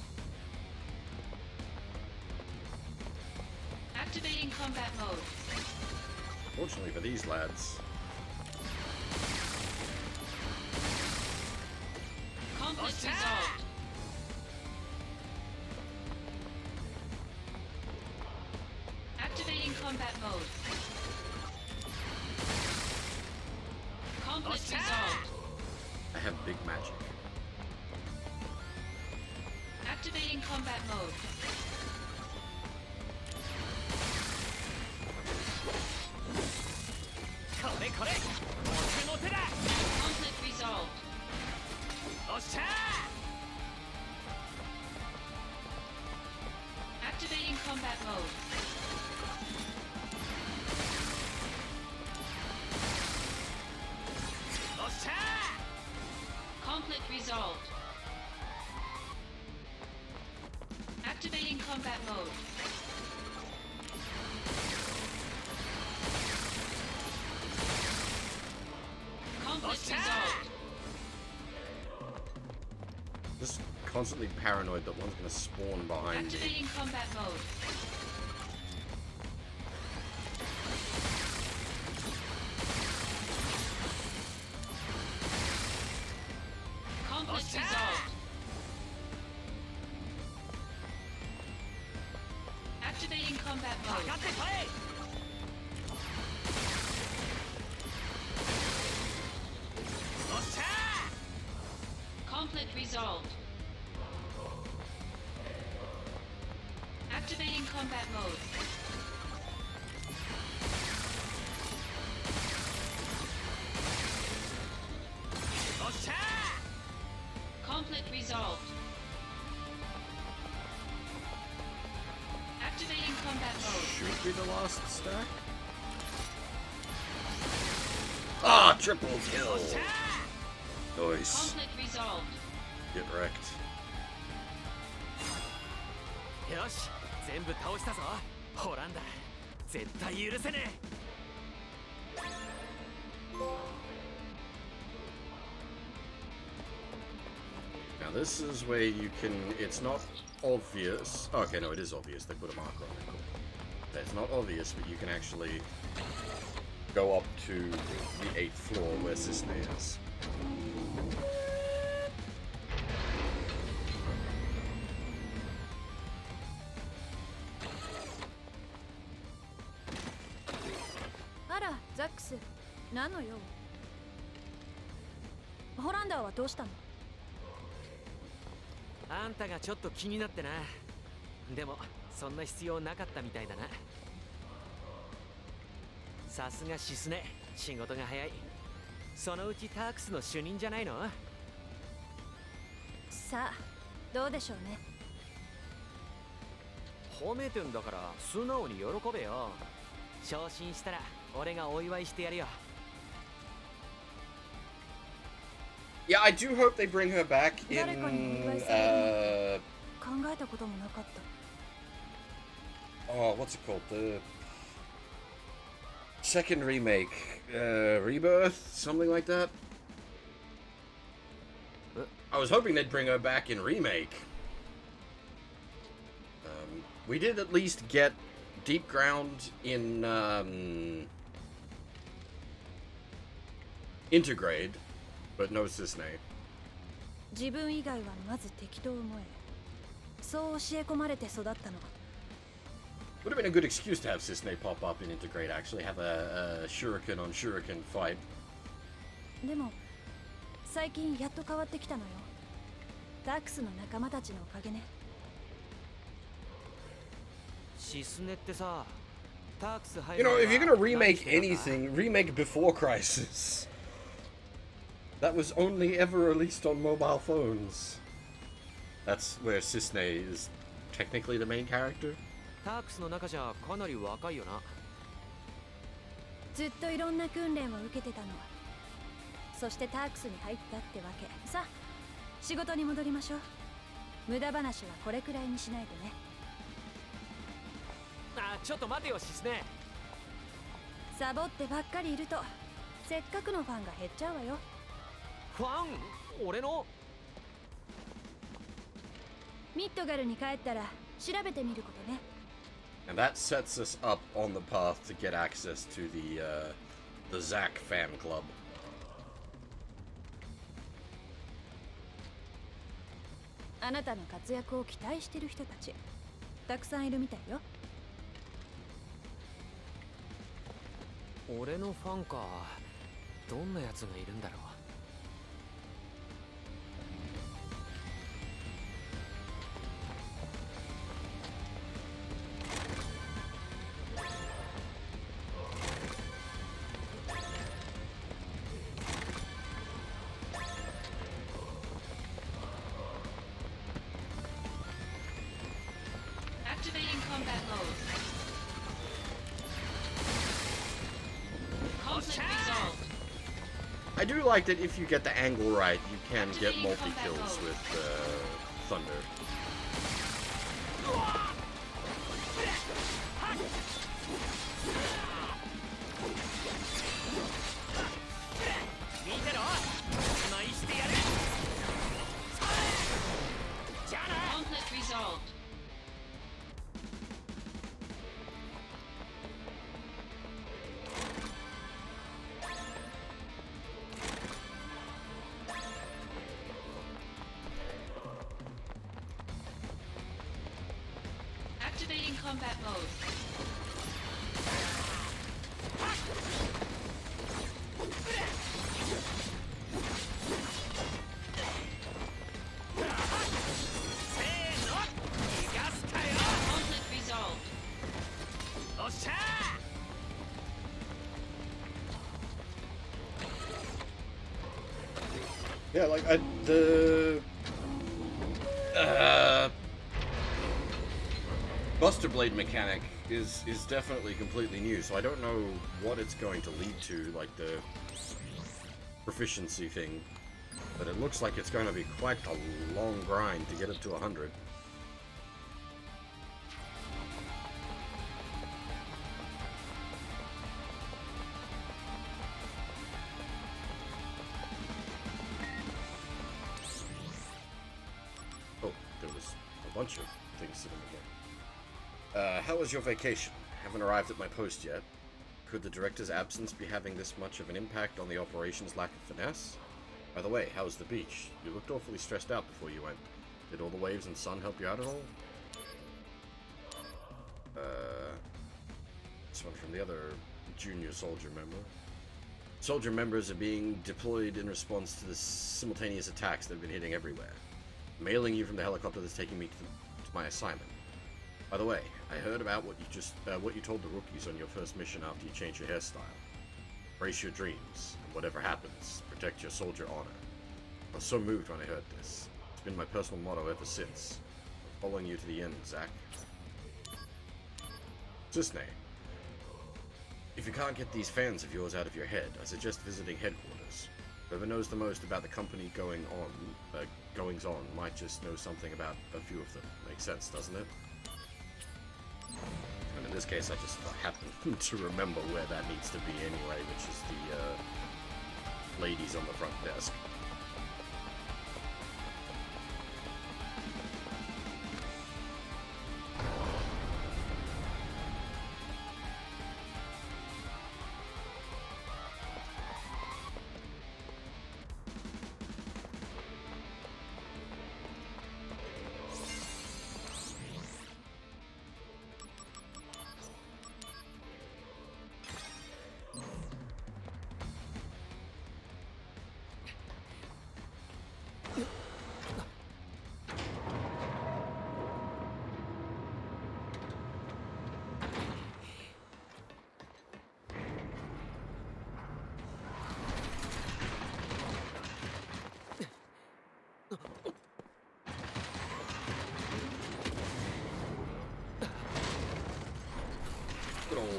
Activating combat mode. Fortunately for these lads. Conflict resolved. Activating combat mode. Conflict resolved. I have big magic. Activating combat mode. Conflict resolved. Activating combat mode. Conflict resolved. combat mode. Conflict resolved. Just constantly paranoid that one's gonna spawn behind me. Activating combat mode. Conflict resolved. Activating combat mode. Conflict resolved. Activating combat mode. Conflict resolved. Activating combat mode. Should be the last stack. Ah, triple kill. Nice. Conflict resolved. Get wrecked. よし、全部倒したぞ。ホランダ、絶対許せねえ。Now this is where you can, it's not obvious. Oh, okay, no, it is obvious. They put a marker on it. Cool. It's not obvious, but you can actually go up to the 8th floor where Cisne is. Ara, Zax, 何の用？ホランダーはどうしたの？あんたがちょっと気になってな。でもそんな必要なかったみたいだな。さすがシスネ、仕事が早い。そのうちタークスの主任じゃないの？さあ、どうでしょうね。褒めてんだから素直に喜べよ。昇進したら俺がお祝いしてやるよ。Yeah, I do hope they bring her back in, 誰かにお祝いされるの考えたこともなかった。oh, what's it called? The second remake, Rebirth, something like that. I was hoping they'd bring her back in remake. We did at least get Deep Ground in Intergrade, but no Cisne. 自分以外はまず敵と思え。そう教え込まれて育ったの。Would have been a good excuse to have Cisne pop up in Intergrade, actually. Have a shuriken on shuriken fight. でも、最近やっと変わってきたのよ。タークスの仲間たちのおかげね。シスネってさ、タークス入 You る know, if you're gonna remake anything, remake before Crisis. That was only ever released on mobile phones. That's where Cisne is technically the main character. タークスの中じゃかなり若いよな。ずっといろんな訓練を受けてたの。そしてタークスに入ったってわけ。さあ、仕事に戻りましょう。無駄話はこれくらいにしないとね。あ、ちょっと待てよシスネ。サボってばっかりいるとせっかくのファンが減っちゃうわよ。ファン？俺の？ミッドガルに帰ったら調べてみることね。And that sets us up on the path to get access to the Zack fan club. あなたの活躍を期待してる人たちたくさんいるみたいよ。俺のファンか。どんなやつがいるんだろう。Activating combat mode. Conflict resolved. I do like that if you get the angle right, you can get multi-kills with Thunder. resolved. Activating combat mode. Conflict resolved. Yeah, like the Buster Blade mechanic is definitely completely new, so I don't know what it's going to lead to, like the proficiency thing, but it looks like it's going to be quite a long grind to get it to 100. Oh, there was a bunch of things sitting again. How was your vacation? Haven't arrived at my post yet. Could the director's absence be having this much of an impact on the operation's lack of finesse? By the way, how's the beach? You looked awfully stressed out before you went. Did all the waves and sun help you out at all? This one from the other junior soldier member. Soldier members are being deployed in response to the simultaneous attacks that have been hitting everywhere. Mailing you from the helicopter that's taking me to my assignment. By the way, I heard about what you told the rookies on your first mission after you changed your hairstyle. Brace your dreams, and whatever happens, protect your soldier honor. I was so moved when I heard this. It's been my personal motto ever since. I'm following you to the end, Zach. Cisne. If you can't get these fans of yours out of your head, I suggest visiting headquarters. Whoever knows the most about the company goings on might just know something about a few of them. Makes sense, doesn't it? And in this case, I just happen to remember where that needs to be anyway, which is the ladies on the front desk.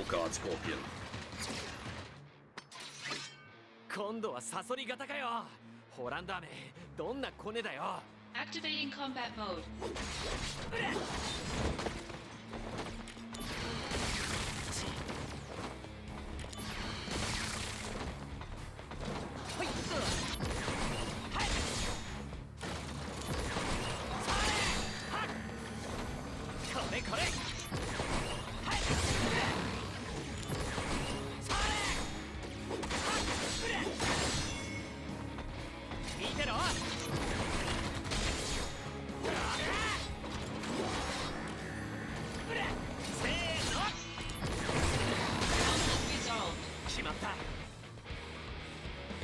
God, Scorpion. 今度はサソリ型かよ。ホランダーめ、どんなコネだよ。Activating combat mode.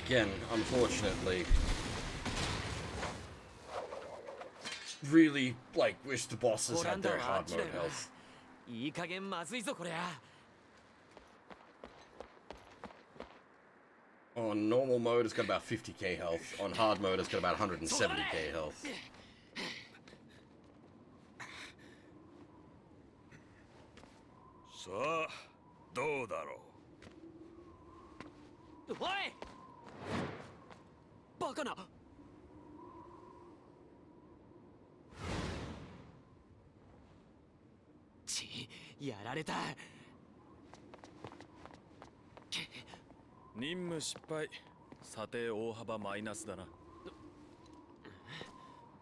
Again, unfortunately, really, like, wish the bosses had their hard mode health. いい加減まずいぞこりゃ。On normal mode, it's got about 50k health. On hard mode, it's got about 170k health. さあ、どうだろう。おい！バカな。ち、やられた。任務失敗。査定大幅マイナスだな。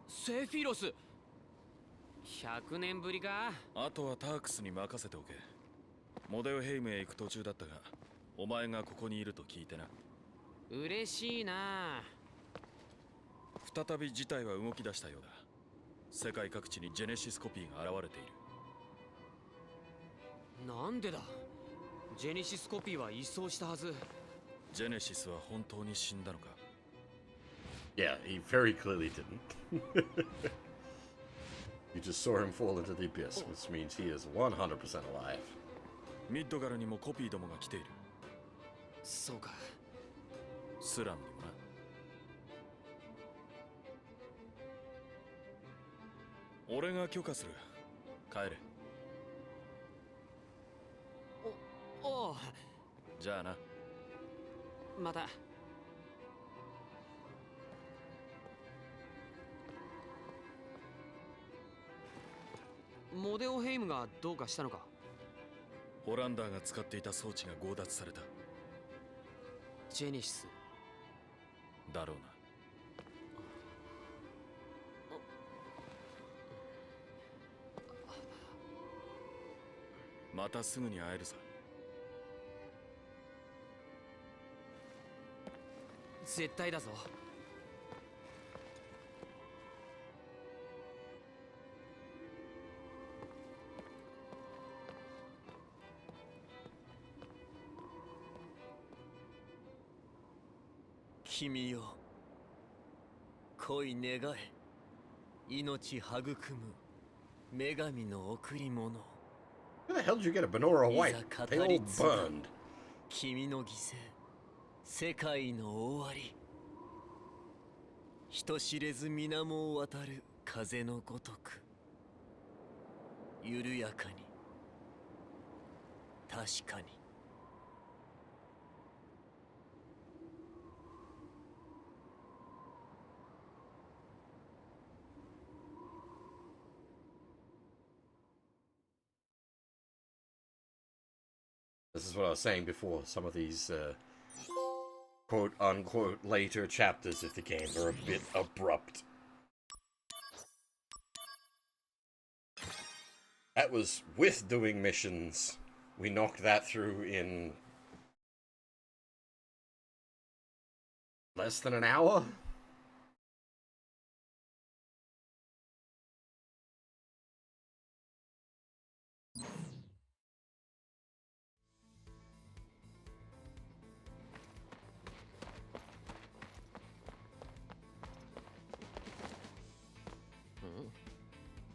セフィロス。100年ぶりか。あとはタークスに任せておけ。モデオヘイムへ行く途中だったが、お前がここにいると聞いてな。嬉しいな。再び事態は動き出したようだ。世界各地にジェネシスコピーが現れている。なんでだ。ジェネシスコピーは一掃したはず。ジェネシスは本当に死んだのか？ Yeah, he very clearly didn't. You just saw him fall into the abyss, which means he is 100% alive. ミッドガルにもコピーどもが来ている。そうか。スラムにもな。俺が許可する。帰れ。おう。じゃあな。また。モデオヘイムがどうかしたのか？ホランダーが使っていた装置が強奪された。ジェネシスだろうな。またすぐに会えるさ。絶対だぞ。君よ、恋願え、命育む女神の贈り物。 Where the hell did you get a Benora White? They all burned. 君の犠牲、世界の終わり。人知れず水面を渡る風のごとく、緩やかに、確かに。This is what I was saying before. Some of these quote-unquote later chapters of the game are a bit abrupt. That was with doing missions. We knocked that through in less than an hour? Hmm?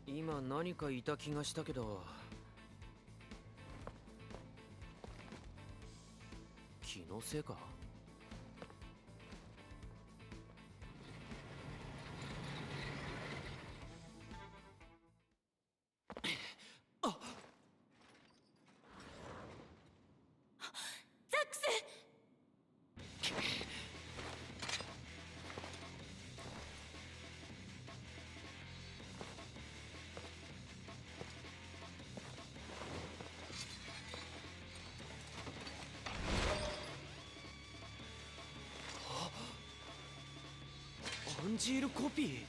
今何かいた気がしたけど、気のせいか？ザックス！アンジールコピー。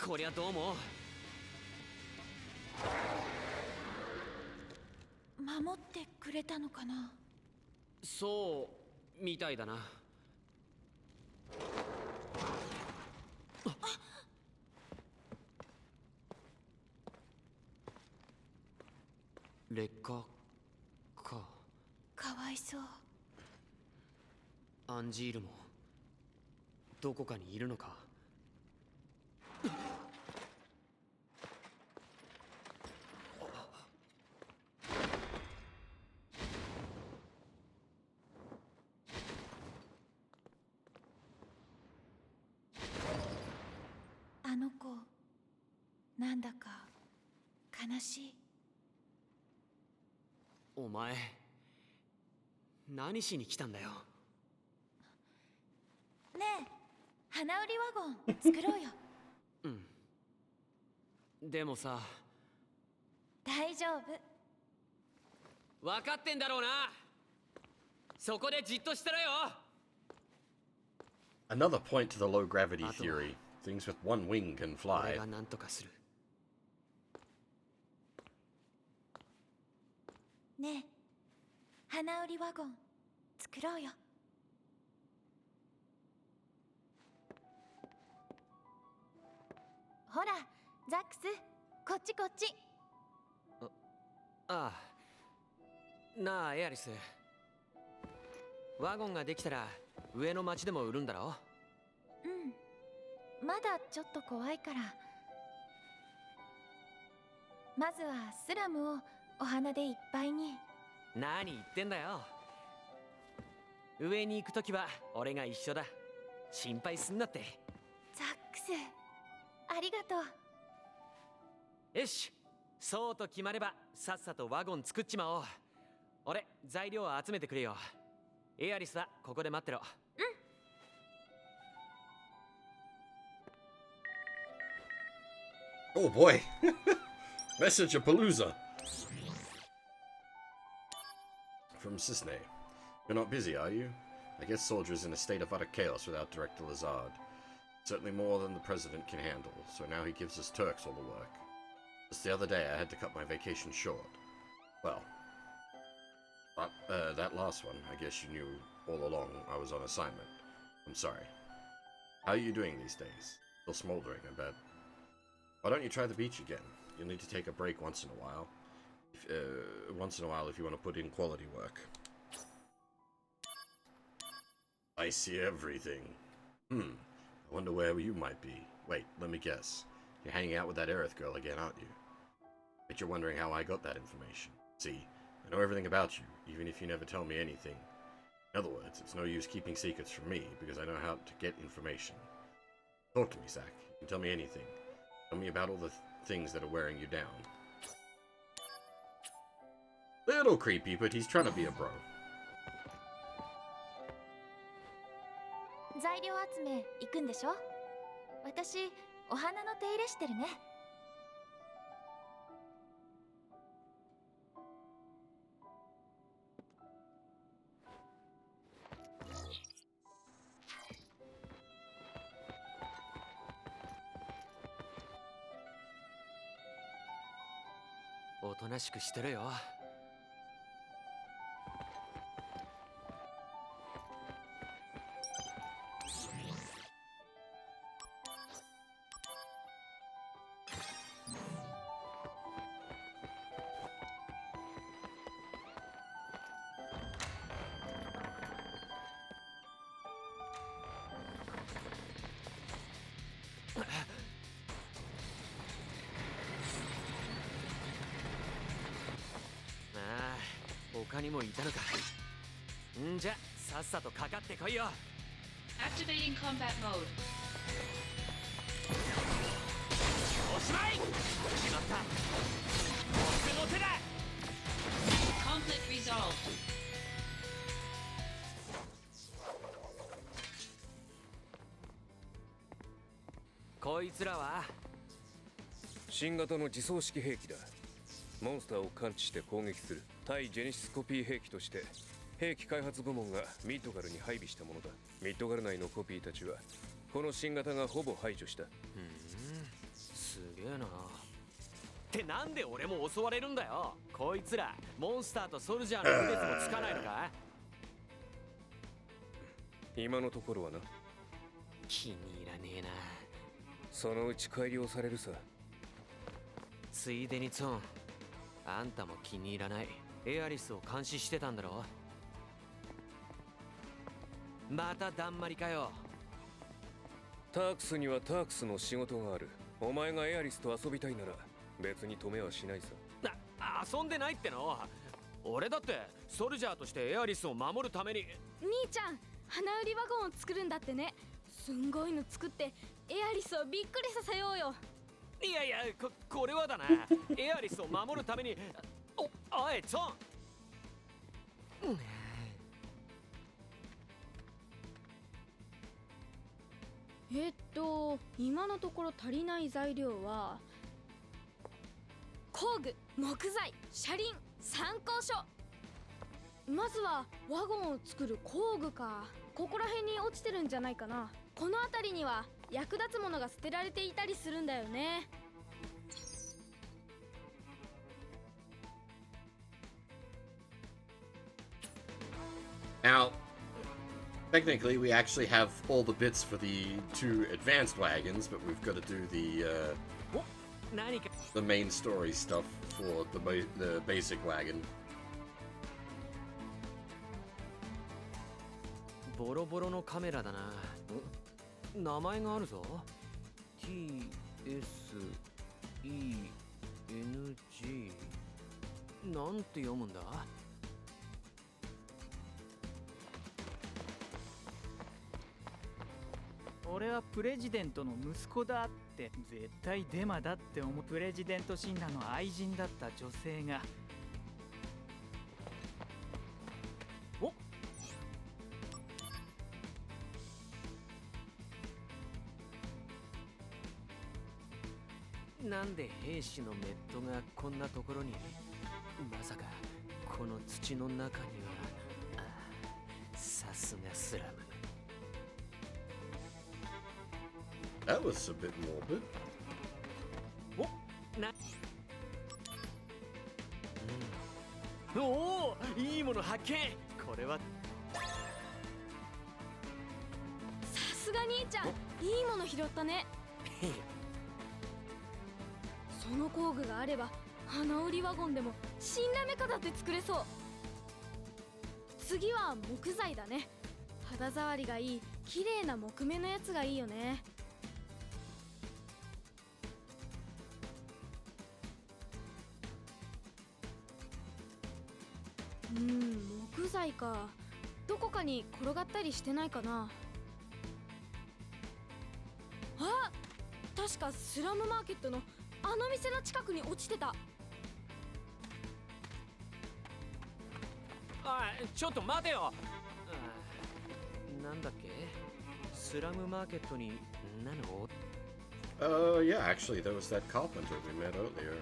こりゃどうも。守ってくれたのかな？そうみたいだな。劣化か。かわいそう。アンジールもどこかにいるのか。あの子、何なんだか悲しい。お前何しに来たんだよ。ねえ、花売りワゴン作ろうよ。でもさ。大丈夫。分かってんだろうな。そこでじっとしてろよ。Another point to the low gravity theory. Things with one wing can fly. 俺が何とかする。ねえ、花売りワゴン作ろうよ。ほら、ザックス、こっちこっち。ああ。なあエアリス、ワゴンができたら上の町でも売るんだろ。まだちょっと怖いから。まずはスラムをお花でいっぱいに。何言ってんだよ。上に行くときは俺が一緒だ。心配すんなって。ザックス、ありがとう。よし、そうと決まればさっさとワゴン作っちまおう。俺材料を集めてくれよ。エアリスはここで待ってろ。Oh boy! Message of Palooza! From Cisne. You're not busy, are you? I guess Soldier is in a state of utter chaos without Director Lazard. Certainly more than the President can handle, so now he gives us Turks all the work. Just the other day I had to cut my vacation short. Well, that last one, I guess you knew all along I was on assignment. I'm sorry. How are you doing these days? Still smoldering, I bet. Why don't you try the beach again? You'll need to take a break once in a while. If you want to put in quality work. I see everything. I wonder where you might be. Wait, let me guess. You're hanging out with that Aerith girl again, aren't you? Bet you're wondering how I got that information. See, I know everything about you, even if you never tell me anything. In other words, it's no use keeping secrets from me, because I know how to get information. Talk to me, Zach. You can tell me anything. Tell me about all the things that are wearing you down. Little creepy, but he's trying to be a bro. 材料集め行くんでしょ。私、お花の手入れしてるね。おとなしくしてるよ。他にもいたのか。んじゃさっさとかかってこいよ。 Activating combat mode. おしまい。決まった。僕の手だ。 Conflict resolved. こいつらは新型の自走式兵器だ。モンスターを感知して攻撃する対ジェネシスコピー兵器として兵器開発部門がミッドガルに配備したものだ。ミッドガル内のコピーたちはこの新型がほぼ排除した。すげえな。ってなんで俺も襲われるんだよ。こいつらモンスターとソルジャーの区別もつかないのか。今のところはな。気に入らねえな。そのうち改良されるさ。ついでにツォン、あんたも気に入らないエアリスを監視してたんだろ。まただんまりかよ。タークスにはタークスの仕事がある。お前がエアリスと遊びたいなら別に止めはしないさ。遊んでないっての。俺だってソルジャーとしてエアリスを守るために。兄ちゃん、花売りワゴンを作るんだってね。すんごいの作ってエアリスをびっくりさせようよ。いやいや、これはだな。エアリスを守るために。おい、ゾン。今のところ足りない材料は工具、木材、車輪、参考書。まずはワゴンを作る工具か。ここら辺に落ちてるんじゃないかな。この辺りには役立つものが捨てられていたりするんだよね。Now, technically, we actually have all the bits for the 2 advanced wagons, but we've got to do the main story stuff for the basic wagon. ボロボロのカメラだな。名前があるぞ。TSENG。なんて読むんだ？俺はプレジデントの息子だって絶対デマだって思う。プレジデントシンラの愛人だった女性がなんで兵士のメットがこんなところに。まさかこの土の中には。さすがスラム。That was a bit morbid. おお、いいもの発見。これはさすが兄ちゃん、いいもの拾ったね。その工具があれば花織ワゴンでも新ラメカだって作れそう。次は木材だね。肌触りがいい綺麗な木目のやつがいいよね。木材か。どこかに転がったりしてないかな。あ、確かスラムマーケットのあの店の近くに落ちてた。ちょっと待てよ。なんだっけ？スラムマーケットに何をYeah, actually, there was that carpenter we met earlier.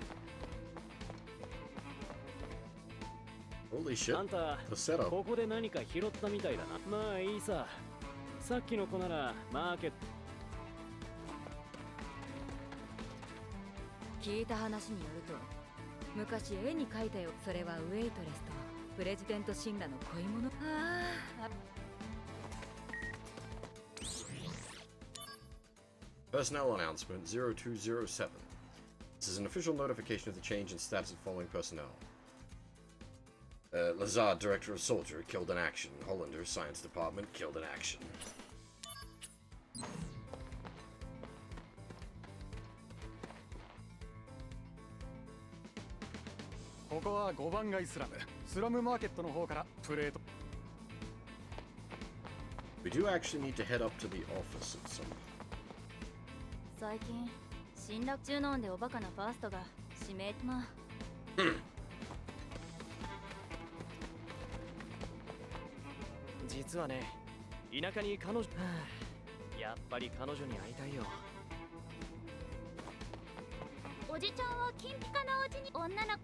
Holy shit, あんた the setup. ここで何か拾ったみたいだな。まあいいさ。さっきの子ならマーケット。聞いた話によると、昔絵に描いたよ。それはウェイトレスとプレジデントシンラの恋物。Personnel announcement 0207. This is an official notification of the change in status of following personnel. Lazard, Director of Soldier, killed in action. Hollander, Science Department, killed in action. ここは5番街スラム。スラムマーケットの方からプレート。We do actually need to head up to the office at some point. 最近侵略中なんでおバカなファーストが指名。まあ実はね、田舎に彼女。やっぱり彼女に会いたいよ。おじちゃんは金ピカなお家に女の。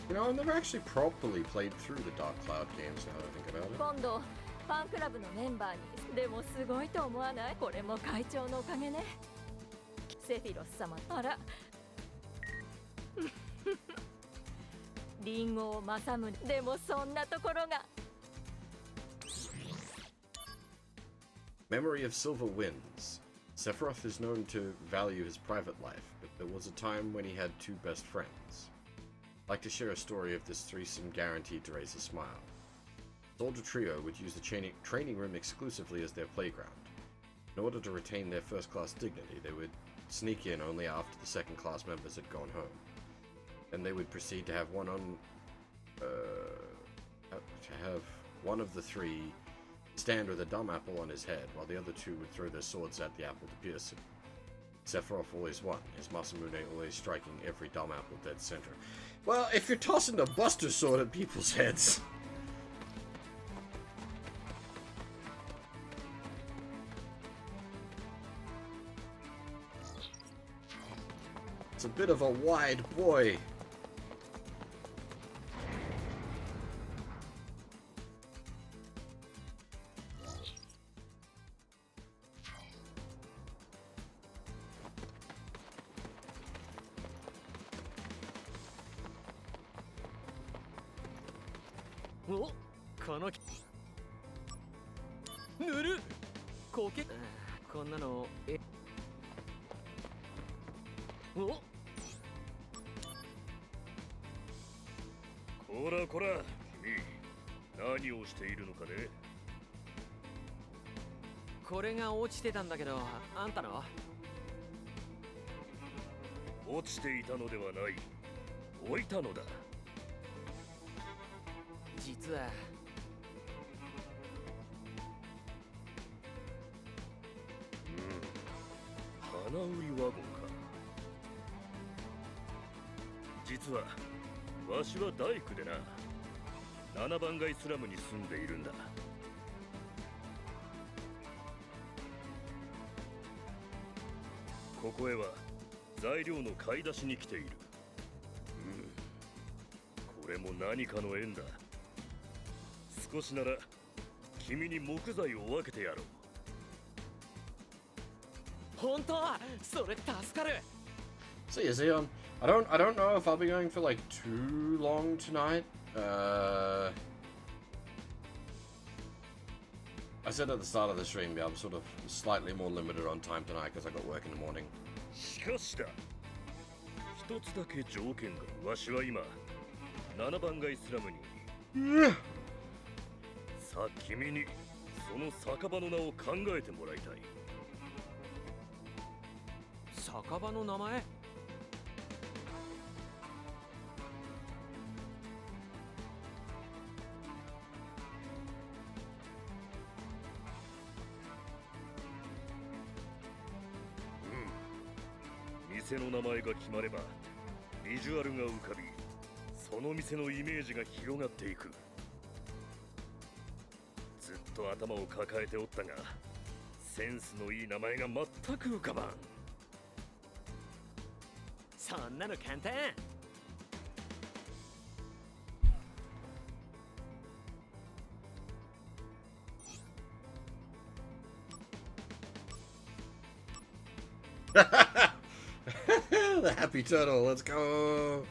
You know, I've never actually properly played through the Dark Cloud games now that I think about it. 今度ファンクラブのメンバーに。でもすごいと思わない？これも会長のおかげね。セフィロス様。あらリンゴをまさむ。でもそんなところが。 Memory of Silver Winds. Sephiroth is known to value his private life, but there was a time when he had 2 best friends. Like to share a story of this threesome guaranteed to raise a smile. Soldier Trio would use the training room exclusively as their playground. In order to retain their first-class dignity, they would sneak in only after the second-class members had gone home. Then they would proceed to have have one of the three stand with a dumb apple on his head, while the other two would throw their swords at the apple to pierce him. Sephiroth always won, his Masamune always striking every dumb apple dead center. Well, if you're tossing a Buster Sword at people's heads... It's a bit of a wide boy.お、この塗るこけこんなのおこらこら、君、何をしているのかね。これが落ちてたんだけど、あんたの？落ちていたのではない。置いたのだ。実は花売りワゴンか。実はわしは大工でな、7番街スラムに住んでいるんだ。ここへは材料の買い出しに来ている。これも何かの縁だ。少しなら君に木材を分けてやろう。本当？それ助かる。See you, Zeon. I don't know if I'll be going for like too long tonight. I said at the start of the stream, yeah, I'm sort of slightly more limited on time tonight because I got work in the morning. しかしだ、一つだけ条件が。わしは今7番街スラムにさあ君にその酒場の名を考えてもらいたい。酒場の名前？店の名前が決まればビジュアルが浮かび、その店のイメージが広がっていく。ずっと頭を抱えておったが、センスのいい名前が全く浮かばん。そんなの簡単。The happy turtle, let's go!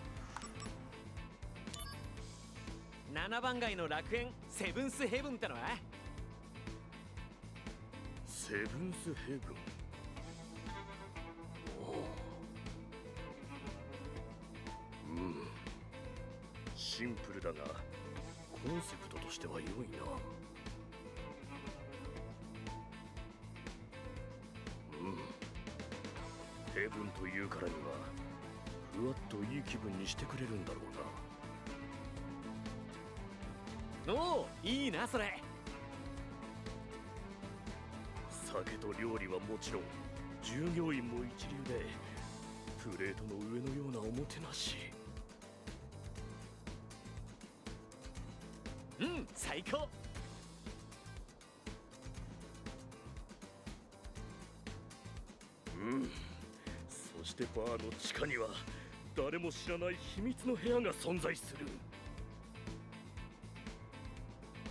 7番街の楽園、セブンスヘブンってのは？セブンスヘブン。シンプルだがコンセプトとしては良いな。ヘブンというからにはふわっといい気分にしてくれるんだろうな。おお、いいなそれ。酒と料理はもちろん従業員も一流で、プレートの上のようなおもてなし。うん、最高。そしてバーの地下には誰も知らない秘密の部屋が存在する。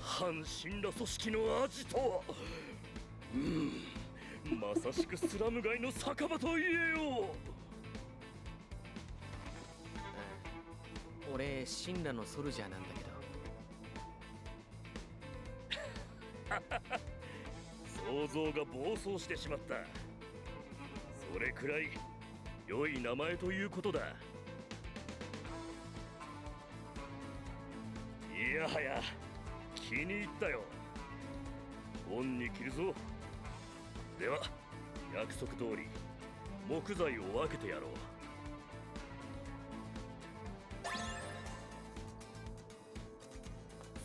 反神羅組織のアジト。まさしくスラム街の酒場と言えよう。俺、神羅のソルジャーなんだけ想ど。像が暴走してしまった。それくらい良い名前ということだ。いやはや気に入ったよ。恩に着るぞ。では約束通り木材を分けてやろう。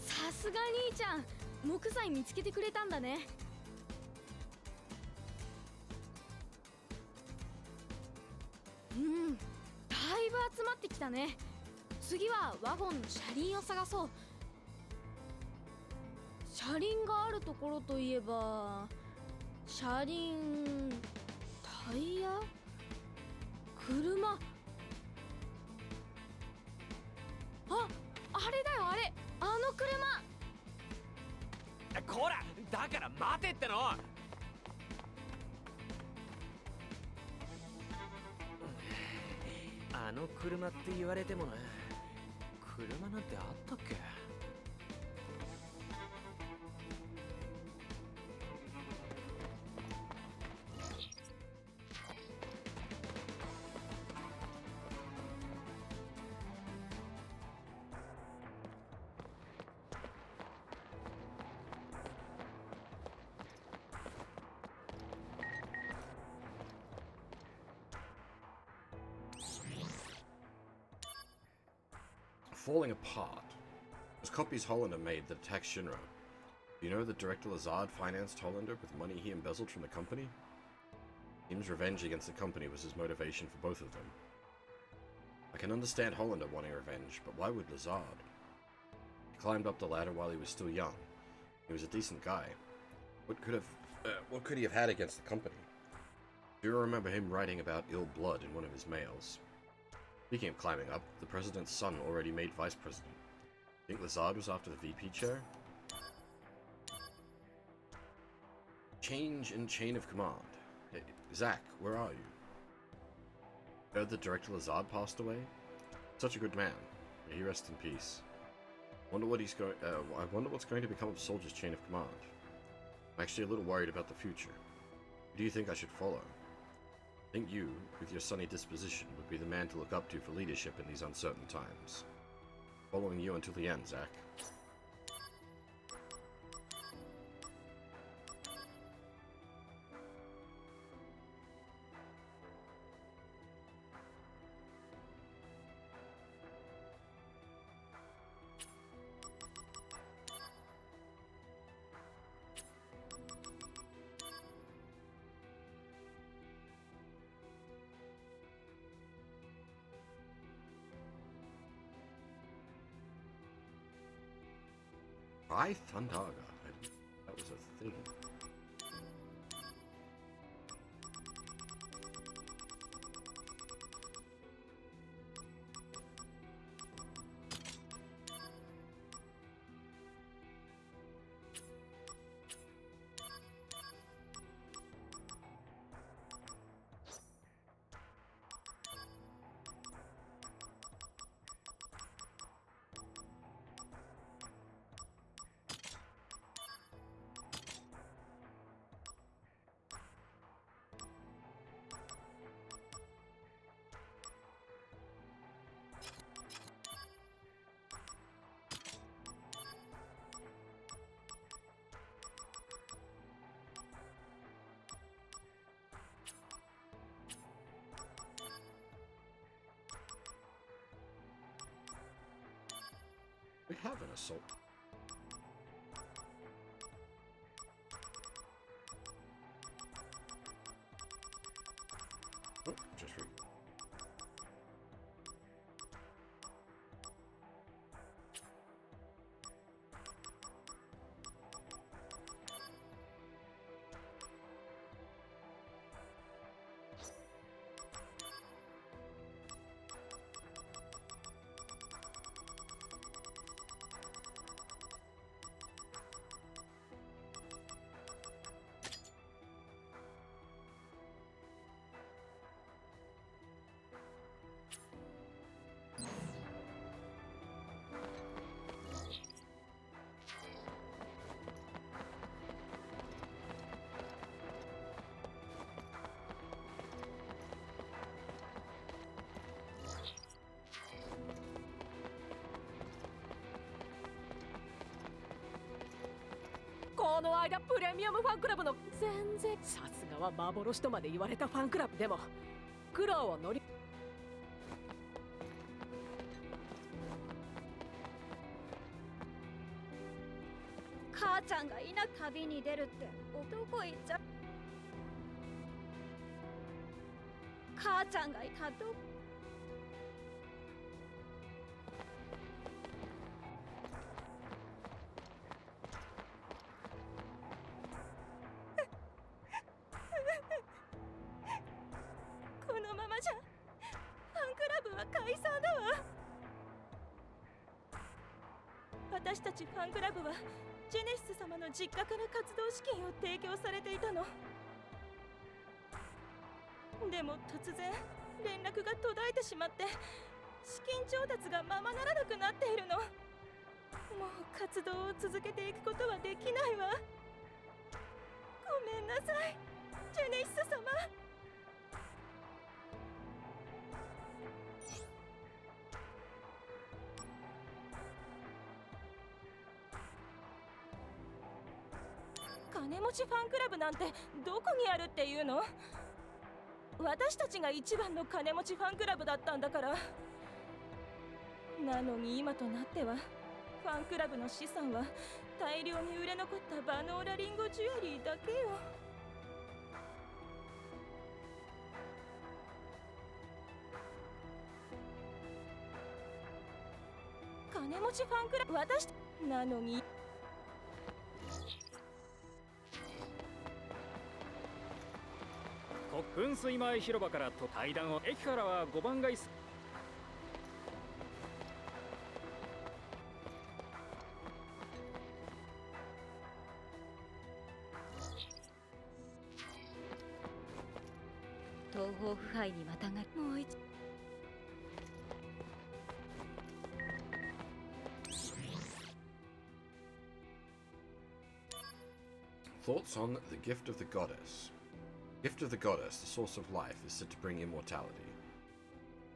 さすすが兄ちゃん、木材見つけてくれたんだね。だいぶ集まってきたね。次はワゴンの車輪を探そう。車輪があるところといえば、車輪、タイヤ、車。あれだよ、あれ、あの車。こら、だから待てっての。あの車って言われてもな、車なんてあったっけ。Falling apart. Those copies Hollander made that attacked Shinra. Do you know that Director Lazard financed Hollander with money he embezzled from the company? Seems revenge against the company was his motivation for both of them. I can understand Hollander wanting revenge, but why would Lazard? He climbed up the ladder while he was still young. He was a decent guy. What could he have had against the company? Do you remember him writing about ill blood in one of his mails? Speaking of climbing up, the president's son already made vice president. Think Lazard was after the VP chair? Change in chain of command. Hey, Zach, where are you? Heard that Director Lazard passed away? Such a good man. May he rest in peace. I wonder what's going to become of Soldier's chain of command. I'm actually a little worried about the future. Who do you think I should follow? I think you, with your sunny disposition, would be the man to look up to for leadership in these uncertain times. Following you until the end, Zach. By Thundaga. That was a thing. We have an assault. Oh, just read.この間プレミアムファンクラブの全然さすがは幻とまで言われたファンクラブでも苦労を乗り母ちゃんがいな旅に出るってどこ行っちゃ。母ちゃんがいたど。このままじゃファンクラブは解散だわ。私たちファンクラブはジェネシス様の実家から活動資金を提供されていたの。でも突然連絡が途絶えてしまって資金調達がままならなくなっているの。もう活動を続けていくことはできないわ。ごめんなさいジェネシス様。金持ちファンクラブなんてどこにあるっていうの？私たちが一番の金持ちファンクラブだったんだから。なのに今となってはファンクラブの資産は大量に売れ残ったバノーラリンゴジュエリーだけよ。金持ちファンクラブ私なのに。噴水前広場からと階段を駅からは5番街。東方腐敗にまたがる。もう一Thoughts on the gift of the goddess. Gift of the goddess, the source of life, is said to bring immortality.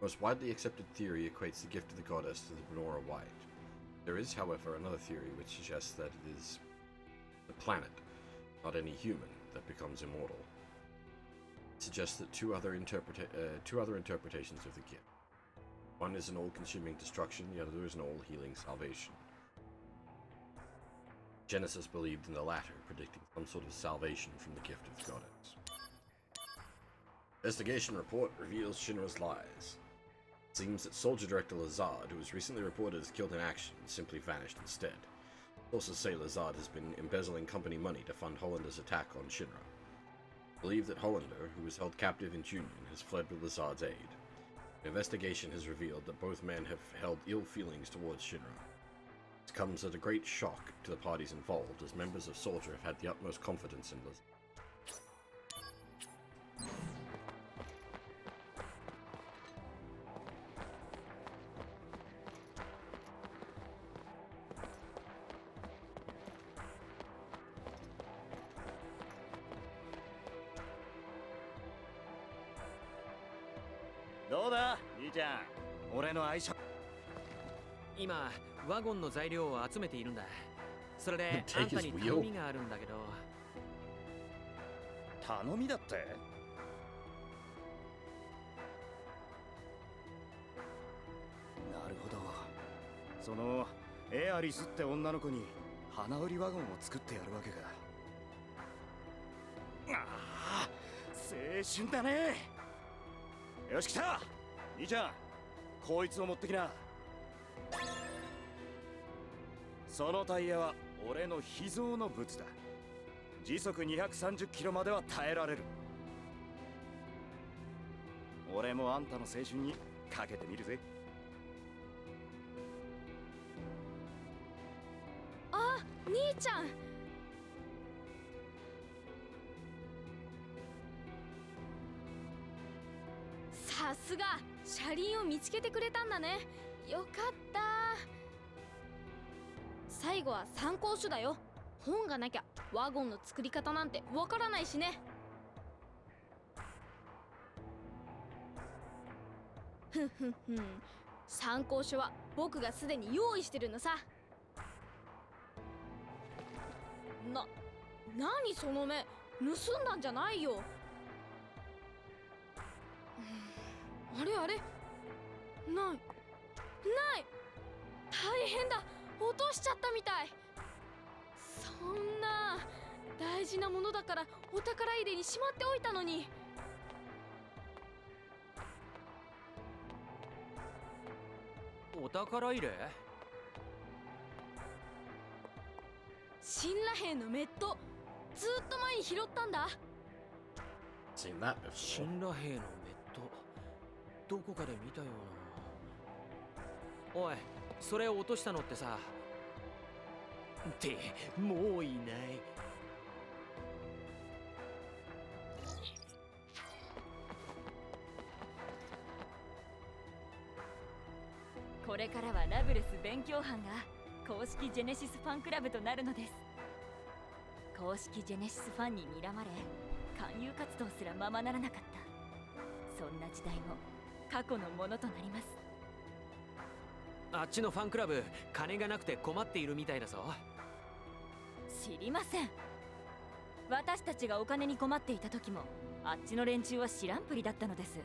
Most widely accepted theory equates the gift of the goddess to the Benora White. There is, however, another theory which suggests that it is the planet, not any human, that becomes immortal. It suggests that two other interpretations of the gift. One is an all-consuming destruction, the other is an all-healing salvation. Genesis believed in the latter, predicting some sort of salvation from the gift of the goddess. Investigation report reveals Shinra's lies. It seems that Soldier Director Lazard, who was recently reported as killed in action, simply vanished instead. Sources say Lazard has been embezzling company money to fund Hollander's attack on Shinra. Believe that Hollander, who was held captive in Junin, has fled with Lazard's aid. An investigation has revealed that both men have held ill feelings towards Shinra. This comes at a great shock to the parties involved, as members of Soldier have had the utmost confidence in Lazard. どうだ兄ちゃん、俺の相性。今ワゴンの材料を集めているんだ。それであんたに頼みがあるんだけど。頼みだって？なるほど。そのエアリスって女の子に花売りワゴンを作ってやるわけか。ああ、青春だね。よし来た。兄ちゃん、こいつを持ってきな。そのタイヤは俺の秘蔵のブツだ。時速230キロまでは耐えられる。俺もあんたの青春にかけてみるぜ。あ、兄ちゃん。さすが車輪を見つけてくれたんだね。よかった。最後は参考書だよ。本がなきゃワゴンの作り方なんてわからないしね。ふんふんふん。参考書は僕がすでに用意してるのさ。何その目、盗んだんじゃないよ。あれあれ、ない大変だ、落としちゃったみたい。そん事なものだからお宝入れにしまっておいたのに。お宝入れ？神羅兵のメット、ずっと前に拾ったんだ。Seen that before. 神羅兵のメット、どこかで見たような。おい、それを落としたのってさ。ってもういない。これからはラブレス勉強班が公式ジェネシスファンクラブとなるのです。公式ジェネシスファンに睨まれ勧誘活動すらままならなかった。そんな時代も過去のものとなります。あっちのファンクラブ、金がなくて困っているみたいだぞ。知りません。私たちがお金に困っていた時もあっちの連中は知らんぷりだったのです。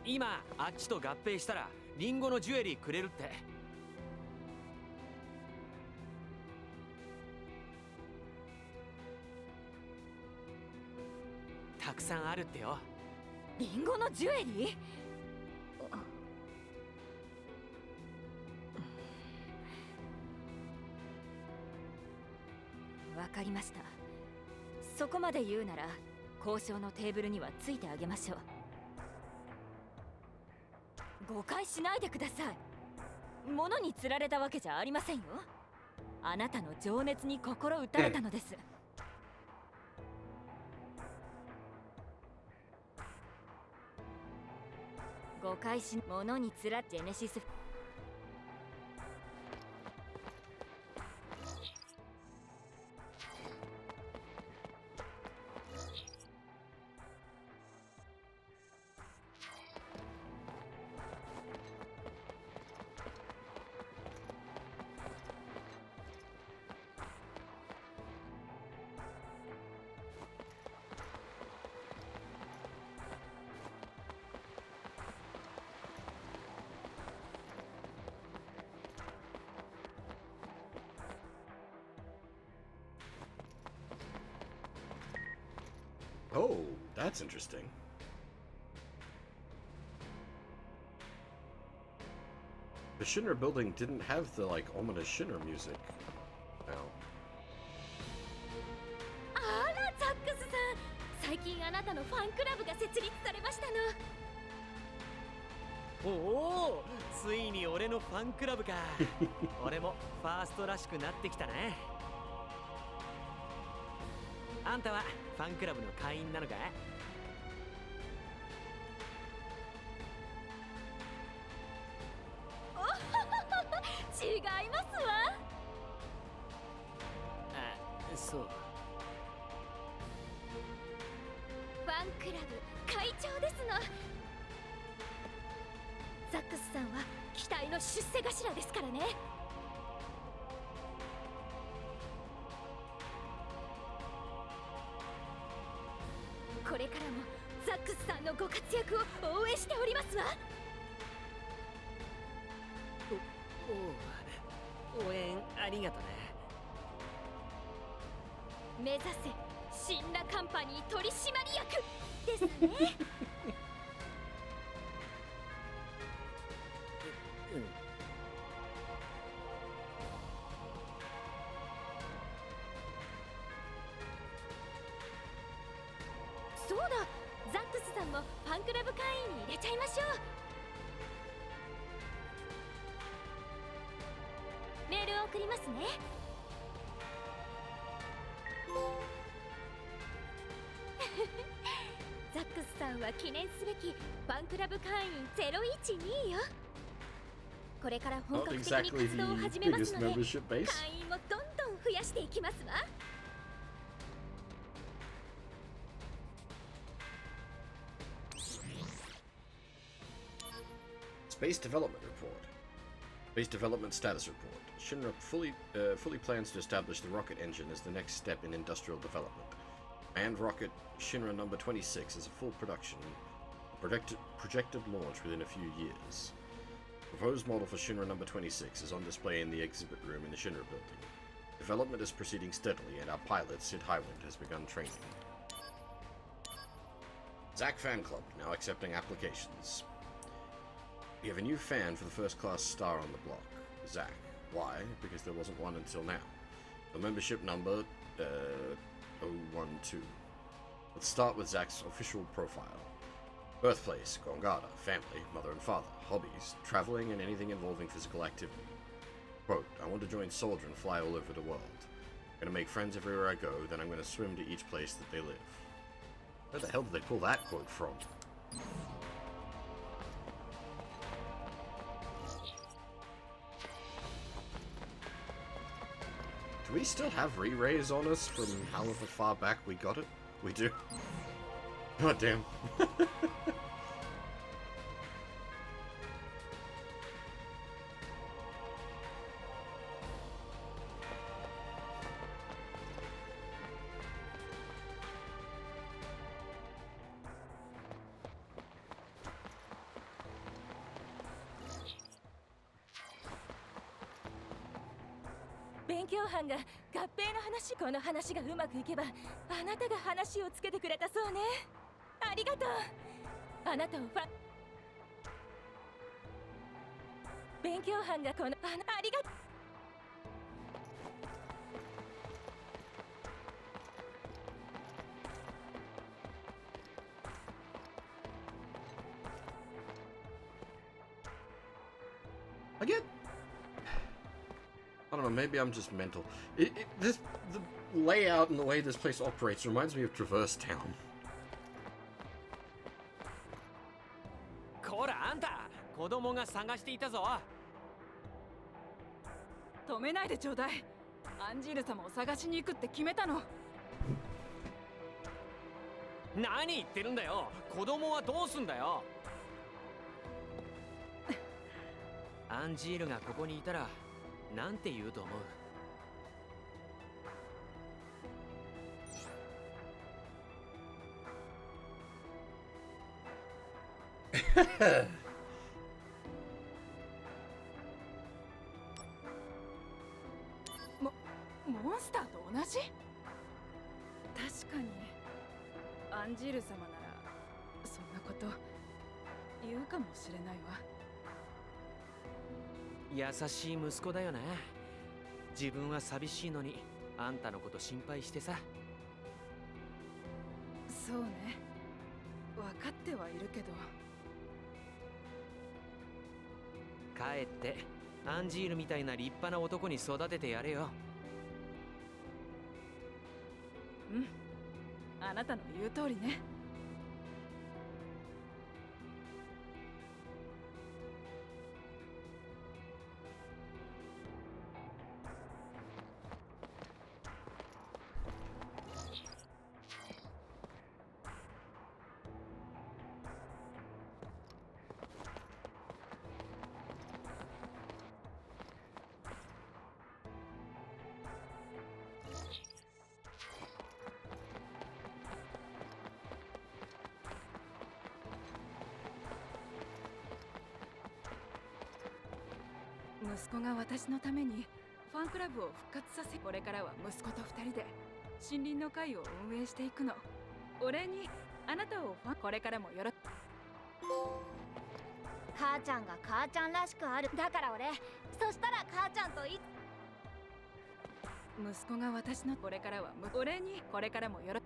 今あっちと合併したらリンゴのジュエリーくれるって。たくさんあるってよ。リンゴのジュエリー？わかりました。そこまで言うなら交渉のテーブルにはついてあげましょう。誤解しないでください。物に釣られたわけじゃありませんよ。あなたの情熱に心打たれたのです。誤解し、物に釣らジェネシス。Oh, that's interesting. The Shinra building didn't have the, like, ominous Shinra music. No. あら、ザックスさん、最近あなたのファンクラブが設立されましたの。おお、ついに俺のファンクラブか。俺もファーストらしくなってきたね。あんたはファンクラブの会員なのか？違いますわ。あ、そう。ファンクラブ会長ですの。ザックスさんは期待の出世頭ですからね。これからもザックスさんのご活躍を応援しておりますわ。応援ありがとね。目指せ神羅カンパニー取締役ですね。そうだ、ザックスさんもファンクラブ会員に入れちゃいましょう。メールを送りますね。ザックスさんは記念すべきファンクラブ会員012よ。これから本格的に活動を始めますので、会員もどんどん増やしていきますわ。Space Development Report. Space Development Status Report. Shinra fully plans to establish the rocket engine as the next step in industrial development. Manned rocket Shinra number 26 is a full production, projected launch within a few years. The proposed model for Shinra number 26 is on display in the exhibit room in the Shinra building. Development is proceeding steadily, and our pilot, Sid Highwind, has begun training. Zach Fan Club, now accepting applications. We have a new fan for the first-class star on the block, Zach. Why? Because there wasn't one until now. The membership number, 012. Let's start with Zach's official profile. Birthplace, Gongada. Family, mother and father. Hobbies, traveling and anything involving physical activity. Quote, I want to join Soldier and fly all over the world. I'm gonna make friends everywhere I go, then I'm gonna swim to each place that they live. Where the hell did they pull that quote from? Do we still have re-rays on us from however far back we got it? We do. God damn.勉強班が合併の話、この話がうまくいけばあなたが話をつけてくれたそうね。ありがとう。あなたを勉強班がこのありがとう。I don't know, maybe I'm just mental. The layout and the way this place operates reminds me of Traverse Town. こらあんた、子供が探していたぞ。止めないでちょうだい。アンジール様を探しに行くって決めたの。何言ってるんだよ。子供はどうすんだよ。アンジールがここにいたらなんて言うと思う？モンスターと同じ？確かにアンジール様ならそんなこと言うかもしれないわ。優しい息子だよな。自分は寂しいのにあんたのこと心配してさ。そうね、分かってはいるけど。帰ってアンジールみたいな立派な男に育ててやれよ。うん、あなたの言う通りね。息子が私のためにファンクラブを復活させ、これからは息子と2人で森林の会を運営していくの。お礼にあなたをこれからもよろ。母ちゃんが母ちゃんらしくある。だから俺、そしたら母ちゃんと息子が私のこれからはお礼にこれからもよろ。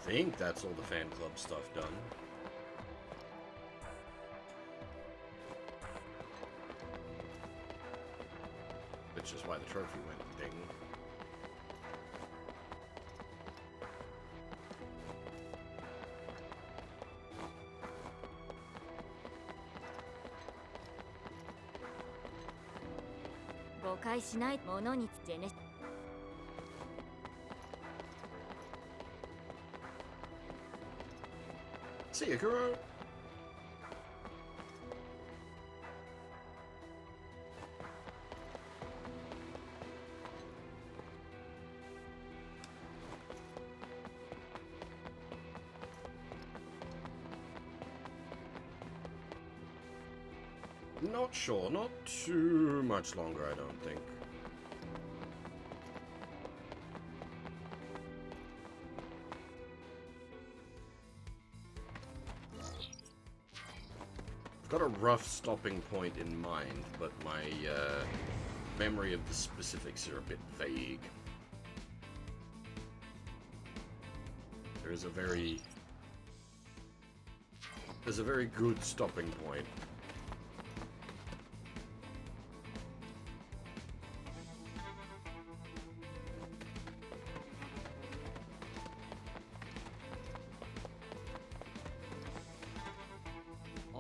I think that's all the fan club stuff done. Which is why the trophy went ding. See you, Kuro. Not sure, not too much longer, I don't think. I've got a rough stopping point in mind, but my memory of the specifics are a bit vague. There's a very good stopping point.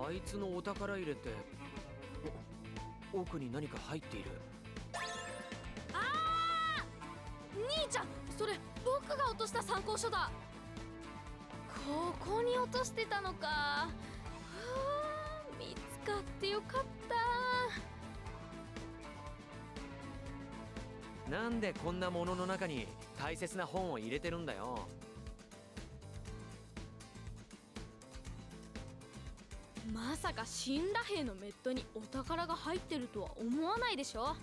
あいつのお宝入れて奥に何か入っている。あー、兄ちゃん、それ僕が落とした参考書だ。ここに落としてたのか。はあ、見つかってよかった。なんでこんなものの中に大切な本を入れてるんだよ。まさか死んだ兵のメットにお宝が入ってるとは思わないでしょ。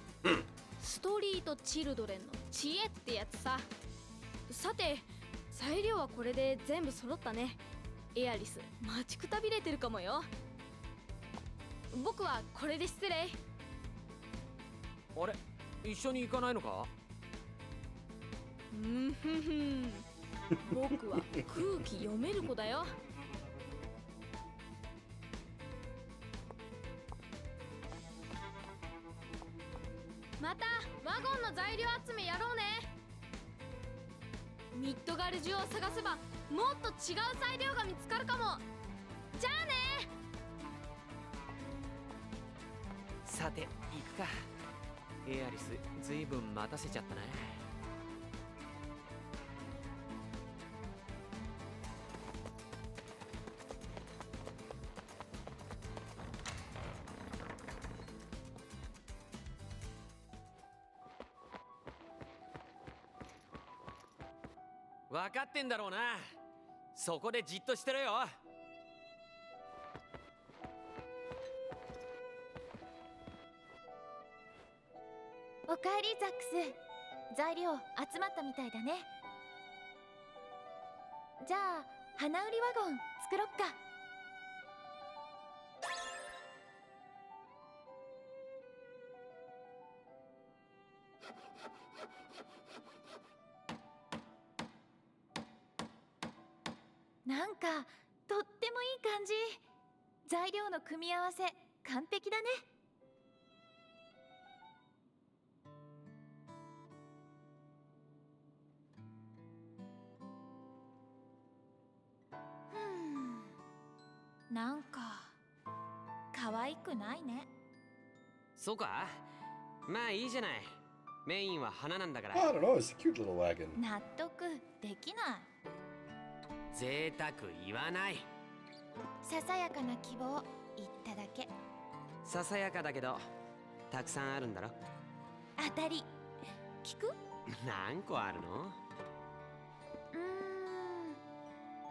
ストリートチルドレンの知恵ってやつさ。さて、材料はこれで全部揃ったね。エアリス、待ちくたびれてるかもよ。僕はこれで失礼。あれ、一緒に行かないのか？僕は空気読める子だよ。またワゴンの材料集めやろうね。ミッドガル中を探せばもっと違う材料が見つかるかも。じゃあね。さて行くか。エアリス、ずいぶん待たせちゃったな。分かってんだろうな。そこでじっとしてろよ。おかえりザックス。材料集まったみたいだね。じゃあ花売りワゴン作ろっか。なんかとってもいい感じ。材料の組み合わせ完璧だね。なんか可愛くないね。そうか。まあいいじゃない。メインは花なんだから。I don't know, it's a cute little wagon. 納得できない。贅沢言わない。ささやかな希望言っただけ。ささやかだけどたくさんあるんだろ。当たり。聞く？何個あるの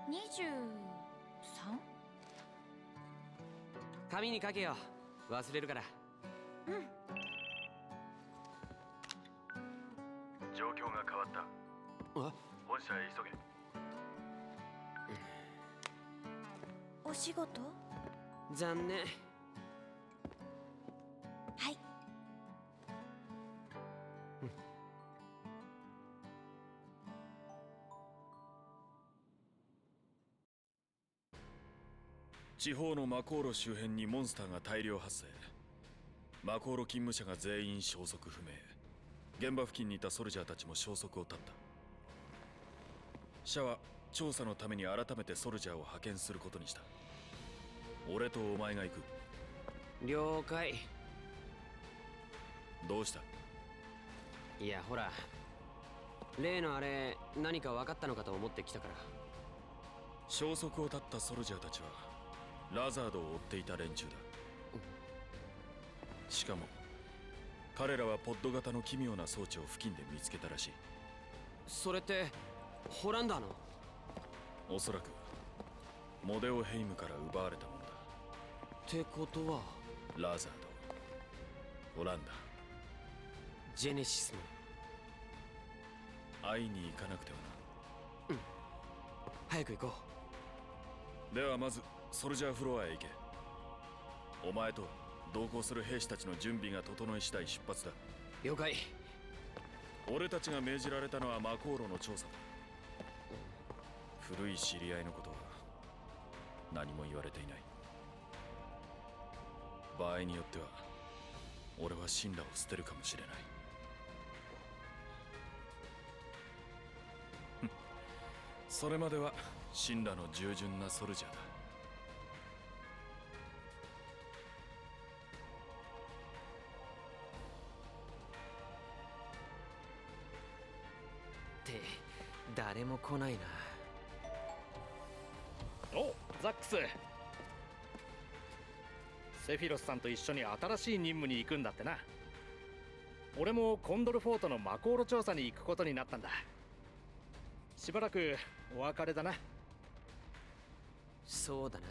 ？23？紙に書けよ。忘れるから。状況が変わった。本社へ急げ。お仕事？残念。はい。地方のマコーロ周辺にモンスターが大量発生。マコーロ勤務者が全員消息不明。現場付近にいたソルジャーたちも消息を絶った。社は調査のために改めてソルジャーを派遣することにした。俺とお前が行く。了解。どうした？いやほら、例のあれ何か分かったのかと思ってきたから。消息を絶ったソルジャーたちはラザードを追っていた連中だ。しかも彼らはポッド型の奇妙な装置を付近で見つけたらしい。それってホランダーの？おそらくモデオヘイムから奪われたものだ。ってことはラザード、オランダ、ジェネシスも会いに行かなくてはな。うん、早く行こう。ではまずソルジャーフロアへ行け。お前と同行する兵士たちの準備が整い次第出発だ。了解。俺たちが命じられたのは魔航路の調査だ。古い知り合いのことは何も言われていない。場合によっては俺は神羅を捨てるかもしれない。それまでは神羅の従順なソルジャーだ。って誰も来ないな。お、ザックス。セフィロスさんと一緒に新しい任務に行くんだってな。俺もコンドルフォートの魔航路調査に行くことになったんだ。しばらくお別れだな。そうだな、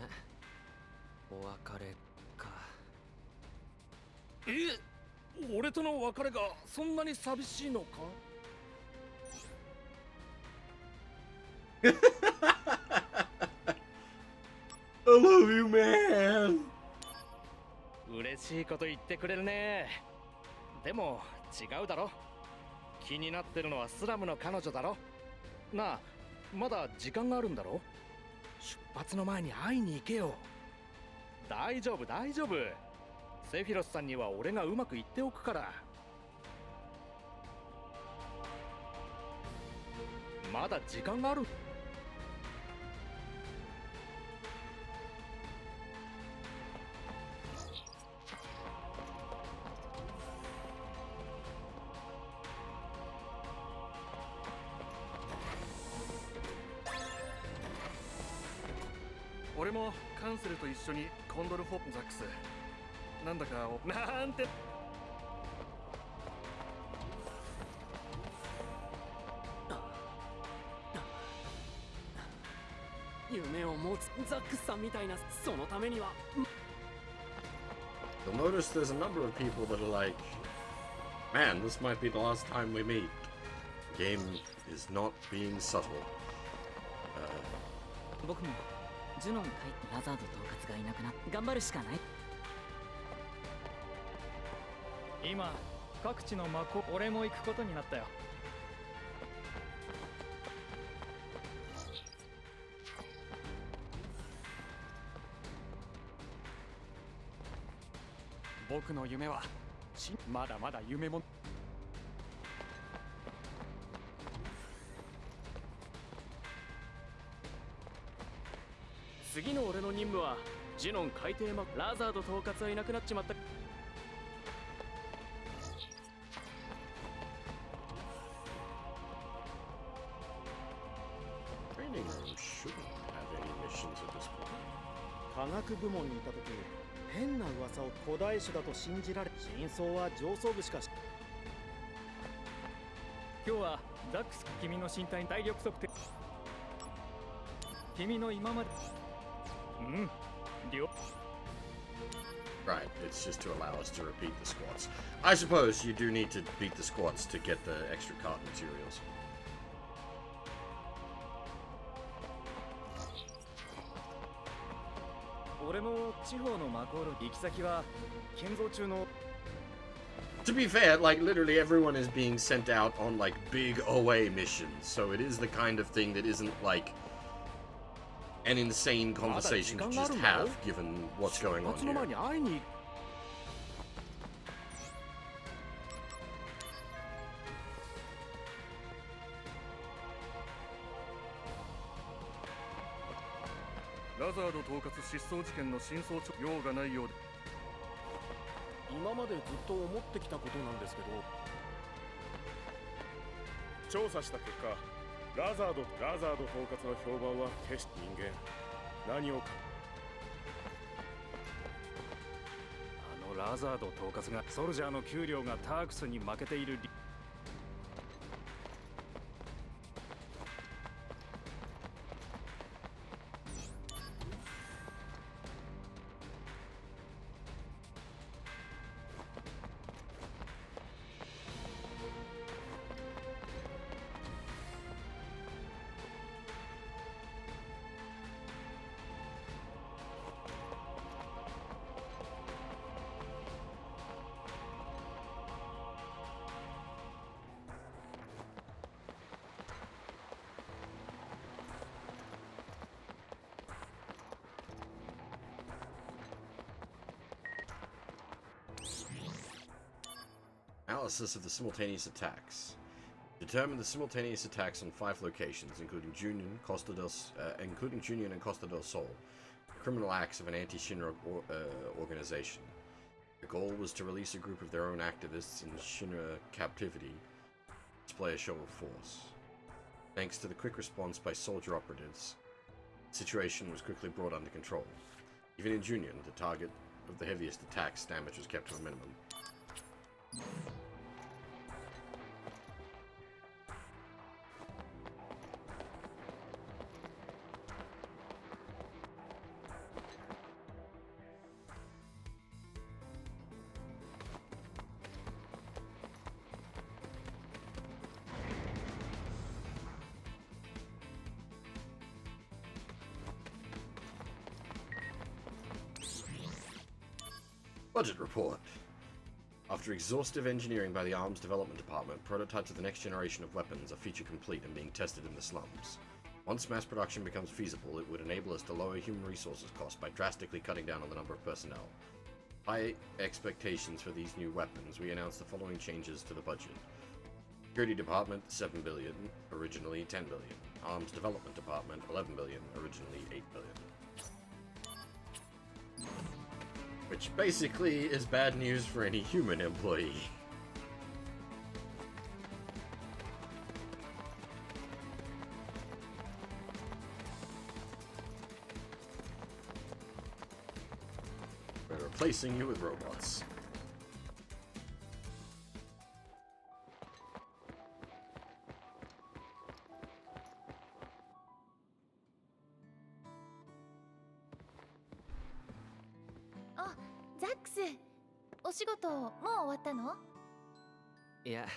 お別れか。俺との別れがそんなに寂しいのか？I love you, man. 嬉しいこと言ってくれるね。でも違うだろ。気になってるのはスラムの彼女だろ。なあ、まだ時間があるんだろ。出発の前に会いに行けよ。大丈夫大丈夫。セフィロスさんには俺がうまく言っておくから。まだ時間がある。俺もカンセルと一緒にコンドルフォザックス。なんだかなんて。夢を持つザックスさんみたいな、そのためには。You'll notice there's a number of people that are like, man, this might be the last time we meet. The game is not being subtle. 僕もジュノン対ラザード統括がいなくなって頑張るしかない。今各地の魔法、俺も行くことになったよ。僕の夢はまだまだ夢も。次の俺の任務はジュノン海底ラザード統括はいなくなっちまった。科学部門にいた時、変な噂を古代種だと信じられ、真相は上層部しかし。今日はザックス、君の身体体力測定。君の今までRight, it's just to allow us to repeat the squats. I suppose you do need to beat the squats to get the extra card materials. 俺も地方の魔航路行き先は建造中の。 To be fair, like literally everyone is being sent out on like big away missions, so it is the kind of thing that isn't like an insane conversation to just have, given what's going on here. ラザード統括失踪事件の真相用がないようで。今までずっと思ってきたことなんですけど、調査した結果、ラザード統括の評判は決して人間何をか。ラザード統括がソルジャーの給料がタークスに負けている Analysis of the simultaneous attacks. Determine the simultaneous attacks on 5 locations, including Junin and Costa del Sol, criminal acts of an anti-Shinra organization. The goal was to release a group of their own activists in Shinra captivity, display a show of force. Thanks to the quick response by soldier operatives, the situation was quickly brought under control. Even in Junin, the target of the heaviest attacks, damage was kept to a minimum. Budget report. After exhaustive engineering by the Arms Development Department, prototypes of the next generation of weapons are feature complete and being tested in the slums. Once mass production becomes feasible, it would enable us to lower human resources costs by drastically cutting down on the number of personnel. High expectations for these new weapons, we announced the following changes to the budget. Security Department, 7 billion, originally 10 billion. Arms Development Department, 11 billion, originally 8 billion. Which basically is bad news for any human employee. We're replacing you with robots.あ、ザックス、お仕事もう終わったの？いや、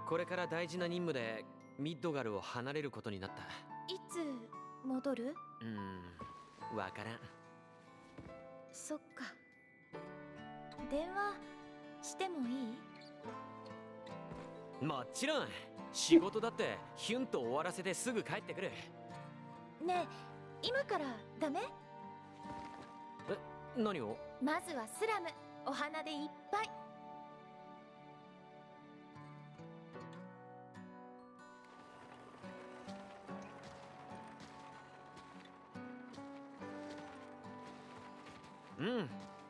これから大事な任務でミッドガルを離れることになった。いつ戻る？わからん。そっか。電話してもいい？もちろん。仕事だってヒュンと終わらせてすぐ帰ってくる。ねえ、今からダメ？何を？まずはスラム、お花でいっぱい。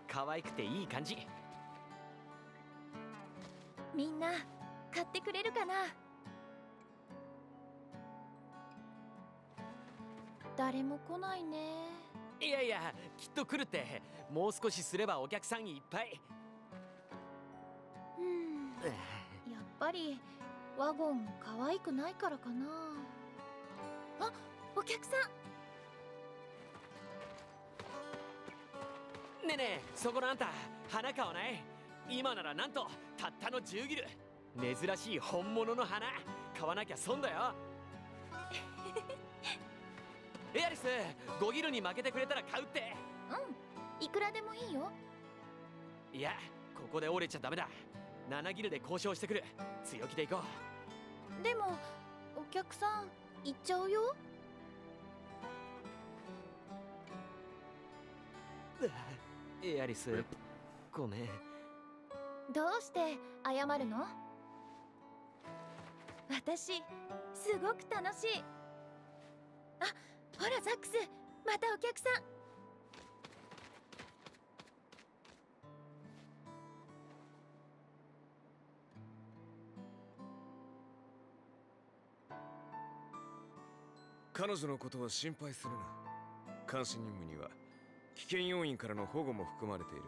可愛くていい感じ。みんな買ってくれるかな？誰も来ないね。いやいや、きっと来るって。もう少しすればお客さんいっぱい。やっぱりワゴン可愛くないからかな。あ、お客さん。ねえねえ、そこのあんた、花買わない？今ならなんとたったの10ギル。珍しい本物の花買わなきゃ損だよ。エアリス、5ギルに負けてくれたら買うって。いくらでもいいよ。いや、ここで折れちゃダメだ。7ギルで交渉してくる。強気でいこう。でもお客さん行っちゃうよ。エアリス、ごめん。どうして謝るの？私すごく楽しい。あ、ほらザックス、またお客さん。彼女のことは心配するな。監視任務には危険要因からの保護も含まれている。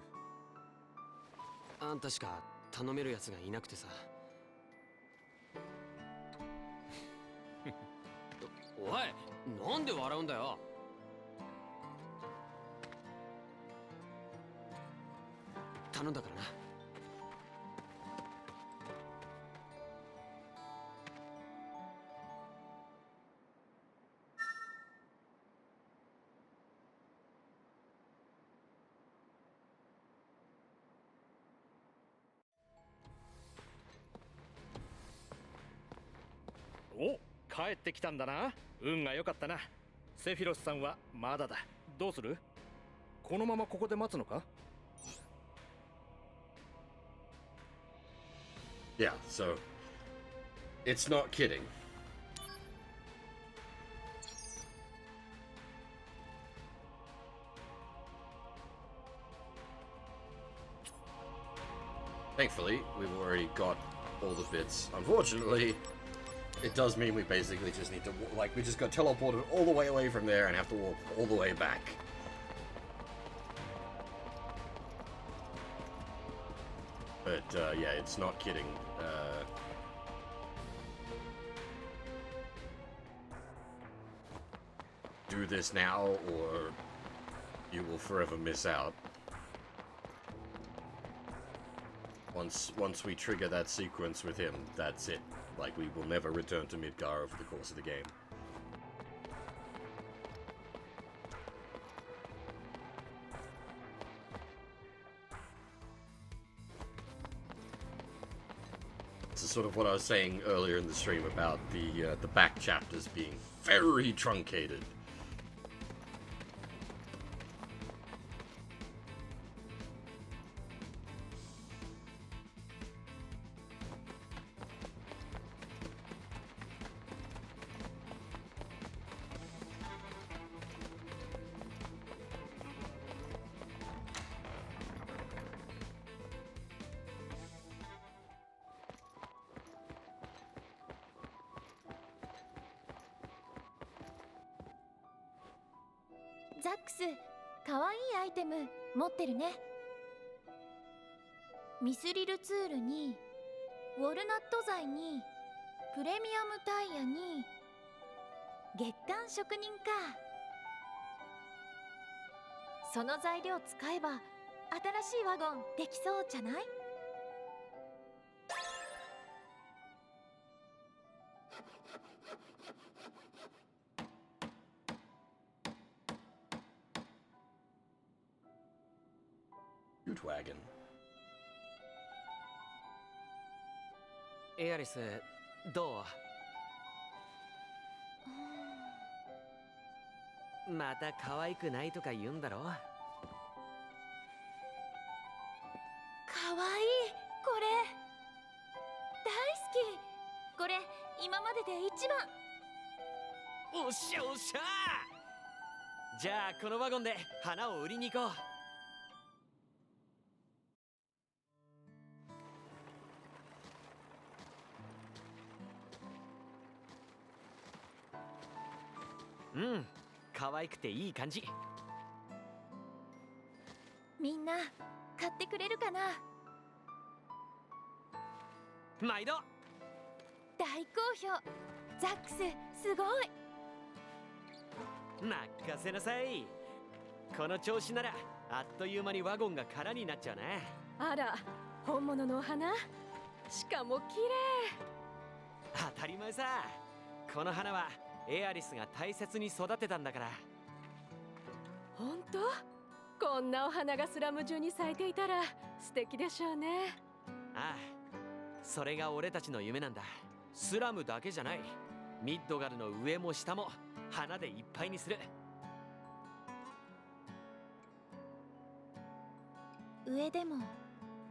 あんたしか頼めるやつがいなくてさ。おい、なんで笑うんだよ。頼んだからな。お、帰ってきたんだな。運が良かったな。セフィロスさんはまだだ。どうする？このままここで待つのか？ Yeah, so it's not kidding. Thankfully, we've already got all the bits. Unfortunately, it does mean we basically just need to, like, we just got teleported all the way away from there and have to walk all the way back. But, yeah, it's not kidding. Do this now, or you will forever miss out. Once we trigger that sequence with him, that's it. Like, we will never return to Midgar over the course of the game. This is sort of what I was saying earlier in the stream about the back chapters being very truncated.ザックス、かわいいアイテム持ってるね。ミスリルツールにウォルナット材にプレミアムタイヤに月刊職人か。その材料使えば新しいワゴンできそうじゃない？Wagon. エアリス、どう？また可愛くないとか言うんだろ？かわいい、これ大好き。これ今までで一番。おっしゃおっしゃ。じゃあこのワゴンで花を売りに行こう。うん、可愛くていい感じ。みんな買ってくれるかな？毎度。大好評。ザックス、すごい。任せなさい。この調子ならあっという間にワゴンが空になっちゃうね。あら、本物のお花？しかも綺麗。当たり前さ。この花はエアリスが大切に育てたんだから。本当？こんなお花がスラム中に咲いていたら素敵でしょうね。ああ、それが俺たちの夢なんだ。スラムだけじゃない。ミッドガルの上も下も花でいっぱいにする。上でも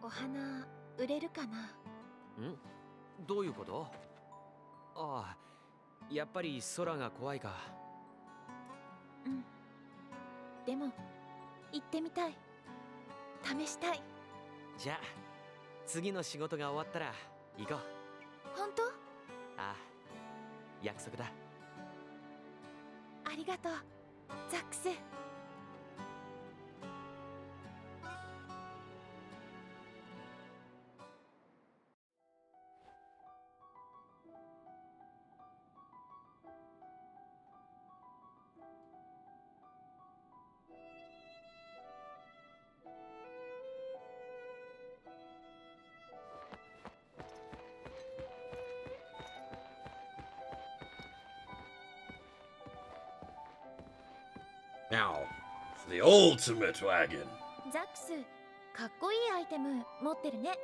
お花売れるかな？ん？どういうこと？ああ、やっぱり空が怖いか。うん。でも行ってみたい。試したい。じゃあ次の仕事が終わったら行こう。本当？ああ、約束だ。ありがとう、ザックス。Now, for the ultimate wagon. ザックス、かっこいいアイテム持ってるね。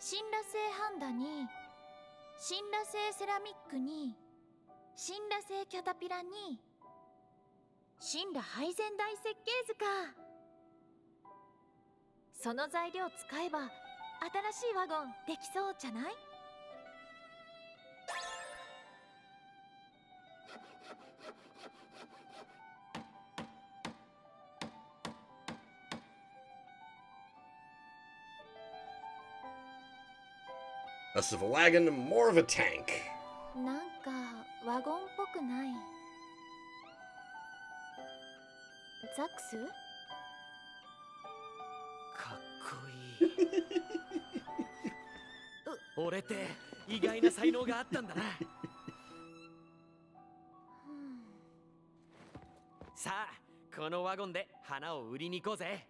親螺製ハンダに、親螺製セラミックに、親螺製キャタピラに、親螺配膳台設計図か。その材料使えば新しいワゴンできそうじゃない？Less of a wagon, more of a tank. なんかワゴンっぽくない。ザックス？かっこいい。俺って意外な才能があったんだな。さあ、このワゴンで花を売りに行こうぜ。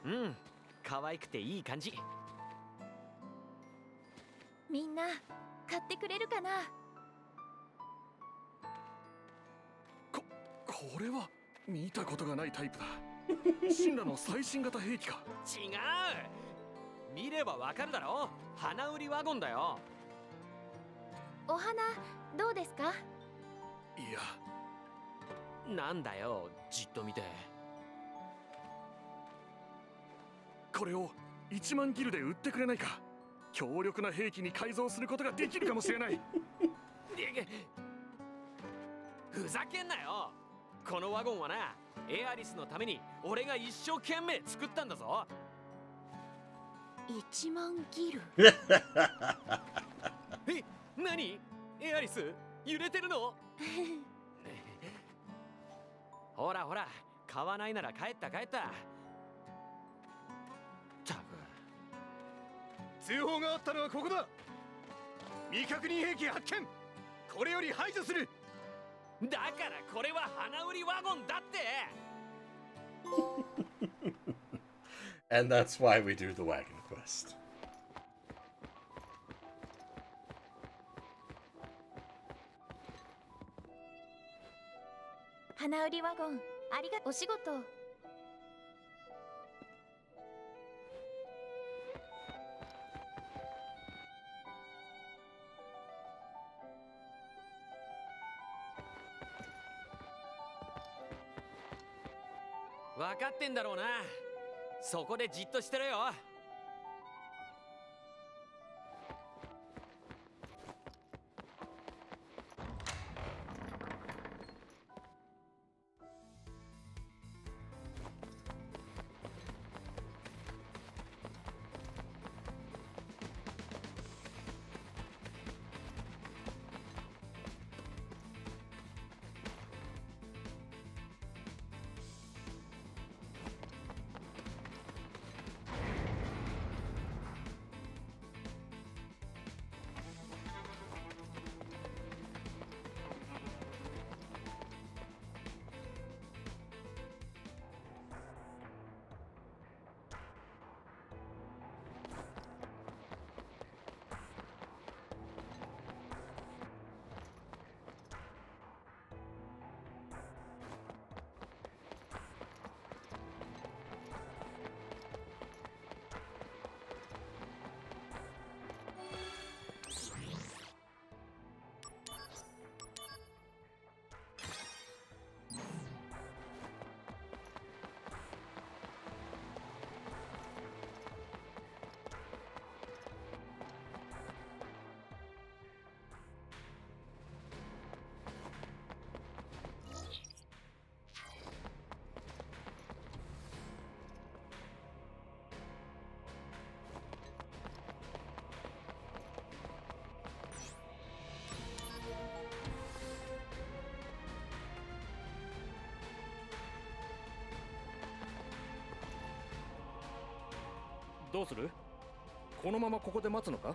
うん、可愛くていい感じ。みんな買ってくれるかな？これは見たことがないタイプだ。神羅の最新型兵器か。違う、見ればわかるだろ。花売りワゴンだよ。お花どうですか？いや、なんだよ、じっと見て。これを1万ギルで売ってくれないか。強力な兵器に改造することができるかもしれない。ふざけんなよ。このワゴンはな、エアリスのために俺が一生懸命作ったんだぞ。1万ギル。え、何？エアリス揺れてるの？ほらほら、買わないなら帰った。たく。通報があったのはここだ。未確認兵器発見。これより排除する。だからこれは花売りワゴンだって。And that's why we do the wagon quest. 花売りワゴン、ありがとう。お仕事。分かってんだろうな。そこでじっとしてろよ。どうする？このままここで待つのか？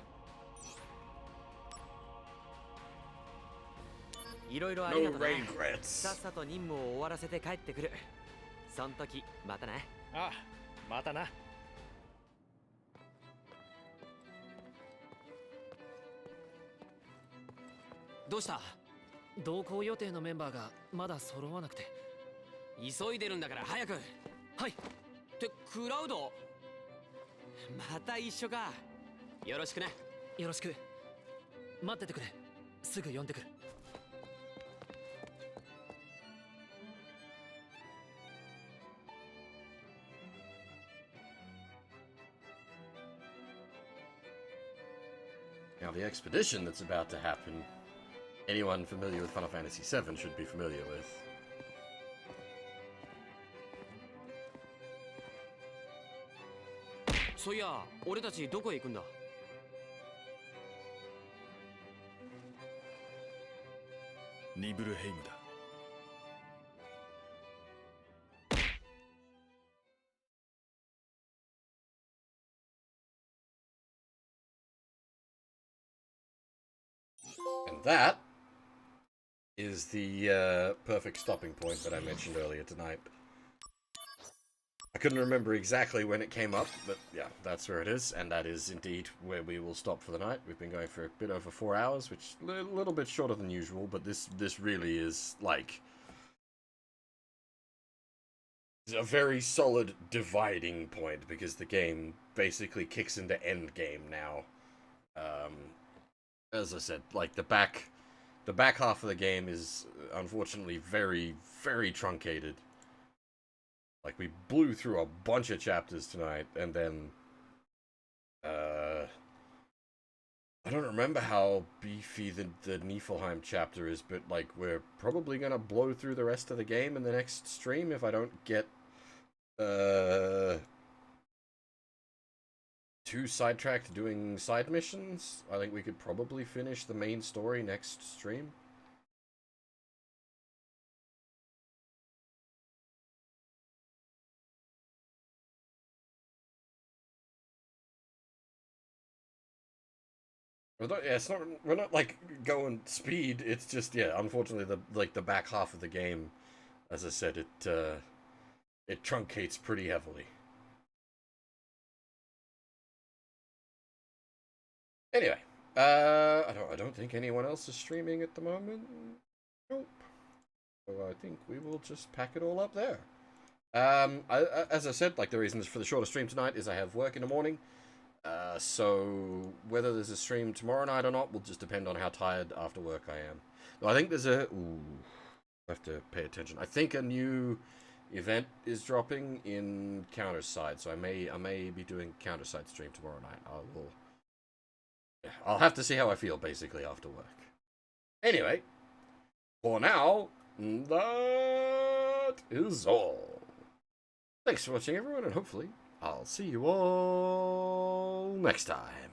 いろいろありがとうな。さっさと任務を終わらせて帰ってくる。そん時またな。ああ、またな。どうした？同行予定のメンバーがまだ揃わなくて。急いでるんだから早く。はい。ってクラウド？また一緒か。よろしくな。よろしく。待っててくれ。すぐ呼んでくる。Now, the expedition that's about to happen, anyone familiar with Final Fantasy VII should be familiar with. そういや、俺たちどこへ行くんだ？ニブルヘイムだ。And that is the perfect stopping point that I mentioned earlier tonight. I couldn't remember exactly when it came up, but yeah, that's where it is, and that is indeed where we will stop for the night. We've been going for a bit over 4 hours, which is a little bit shorter than usual, but this really is, like, a very solid dividing point, because the game basically kicks into endgame now. As I said, like, the back half of the game is unfortunately very, very truncated. Like, we blew through a bunch of chapters tonight, and then, I don't remember how beefy the Niflheim chapter is, but, like, we're probably gonna blow through the rest of the game in the next stream if I don't get, too sidetracked doing side missions. I think we could probably finish the main story next stream. We're not like going speed. It's just, yeah, unfortunately the back half of the game, as I said, it truncates pretty heavily. Anyway, I don't think anyone else is streaming at the moment. Nope. So I think we will just pack it all up there. As I said, like, the reasons for the shorter stream tonight is I have work in the morning. So whether there's a stream tomorrow night or not will just depend on how tired after work I am. No, I think there's I have to pay attention. I think a new event is dropping in Counterside, so I may be doing Counterside stream tomorrow night. I'll have to see how I feel basically after work. Anyway, for now, that is all. Thanks for watching, everyone, and hopefully I'll see you all next time.